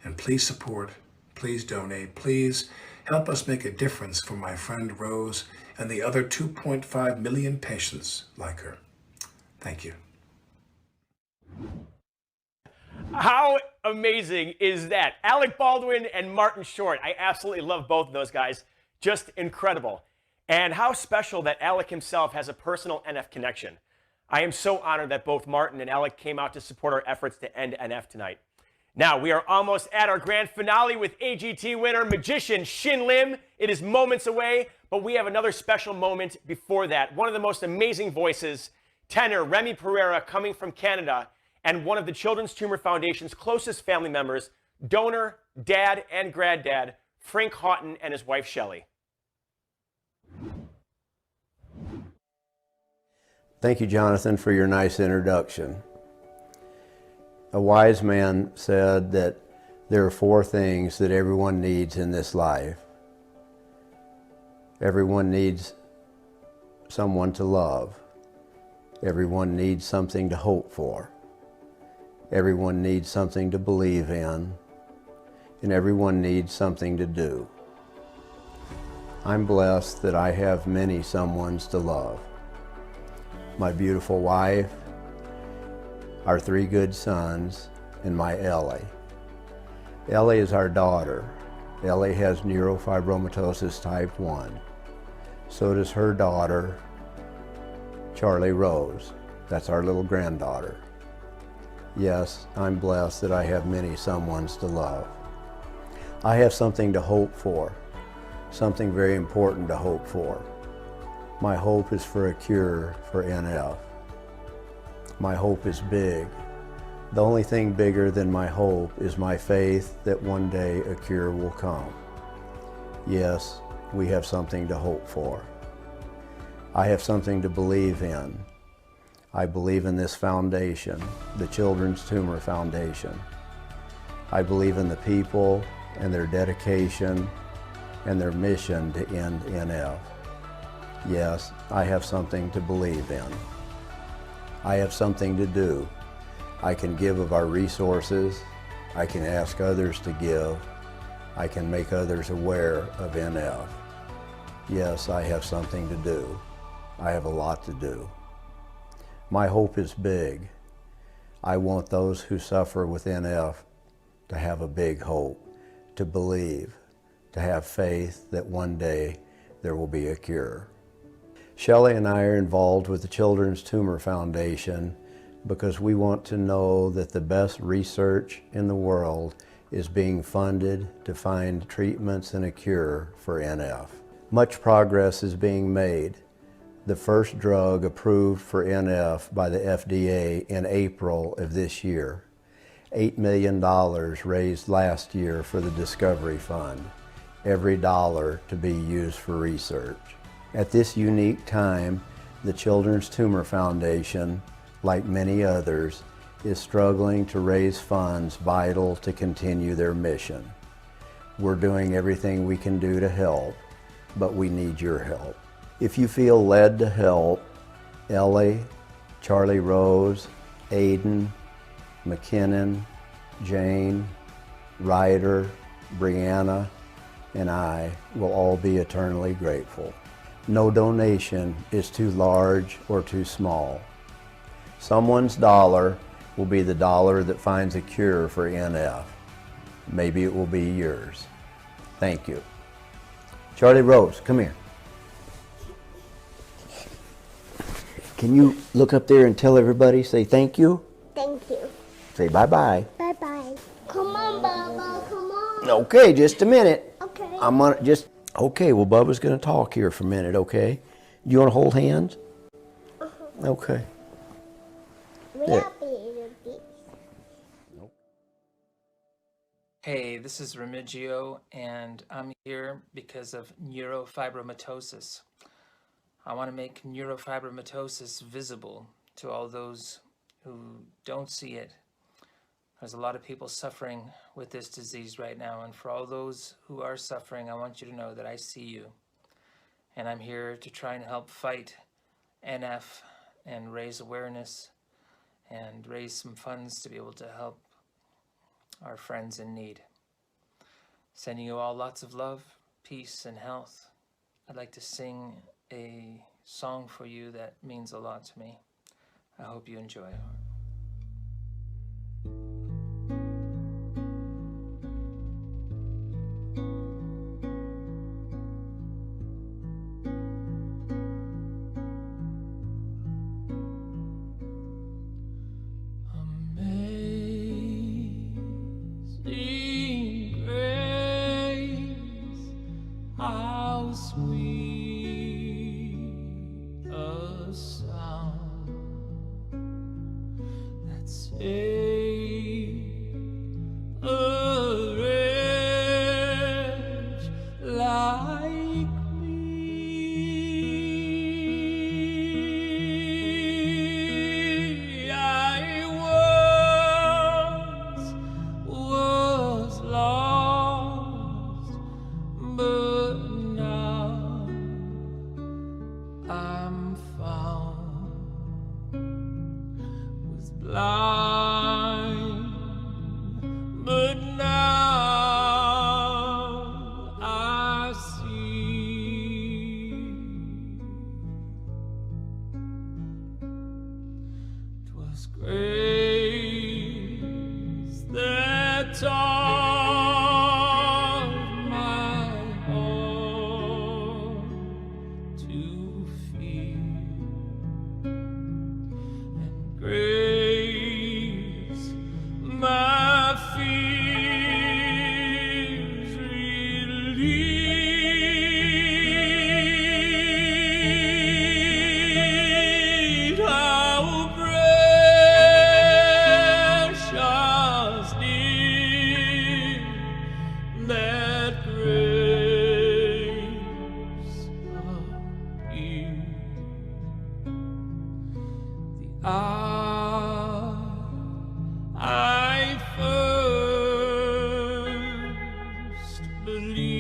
And please support, please donate, please help us make a difference for my friend Rose and the other 2.5 million patients like her. Thank you. How amazing is that? Alec Baldwin and Martin Short. I absolutely love both of those guys. Just incredible. And how special that Alec himself has a personal NF connection. I am so honored that both Martin and Alec came out to support our efforts to end NF tonight. Now, we are almost at our grand finale with AGT winner, magician Shin Lim. It is moments away, but we have another special moment before that. One of the most amazing voices, tenor Remy Pereira, coming from Canada, and one of the Children's Tumor Foundation's closest family members, donor, dad, and granddad, Frank Houghton, and his wife, Shelley. Thank you, Jonathan, for your nice introduction. A wise man said that there are 4 things that everyone needs in this life. Everyone needs someone to love. Everyone needs something to hope for. Everyone needs something to believe in. And everyone needs something to do. I'm blessed that I have many someones to love. My beautiful wife, our 3 good sons, and my Ellie. Ellie is our daughter. Ellie has neurofibromatosis type 1. So does her daughter, Charlie Rose. That's our little granddaughter. Yes, I'm blessed that I have many someones to love. I have something to hope for, something very important to hope for. My hope is for a cure for NF. My hope is big. The only thing bigger than my hope is my faith that one day a cure will come. Yes, we have something to hope for. I have something to believe in. I believe in this foundation, the Children's Tumor Foundation. I believe in the people and their dedication and their mission to end NF. Yes, I have something to believe in. I have something to do. I can give of our resources. I can ask others to give. I can make others aware of NF. Yes, I have something to do. I have a lot to do. My hope is big. I want those who suffer with NF to have a big hope, to believe, to have faith that one day there will be a cure. Shelley and I are involved with the Children's Tumor Foundation because we want to know that the best research in the world is being funded to find treatments and a cure for NF. Much progress is being made. The first drug approved for NF by the FDA in April of this year. $8 million raised last year for the Discovery Fund. Every dollar to be used for research. At this unique time, the Children's Tumor Foundation, like many others, is struggling to raise funds vital to continue their mission. We're doing everything we can do to help, but we need your help. If you feel led to help, Ellie, Charlie Rose, Aiden, McKinnon, Jane, Ryder, Brianna, and I will all be eternally grateful. No donation is too large or too small. Someone's dollar will be the dollar that finds a cure for NF. maybe it will be yours. Thank you. Charlie Rose, come here. Can you look up there and tell everybody, say thank you? Thank you. Say bye-bye. Bye-bye. Come on, Bubba, come on. Okay, just a minute. Okay. I'm gonna just, okay, well, Bubba's gonna talk here for a minute, okay? You wanna hold hands? Okay. Yeah. Hey, this is Remigio, and I'm here because of neurofibromatosis. I want to make neurofibromatosis visible to all those who don't see it. There's a lot of people suffering with this disease right now, and for all those who are suffering, I want you to know that I see you. And I'm here to try and help fight NF and raise awareness and raise some funds to be able to help our friends in need. Sending you all lots of love, peace, and health. I'd like to sing a song for you that means a lot to me. I hope you enjoy it. Amazing grace, how sweet a sound that saved a wretch like me. I was lost, but now I'm found. Was blind, but now I see. 'Twas grace that taught my heart to feel, and grace my fears relieved. How precious did that grace appear. The hour I first believed.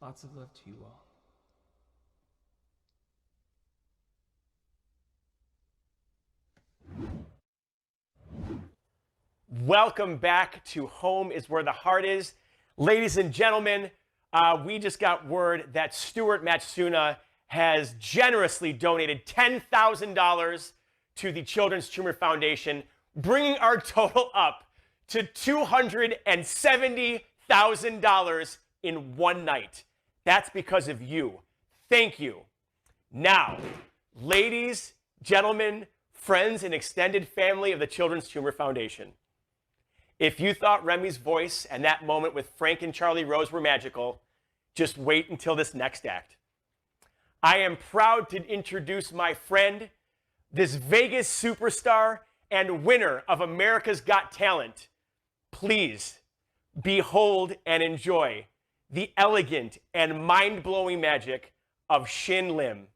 Lots of love to you all. Welcome back to Home is Where the Heart Is. Ladies and gentlemen, we just got word that Stuart Matsuna has generously donated $10,000 to the Children's Tumor Foundation, bringing our total up to $270,000 in one night. That's because of you. Thank you. Now, ladies, gentlemen, friends, and extended family of the Children's Tumor Foundation, if you thought Remy's voice and that moment with Frank and Charlie Rose were magical, just wait until this next act. I am proud to introduce my friend, this Vegas superstar and winner of America's Got Talent. Please behold and enjoy the elegant and mind-blowing magic of Shin Lim.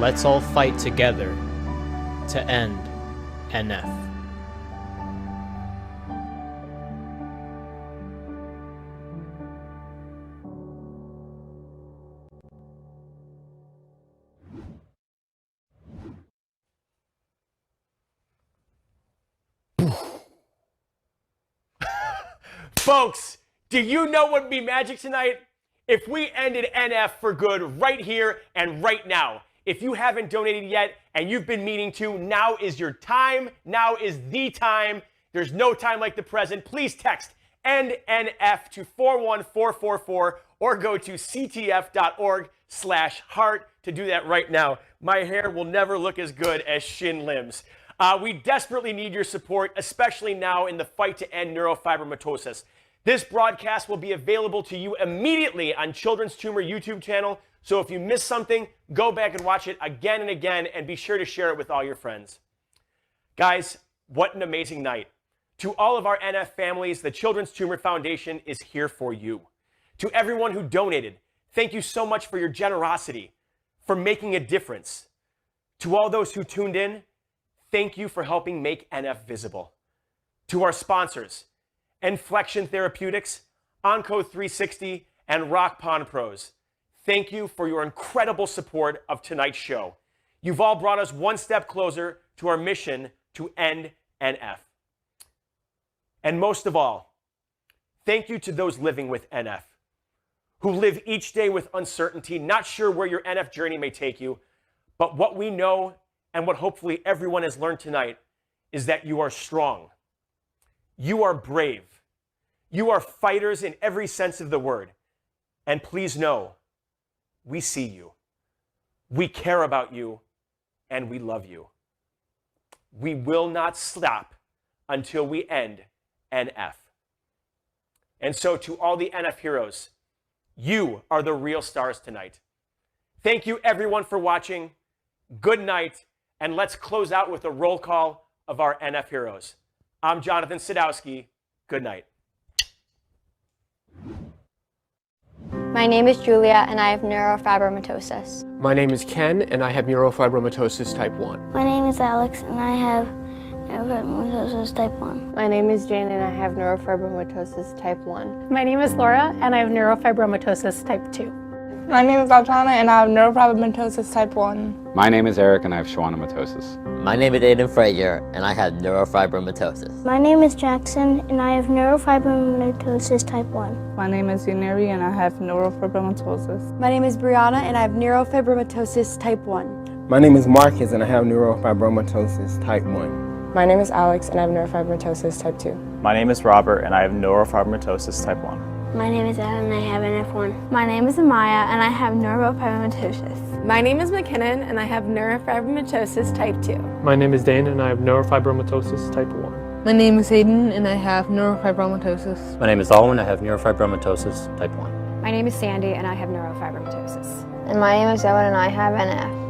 Let's all fight together to end NF. Folks, do you know what would be magic tonight? If we ended NF for good right here and right now. If you haven't donated yet and you've been meaning to, now is your time. Now is the time. There's no time like the present. Please text ENDNF to 41444 or go to ctf.org/heart to do that right now. My hair will never look as good as Shin Lim's. We desperately need your support, especially now in the fight to end neurofibromatosis. This broadcast will be available to you immediately on Children's Tumor YouTube channel. So if you missed something, go back and watch it again and again, and be sure to share it with all your friends. Guys, what an amazing night. To all of our NF families, the Children's Tumor Foundation is here for you. To everyone who donated, thank you so much for your generosity, for making a difference. To all those who tuned in, thank you for helping make NF visible. To our sponsors, Inflection Therapeutics, Onco 360, and Rock Pond Pros, thank you for your incredible support of tonight's show. You've all brought us one step closer to our mission to end NF. And most of all, thank you to those living with NF, who live each day with uncertainty, not sure where your NF journey may take you, but what we know and what hopefully everyone has learned tonight is that you are strong. You are brave. You are fighters in every sense of the word. And please know, we see you. We care about you, and we love you. We will not stop until we end NF. And so to all the NF heroes, you are the real stars tonight. Thank you everyone for watching. Good night, and let's close out with a roll call of our NF heroes. I'm Jonathan Sadowski. Good night. My name is Julia, and I have neurofibromatosis. My name is Ken, and I have neurofibromatosis type 1. My name is Alex, and I have neurofibromatosis type 1. My name is Jane, and I have neurofibromatosis type 1. My name is Laura, and I have neurofibromatosis type 2. My name is Altana, and I have neurofibromatosis type 1. My name is Eric, and I have schwannomatosis. My name is Aiden Frazier, and I have neurofibromatosis. My name is Jackson, and I have neurofibromatosis type 1. My name is Yuneri, and I have neurofibromatosis. My name is Brianna, and I have neurofibromatosis type 1. My name is Marcus, and I have neurofibromatosis type 1. My name is Alex, and I have neurofibromatosis type 2. My name is Robert, and I have neurofibromatosis type 1. My name is Adam, and I have NF1. My name is Amaya, and I have neurofibromatosis. My name is McKinnon, and I have neurofibromatosis type 2. My name is Dane, and I have neurofibromatosis type 1. My name is Aiden, and I have neurofibromatosis. My name is Alwyn, I have neurofibromatosis type 1. My name is Sandy, and I have neurofibromatosis. And my name is Owen, and I have NF.